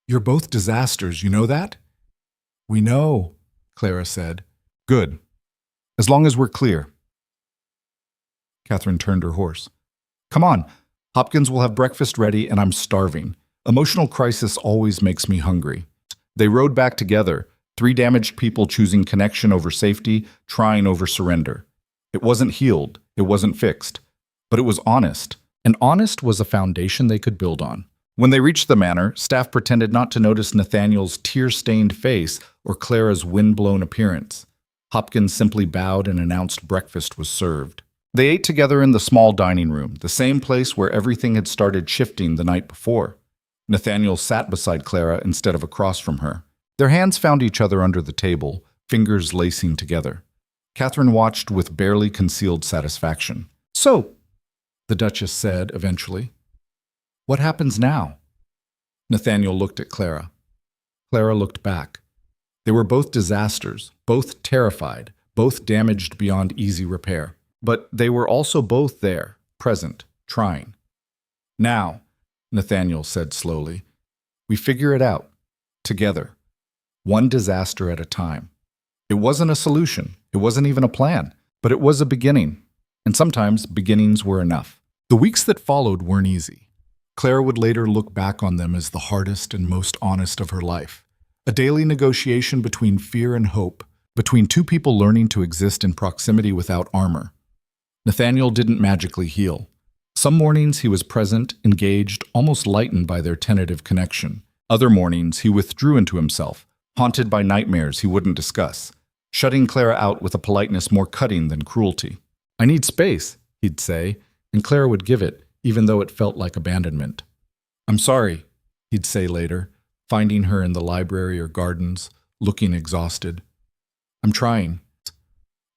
You're both disasters, you know that? We know, Clara said. Good. As long as we're clear. Catherine turned her horse. Come on. Hopkins will have breakfast ready and I'm starving. Emotional crisis always makes me hungry. They rode back together, three damaged people choosing connection over safety, trying over surrender. It wasn't healed, it wasn't fixed, but it was honest, and honest was a foundation they could build on. When they reached the manor, staff pretended not to notice Nathaniel's tear-stained face or Clara's wind-blown appearance. Hopkins simply bowed and announced breakfast was served. They ate together in the small dining room, the same place where everything had started shifting the night before. Nathaniel sat beside Clara instead of across from her. Their hands found each other under the table, fingers lacing together. Catherine watched with barely concealed satisfaction. So, the Duchess said eventually, what happens now? Nathaniel looked at Clara. Clara looked back. They were both disasters, both terrified, both damaged beyond easy repair. But they were also both there, present, trying. Now, Nathaniel said slowly, we figure it out, together, one disaster at a time. It wasn't a solution, it wasn't even a plan, but it was a beginning, and sometimes beginnings were enough. The weeks that followed weren't easy. Clara would later look back on them as the hardest and most honest of her life. A daily negotiation between fear and hope, between two people learning to exist in proximity without armor. Nathaniel didn't magically heal. Some mornings he was present, engaged, almost lightened by their tentative connection. Other mornings he withdrew into himself, haunted by nightmares he wouldn't discuss, shutting Clara out with a politeness more cutting than cruelty. I need space, he'd say, and Clara would give it, even though it felt like abandonment. I'm sorry, he'd say later, finding her in the library or gardens, looking exhausted. I'm trying.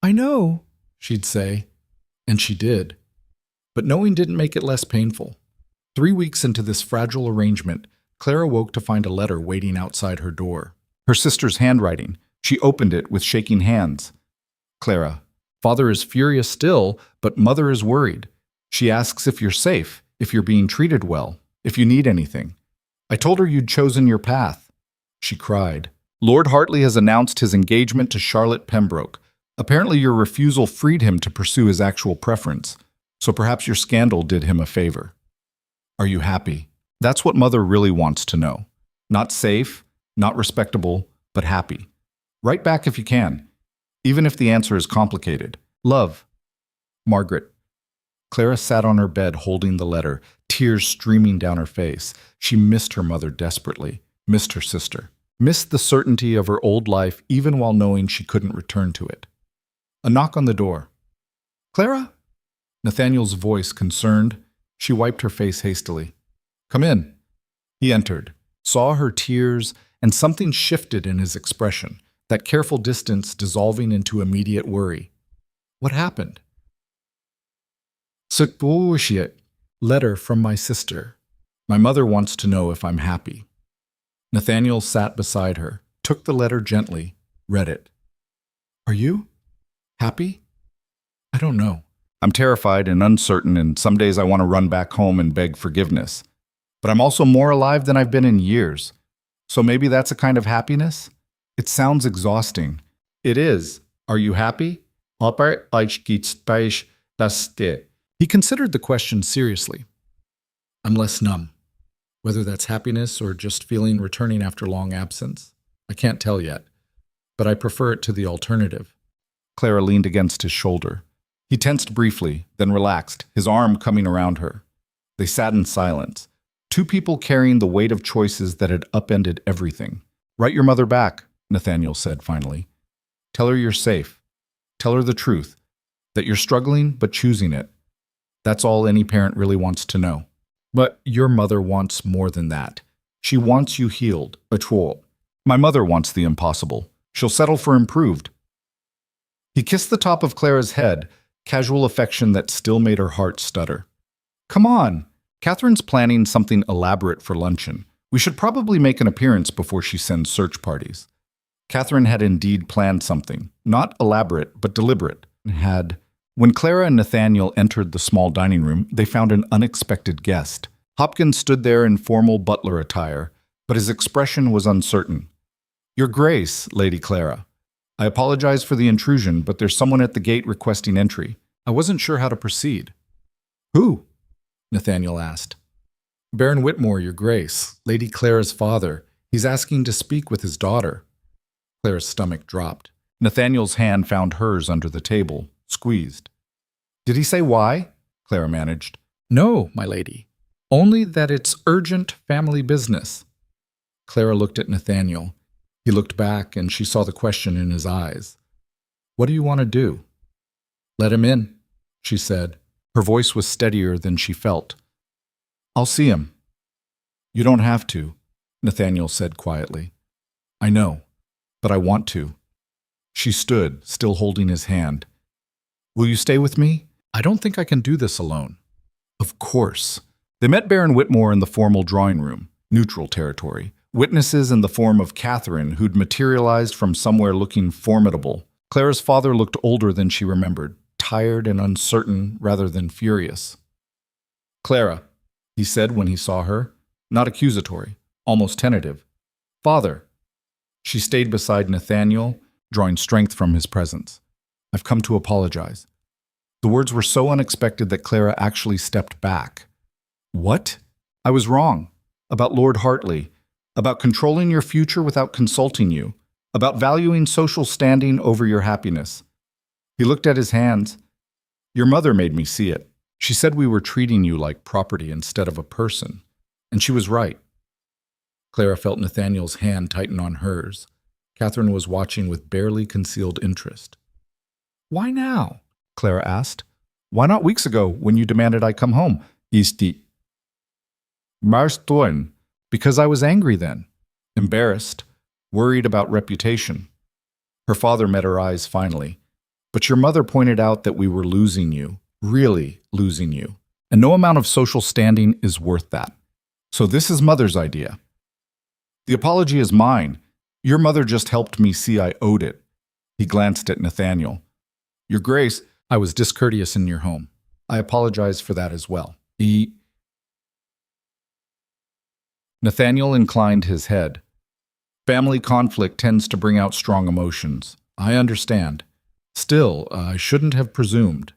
I know, she'd say, and she did. But knowing didn't make it less painful. 3 weeks into this fragile arrangement, Clara woke to find a letter waiting outside her door. Her sister's handwriting. She opened it with shaking hands. Clara, Father is furious still, but Mother is worried. She asks if you're safe, if you're being treated well, if you need anything. I told her you'd chosen your path. she cried. Lord Hartley has announced his engagement to Charlotte Pembroke. Apparently your refusal freed him to pursue his actual preference, so perhaps your scandal did him a favor. Are you happy? That's what Mother really wants to know. Not safe, not respectable, but happy. Write back if you can, even if the answer is complicated. Love. Margaret. Clara sat on her bed holding the letter, tears streaming down her face. She missed her mother desperately, missed her sister, missed the certainty of her old life even while knowing she couldn't return to it. A knock on the door. Clara? Nathaniel's voice concerned. She wiped her face hastily. Come in. He entered, saw her tears, and something shifted in his expression, that careful distance dissolving into immediate worry. What happened? Bullshit. Letter from my sister. My mother wants to know if I'm happy. Nathaniel sat beside her, took the letter gently, read it. Are you happy? I don't know. I'm terrified and uncertain, and some days I want to run back home and beg forgiveness. But I'm also more alive than I've been in years. So maybe that's a kind of happiness? It sounds exhausting. It is. Are you happy? He considered the question seriously. I'm less numb. Whether that's happiness or just feeling returning after long absence, I can't tell yet, but I prefer it to the alternative. Clara leaned against his shoulder. He tensed briefly, then relaxed, his arm coming around her. They sat in silence, two people carrying the weight of choices that had upended everything. Write your mother back, Nathaniel said finally. Tell her you're safe. Tell her the truth, that you're struggling but choosing it. That's all any parent really wants to know. But your mother wants more than that. She wants you healed, My mother wants the impossible. She'll settle for improved. He kissed the top of Clara's head, casual affection that still made her heart stutter. Come on, Catherine's planning something elaborate for luncheon. We should probably make an appearance before she sends search parties. Catherine had indeed planned something, not elaborate, but deliberate. When Clara and Nathaniel entered the small dining room, they found an unexpected guest. Hopkins stood there in formal butler attire, but his expression was uncertain. Your Grace, Lady Clara. I apologize for the intrusion, but there's someone at the gate requesting entry. I wasn't sure how to proceed. Who? Nathaniel asked. Baron Whitmore, Your Grace, Lady Clara's father. He's asking to speak with his daughter. Clara's stomach dropped. Nathaniel's hand found hers under the table, squeezed. Did he say why? Clara managed. No, my lady. Only that it's urgent family business. Clara looked at Nathaniel. He looked back, and she saw the question in his eyes. What do you want to do? Let him in, she said. Her voice was steadier than she felt. I'll see him. You don't have to, Nathaniel said quietly. I know, but I want to. She stood, still holding his hand. Will you stay with me? I don't think I can do this alone. Of course. They met Baron Whitmore in the formal drawing room, neutral territory. Witnesses in the form of Catherine, who'd materialized from somewhere looking formidable. Clara's father looked older than she remembered, tired and uncertain rather than furious. Clara, he said when he saw her, not accusatory, almost tentative. Father. She stayed beside Nathaniel, drawing strength from his presence. I've come to apologize. The words were so unexpected that Clara actually stepped back. What? I was wrong. About Lord Hartley. About controlling your future without consulting you. About valuing social standing over your happiness. He looked at his hands. Your mother made me see it. She said we were treating you like property instead of a person. And she was right. Clara felt Nathaniel's hand tighten on hers. Catherine was watching with barely concealed interest. Why now? Clara asked. Why not weeks ago when you demanded I come home? Because I was angry then, embarrassed, worried about reputation. Her father met her eyes finally. But your mother pointed out that we were losing you, really losing you. And no amount of social standing is worth that. So this is Mother's idea. The apology is mine. Your mother just helped me see I owed it. He glanced at Nathaniel. Your Grace, I was discourteous in your home. I apologize for that as well. Nathaniel inclined his head. Family conflict tends to bring out strong emotions. I understand. Still, I shouldn't have presumed.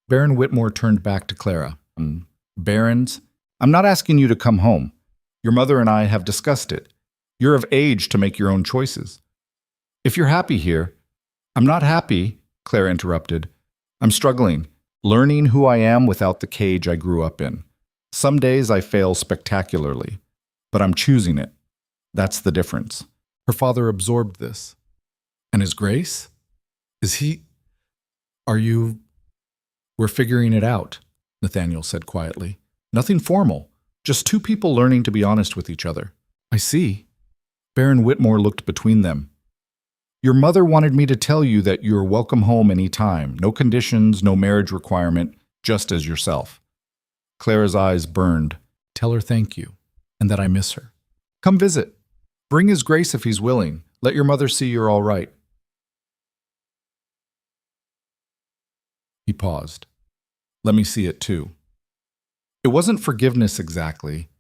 Baron Whitmore turned back to Clara. Barons, I'm not asking you to come home. Your mother and I have discussed it. You're of age to make your own choices. If you're happy here, I'm not happy, Clara interrupted. I'm struggling, learning who I am without the cage I grew up in. Some days I fail spectacularly, but I'm choosing it. That's the difference. Her father absorbed this. And His Grace? Is he... Are you... We're figuring it out, Nathaniel said quietly. Nothing formal, just two people learning to be honest with each other. I see. Baron Whitmore looked between them. Your mother wanted me to tell you that you're welcome home any time. No conditions, no marriage requirement, just as yourself. Clara's eyes burned. Tell her thank you, and that I miss her. Come visit. Bring His Grace if he's willing. Let your mother see you're all right. He paused. Let me see it too. It wasn't forgiveness exactly.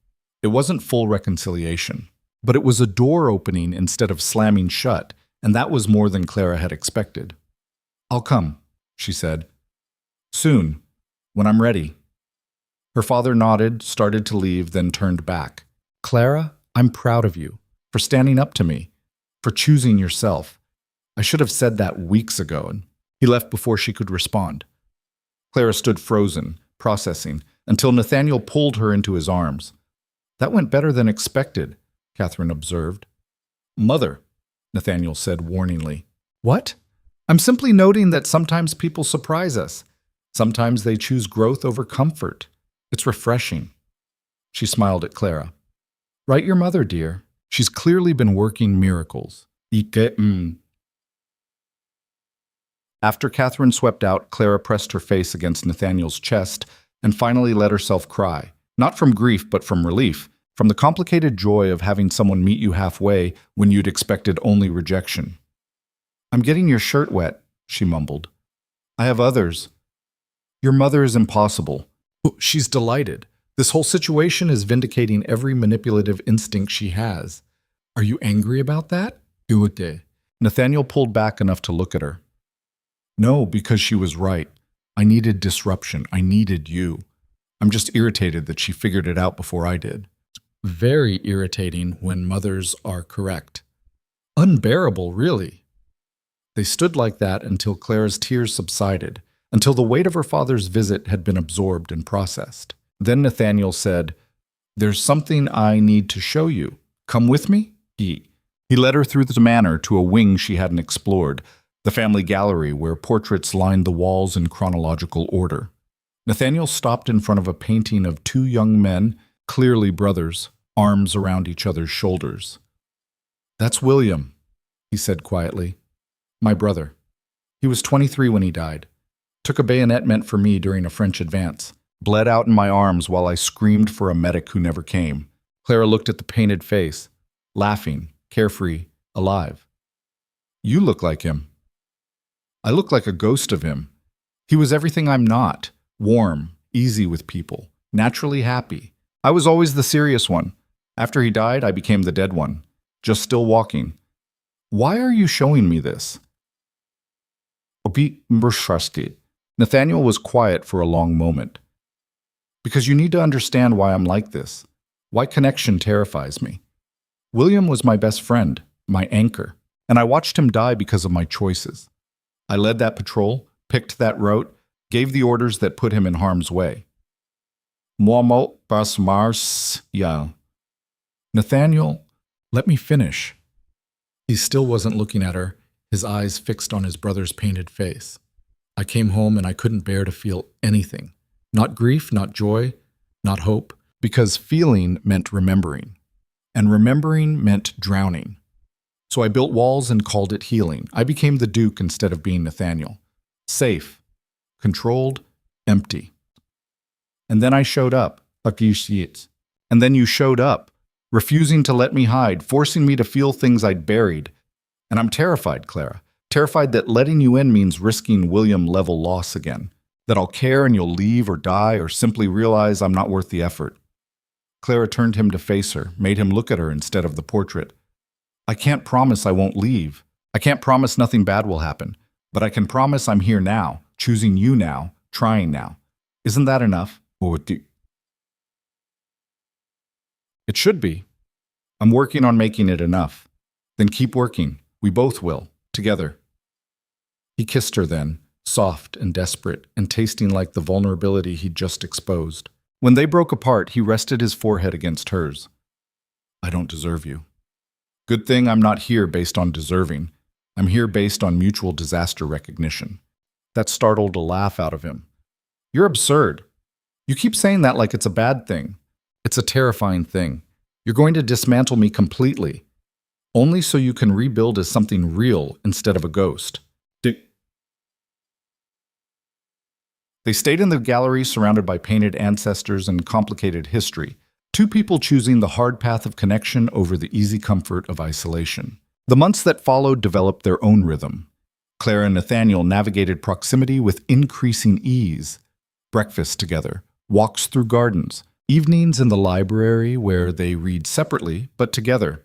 It wasn't full reconciliation. But it was a door opening instead of slamming shut, and that was more than Clara had expected. I'll come, she said. Soon, when I'm ready. Her father nodded, started to leave, then turned back. Clara, I'm proud of you, for standing up to me, for choosing yourself. I should have said that weeks ago, and he left before she could respond. Clara stood frozen, processing, until Nathaniel pulled her into his arms. That went better than expected, Catherine observed. Mother, Nathaniel said warningly. What? I'm simply noting that sometimes people surprise us. Sometimes they choose growth over comfort. It's refreshing. She smiled at Clara. Write your mother, dear. She's clearly been working miracles. After Catherine swept out, Clara pressed her face against Nathaniel's chest and finally let herself cry, not from grief but from relief, from the complicated joy of having someone meet you halfway when you'd expected only rejection. I'm getting your shirt wet, she mumbled. I have others. Your mother is impossible. She's delighted. This whole situation is vindicating every manipulative instinct she has. Are you angry about that? Nathaniel pulled back enough to look at her. No, because she was right. I needed disruption. I needed you. I'm just irritated that she figured it out before I did. Very irritating when mothers are correct. Unbearable, really. They stood like that until Clara's tears subsided, until the weight of her father's visit had been absorbed and processed. Then Nathaniel said, There's something I need to show you. Come with me? He led her through the manor to a wing she hadn't explored, the family gallery where portraits lined the walls in chronological order. Nathaniel stopped in front of a painting of two young men, clearly brothers, arms around each other's shoulders. That's William, he said quietly. My brother. He was 23 when he died. Took a bayonet meant for me during a French advance. Bled out in my arms while I screamed for a medic who never came. Clara looked at the painted face, laughing, carefree, alive. You look like him. I look like a ghost of him. He was everything I'm not. Warm, easy with people, naturally happy. I was always the serious one. After he died, I became the dead one, just still walking. Why are you showing me this? Nathaniel was quiet for a long moment. Because you need to understand why I'm like this, why connection terrifies me. William was my best friend, my anchor, and I watched him die because of my choices. I led that patrol, picked that route, gave the orders that put him in harm's way. Nathaniel, let me finish. He still wasn't looking at her, his eyes fixed on his brother's painted face. I came home and I couldn't bear to feel anything. Not grief, not joy, not hope, because feeling meant remembering, and remembering meant drowning. So I built walls and called it healing. I became the Duke instead of being Nathaniel. Safe, controlled, empty. And then I showed up. And then you showed up, refusing to let me hide, forcing me to feel things I'd buried. And I'm terrified, Clara. Terrified that letting you in means risking William-level loss again. That I'll care and you'll leave or die or simply realize I'm not worth the effort. Clara turned him to face her, made him look at her instead of the portrait. I can't promise I won't leave. I can't promise nothing bad will happen. But I can promise I'm here now, choosing you now, trying now. Isn't that enough? It should be. I'm working on making it enough. Then keep working. We both will, together. He kissed her then, soft and desperate, and tasting like the vulnerability he'd just exposed. When they broke apart, he rested his forehead against hers. I don't deserve you. Good thing I'm not here based on deserving. I'm here based on mutual disaster recognition. That startled a laugh out of him. You're absurd. You keep saying that like it's a bad thing. It's a terrifying thing. You're going to dismantle me completely, only so you can rebuild as something real instead of a ghost. They stayed in the gallery surrounded by painted ancestors and complicated history, two people choosing the hard path of connection over the easy comfort of isolation. The months that followed developed their own rhythm. Clara and Nathaniel navigated proximity with increasing ease. Breakfast together, walks through gardens, evenings in the library where they read separately but together.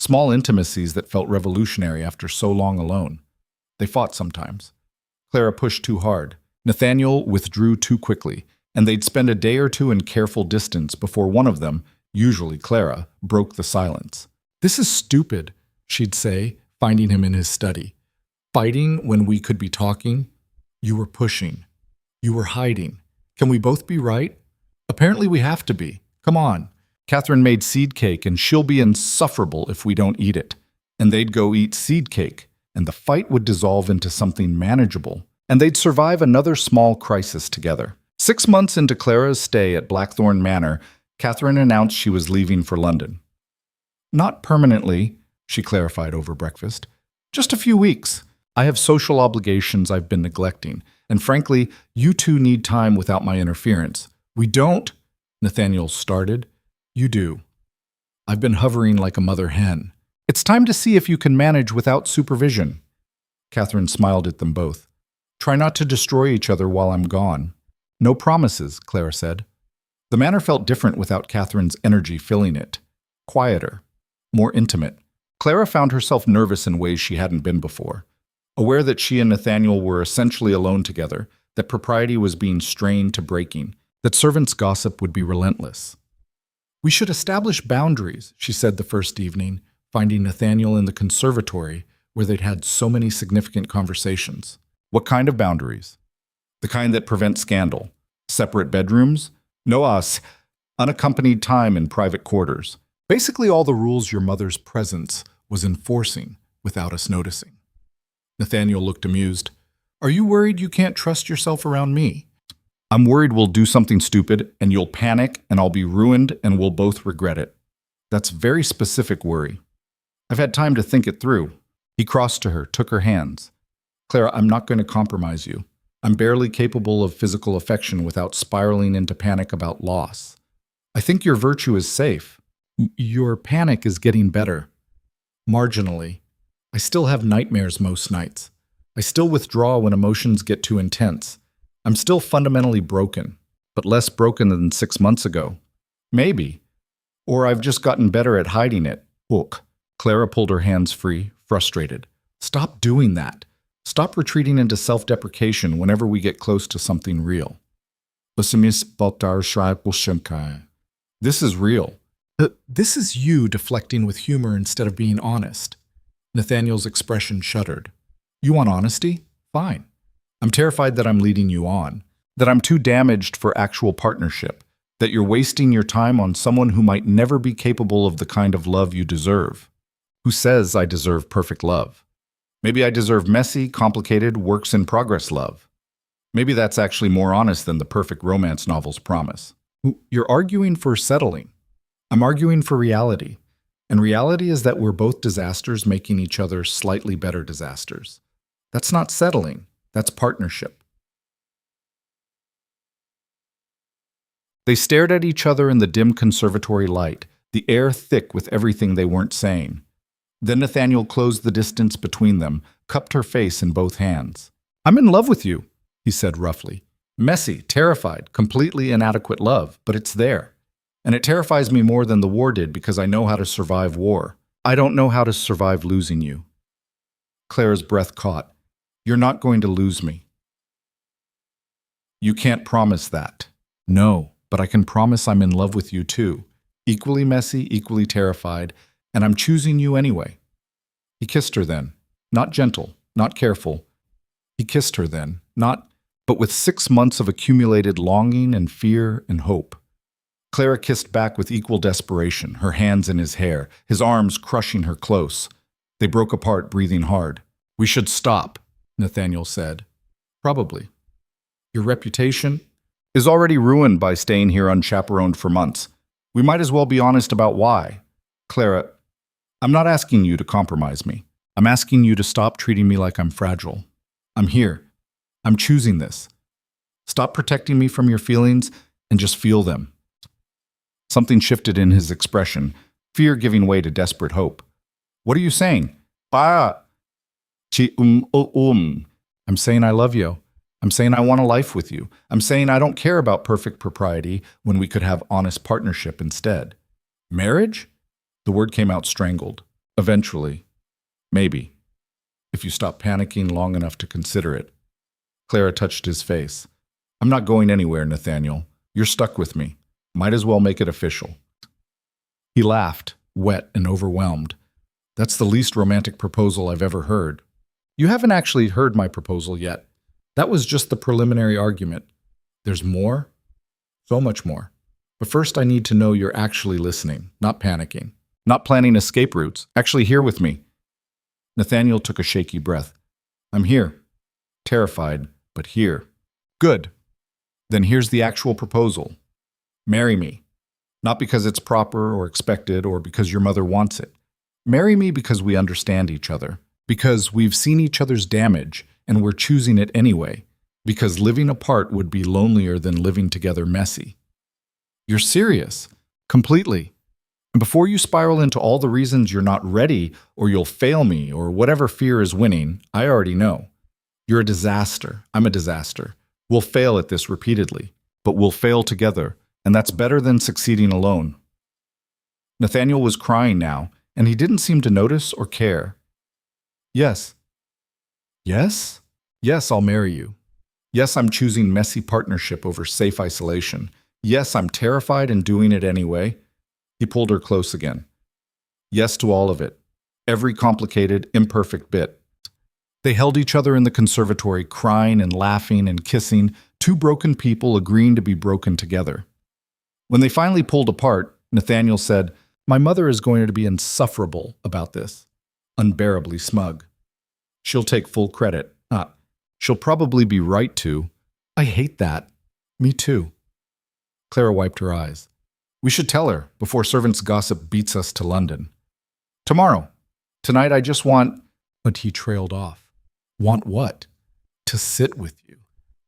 Small intimacies that felt revolutionary after so long alone. They fought sometimes. Clara pushed too hard. Nathaniel withdrew too quickly, and they'd spend a day or two in careful distance before one of them, usually Clara, broke the silence. This is stupid, she'd say, finding him in his study. Fighting when we could be talking? You were pushing. You were hiding. Can we both be right? Apparently we have to be. Come on. Catherine made seed cake, and she'll be insufferable if we don't eat it. And they'd go eat seed cake, and the fight would dissolve into something manageable, and they'd survive another small crisis together. 6 months into Clara's stay at Blackthorn Manor, Catherine announced she was leaving for London. Not permanently, she clarified over breakfast. Just a few weeks. I have social obligations I've been neglecting, and frankly, you two need time without my interference. We don't, Nathaniel started. You do. I've been hovering like a mother hen. It's time to see if you can manage without supervision. Catherine smiled at them both. Try not to destroy each other while I'm gone. No promises, Clara said. The manor felt different without Catherine's energy filling it. Quieter. More intimate. Clara found herself nervous in ways she hadn't been before. Aware that she and Nathaniel were essentially alone together, that propriety was being strained to breaking, that servants' gossip would be relentless. We should establish boundaries, she said the first evening, finding Nathaniel in the conservatory where they'd had so many significant conversations. What kind of boundaries? The kind that prevent scandal. Separate bedrooms? No us. Unaccompanied time in private quarters. Basically all the rules your mother's presence was enforcing without us noticing. Nathaniel looked amused. Are you worried you can't trust yourself around me? I'm worried we'll do something stupid and you'll panic and I'll be ruined and we'll both regret it. That's very specific worry. I've had time to think it through. He crossed to her, took her hands. Clara, I'm not going to compromise you. I'm barely capable of physical affection without spiraling into panic about loss. I think your virtue is safe. Your panic is getting better. Marginally. I still have nightmares most nights. I still withdraw when emotions get too intense. I'm still fundamentally broken, but less broken than 6 months ago. Maybe. Or I've just gotten better at hiding it. Look. Clara pulled her hands free, frustrated. Stop doing that. Stop retreating into self-deprecation whenever we get close to something real. This is real. This is you deflecting with humor instead of being honest. Nathaniel's expression shuddered. You want honesty? Fine. I'm terrified that I'm leading you on, that I'm too damaged for actual partnership, that you're wasting your time on someone who might never be capable of the kind of love you deserve. Who says I deserve perfect love? Maybe I deserve messy, complicated, works-in-progress love. Maybe that's actually more honest than the perfect romance novels promise. You're arguing for settling. I'm arguing for reality. And reality is that we're both disasters making each other slightly better disasters. That's not settling. That's partnership. They stared at each other in the dim conservatory light, the air thick with everything they weren't saying. Then Nathaniel closed the distance between them, cupped her face in both hands. I'm in love with you, he said roughly. Messy, terrified, completely inadequate love, but it's there. And it terrifies me more than the war did because I know how to survive war. I don't know how to survive losing you. Clara's breath caught. You're not going to lose me. You can't promise that. No, but I can promise I'm in love with you too. Equally messy, equally terrified, and I'm choosing you anyway. He kissed her then. Not gentle, not careful. He kissed her then, but with 6 months of accumulated longing and fear and hope. Clara kissed back with equal desperation, her hands in his hair, his arms crushing her close. They broke apart, breathing hard. We should stop, Nathaniel said. Probably. Your reputation is already ruined by staying here unchaperoned for months. We might as well be honest about why. Clara, I'm not asking you to compromise me. I'm asking you to stop treating me like I'm fragile. I'm here. I'm choosing this. Stop protecting me from your feelings and just feel them. Something shifted in his expression, fear giving way to desperate hope. What are you saying? I'm saying I love you. I'm saying I want a life with you. I'm saying I don't care about perfect propriety when we could have honest partnership instead. Marriage? The word came out strangled. Eventually. Maybe. If you stop panicking long enough to consider it. Clara touched his face. I'm not going anywhere, Nathaniel. You're stuck with me. Might as well make it official. He laughed, wet and overwhelmed. That's the least romantic proposal I've ever heard. You haven't actually heard my proposal yet. That was just the preliminary argument. There's more? So much more. But first I need to know you're actually listening, not panicking, not planning escape routes, actually here with me. Nathaniel took a shaky breath. I'm here. Terrified, but here. Good. Then here's the actual proposal. Marry me. Not because it's proper or expected or because your mother wants it. Marry me because we understand each other. Because we've seen each other's damage and we're choosing it anyway. Because living apart would be lonelier than living together messy. You're serious. Completely. And before you spiral into all the reasons you're not ready or you'll fail me or whatever fear is winning, I already know. You're a disaster. I'm a disaster. We'll fail at this repeatedly, but we'll fail together, and that's better than succeeding alone. Nathaniel was crying now, and he didn't seem to notice or care. Yes. Yes? Yes, I'll marry you. Yes, I'm choosing messy partnership over safe isolation. Yes, I'm terrified and doing it anyway. He pulled her close again. Yes to all of it. Every complicated, imperfect bit. They held each other in the conservatory, crying and laughing and kissing, two broken people agreeing to be broken together. When they finally pulled apart, Nathaniel said, My mother is going to be insufferable about this. Unbearably smug. She'll take full credit. She'll probably be right to. I hate that. Me too. Clara wiped her eyes. We should tell her before servants' gossip beats us to London. Tomorrow. Tonight I just want... But he trailed off. Want what? To sit with you.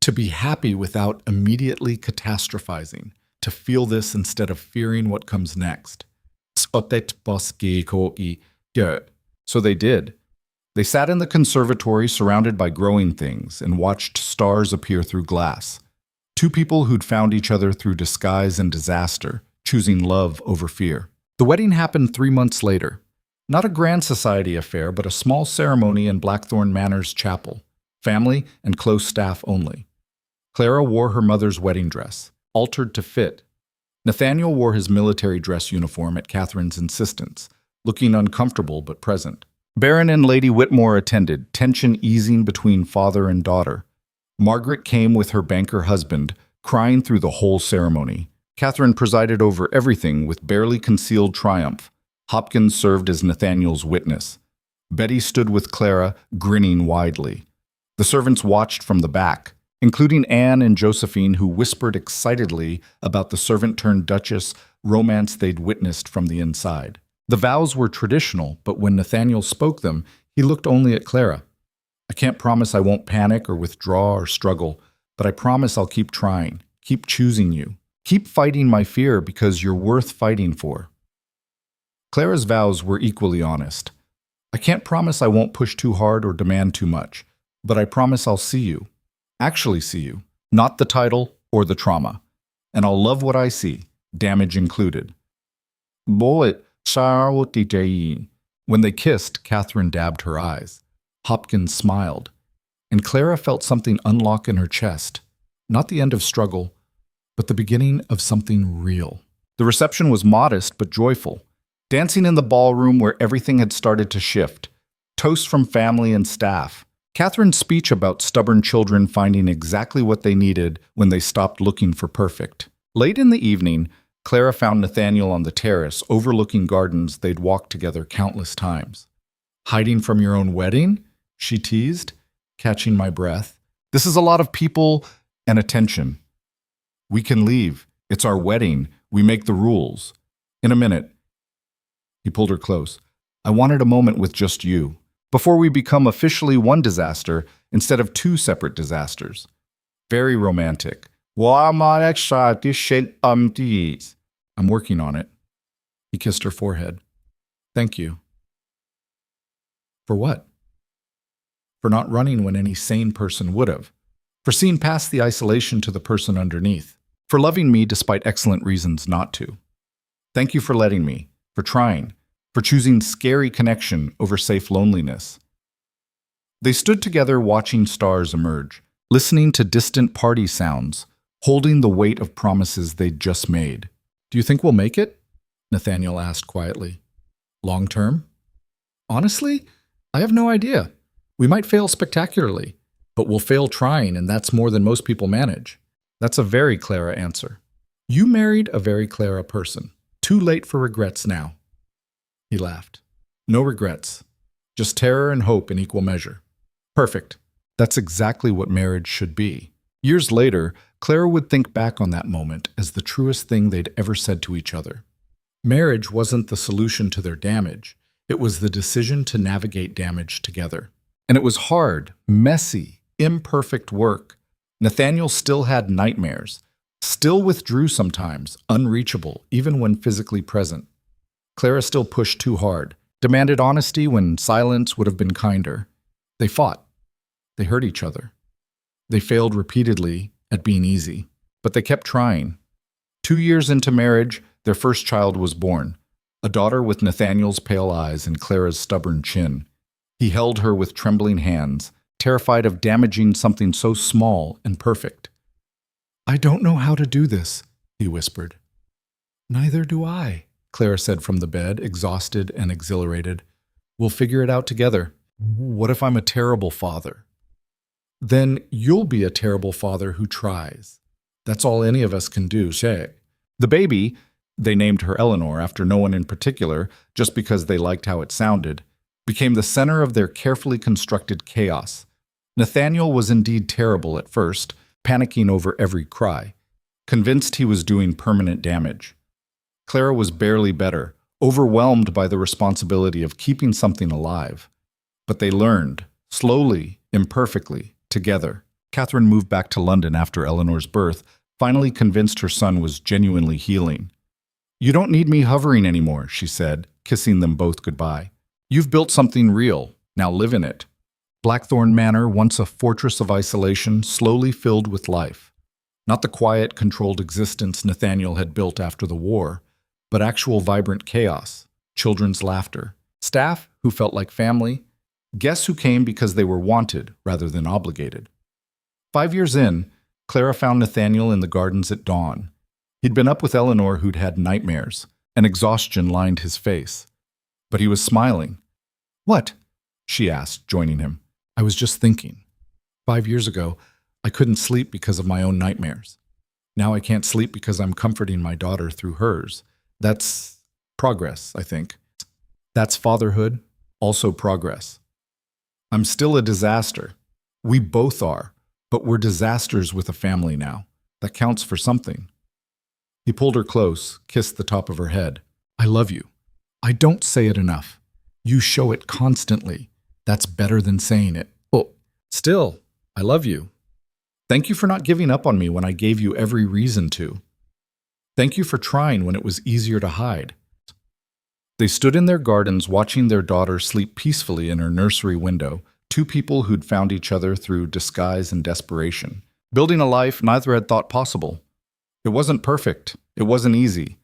To be happy without immediately catastrophizing. To feel this instead of fearing what comes next. So they did. They sat in the conservatory surrounded by growing things and watched stars appear through glass. Two people who'd found each other through disguise and disaster, choosing love over fear. The wedding happened 3 months later. Not a grand society affair, but a small ceremony in Blackthorn Manor's chapel. Family and close staff only. Clara wore her mother's wedding dress, altered to fit. Nathaniel wore his military dress uniform at Catherine's insistence, looking uncomfortable but present. Baron and Lady Whitmore attended, tension easing between father and daughter. Margaret came with her banker husband, crying through the whole ceremony. Catherine presided over everything with barely concealed triumph. Hopkins served as Nathaniel's witness. Betty stood with Clara, grinning widely. The servants watched from the back, including Anne and Josephine, who whispered excitedly about the servant-turned-duchess romance they'd witnessed from the inside. The vows were traditional, but when Nathaniel spoke them, he looked only at Clara. I can't promise I won't panic or withdraw or struggle, but I promise I'll keep trying, keep choosing you, keep fighting my fear because you're worth fighting for. Clara's vows were equally honest. I can't promise I won't push too hard or demand too much, but I promise I'll see you, actually see you, not the title or the trauma. And I'll love what I see, damage included. Boy, When they kissed, Catherine dabbed her eyes. Hopkins smiled, and Clara felt something unlock in her chest. Not the end of struggle, but the beginning of something real. The reception was modest but joyful. Dancing in the ballroom where everything had started to shift. Toasts from family and staff. Catherine's speech about stubborn children finding exactly what they needed when they stopped looking for perfect. Late in the evening, Clara found Nathaniel on the terrace overlooking gardens they'd walked together countless times. "Hiding from your own wedding?" she teased, catching my breath. "This is a lot of people and attention. We can leave. It's our wedding. We make the rules. In a minute." He pulled her close. "I wanted a moment with just you, before we become officially one disaster instead of two separate disasters." Very romantic. "I'm working on it." He kissed her forehead. "Thank you." For what? For not running when any sane person would have. For seeing past the isolation to the person underneath. For loving me despite excellent reasons not to. Thank you for letting me, for trying, for choosing scary connection over safe loneliness. They stood together watching stars emerge, listening to distant party sounds, holding the weight of promises they'd just made. "Do you think we'll make it?" Nathaniel asked quietly. "Long term?" "Honestly, I have no idea. We might fail spectacularly, but we'll fail trying, and that's more than most people manage." That's a very Clara answer. "You married a very Clara person. Too late for regrets now." He laughed. "No regrets. Just terror and hope in equal measure." "Perfect. That's exactly what marriage should be." Years later, Clara would think back on that moment as the truest thing they'd ever said to each other. Marriage wasn't the solution to their damage. It was the decision to navigate damage together. And it was hard, messy, imperfect work. Nathaniel still had nightmares, still withdrew sometimes, unreachable, even when physically present. Clara still pushed too hard, demanded honesty when silence would have been kinder. They fought. They hurt each other. They failed repeatedly at being easy, but they kept trying. 2 years into marriage, their first child was born, a daughter with Nathaniel's pale eyes and Clara's stubborn chin. He held her with trembling hands, terrified of damaging something so small and perfect. "I don't know how to do this," he whispered. "Neither do I," Clara said from the bed, exhausted and exhilarated. "We'll figure it out together. What if I'm a terrible father?" "Then you'll be a terrible father who tries. That's all any of us can do, Shay." The baby, they named her Eleanor after no one in particular, just because they liked how it sounded, became the center of their carefully constructed chaos. Nathaniel was indeed terrible at first, panicking over every cry, convinced he was doing permanent damage. Clara was barely better, overwhelmed by the responsibility of keeping something alive. But they learned, slowly, imperfectly, together. Catherine moved back to London after Eleanor's birth, finally convinced her son was genuinely healing. "You don't need me hovering anymore," she said, kissing them both goodbye. "You've built something real. Now live in it." Blackthorn Manor, once a fortress of isolation, slowly filled with life. Not the quiet, controlled existence Nathaniel had built after the war, but actual vibrant chaos, children's laughter, staff who felt like family, guests who came because they were wanted rather than obligated. 5 years in, Clara found Nathaniel in the gardens at dawn. He'd been up with Eleanor, who'd had nightmares, and exhaustion lined his face. But he was smiling. "What?" she asked, joining him. "I was just thinking. 5 years ago, I couldn't sleep because of my own nightmares. Now I can't sleep because I'm comforting my daughter through hers. That's progress, I think. That's fatherhood, also progress. I'm still a disaster. We both are, but we're disasters with a family now. That counts for something." He pulled her close, kissed the top of her head. "I love you. I don't say it enough. You show it constantly. That's better than saying it. Oh, still, I love you. Thank you for not giving up on me when I gave you every reason to. Thank you for trying when it was easier to hide." They stood in their gardens watching their daughter sleep peacefully in her nursery window, two people who'd found each other through disguise and desperation, building a life neither had thought possible. It wasn't perfect. It wasn't easy.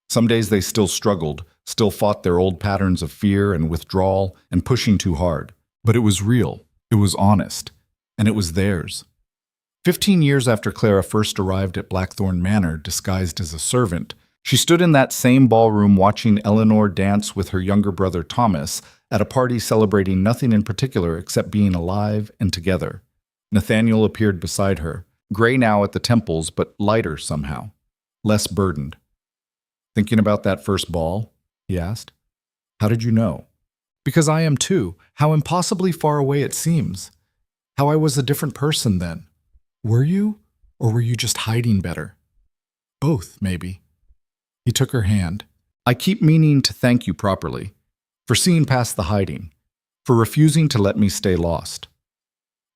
Some days they still struggled, still fought their old patterns of fear and withdrawal and pushing too hard. But it was real, it was honest, and it was theirs. 15 years after Clara first arrived at Blackthorn Manor disguised as a servant, she stood in that same ballroom watching Eleanor dance with her younger brother Thomas at a party celebrating nothing in particular except being alive and together. Nathaniel appeared beside her, gray now at the temples but lighter somehow, less burdened. "Thinking about that first ball?" he asked. "How did you know?" Because I am too. How impossibly far away it seems. How I was a different person then. Were you? Or were you just hiding better? Both, maybe. He took her hand. "I keep meaning to thank you properly, for seeing past the hiding, for refusing to let me stay lost.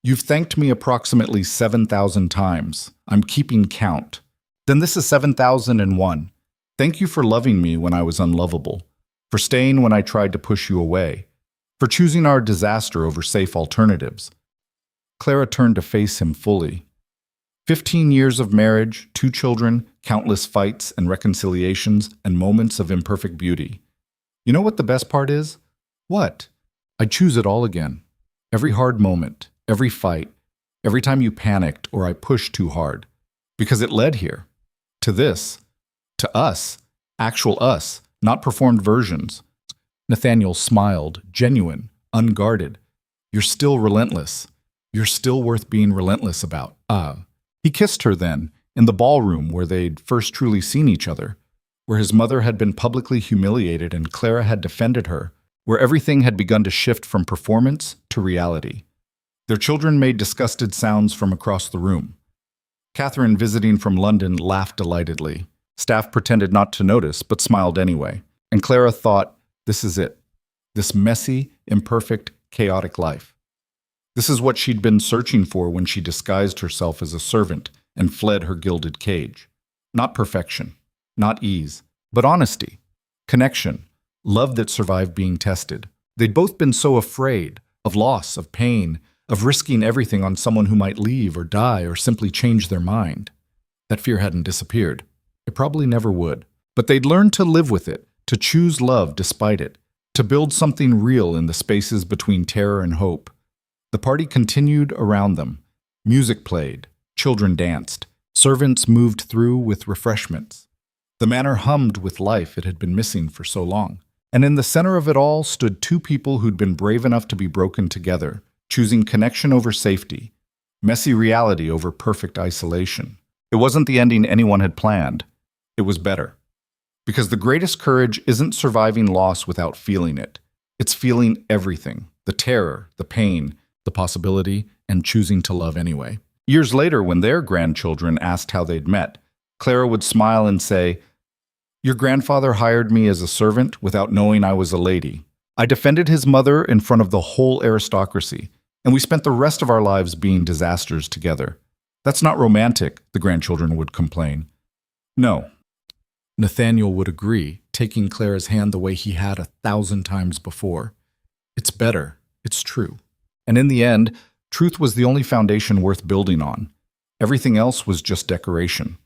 You've thanked me approximately 7,000 times. I'm keeping count. Then this is 7,001. Thank you for loving me when I was unlovable, for staying when I tried to push you away, for choosing our disaster over safe alternatives." Clara turned to face him fully. 15 years of marriage, 2 children, countless fights and reconciliations, and moments of imperfect beauty. You know what the best part is? What? I'd choose it all again. Every hard moment, every fight, every time you panicked or I pushed too hard. Because it led here. To this. To us. Actual us, not performed versions. Nathaniel smiled, genuine, unguarded. "You're still relentless. You're still worth being relentless about." He kissed her then, in the ballroom where they'd first truly seen each other, where his mother had been publicly humiliated and Clara had defended her, where everything had begun to shift from performance to reality. Their children made disgusted sounds from across the room. Catherine, visiting from London, laughed delightedly. Staff pretended not to notice, but smiled anyway. And Clara thought, this is it. This messy, imperfect, chaotic life. This is what she'd been searching for when she disguised herself as a servant and fled her gilded cage. Not perfection, not ease, but honesty, connection, love that survived being tested. They'd both been so afraid of loss, of pain, of risking everything on someone who might leave or die or simply change their mind. That fear hadn't disappeared. It probably never would. But they'd learned to live with it, to choose love despite it, to build something real in the spaces between terror and hope. The party continued around them. Music played, children danced, servants moved through with refreshments. The manor hummed with life it had been missing for so long. And in the center of it all stood 2 people who'd been brave enough to be broken together, choosing connection over safety, messy reality over perfect isolation. It wasn't the ending anyone had planned. It was better. Because the greatest courage isn't surviving loss without feeling it. It's feeling everything, the terror, the pain, the possibility, and choosing to love anyway. Years later, when their grandchildren asked how they'd met, Clara would smile and say, "Your grandfather hired me as a servant without knowing I was a lady. I defended his mother in front of the whole aristocracy, and we spent the rest of our lives being disasters together. That's not romantic," the grandchildren would complain. "No." Nathaniel would agree, taking Clara's hand the way he had 1,000 times before. "It's better. It's true." And in the end, truth was the only foundation worth building on. Everything else was just decoration.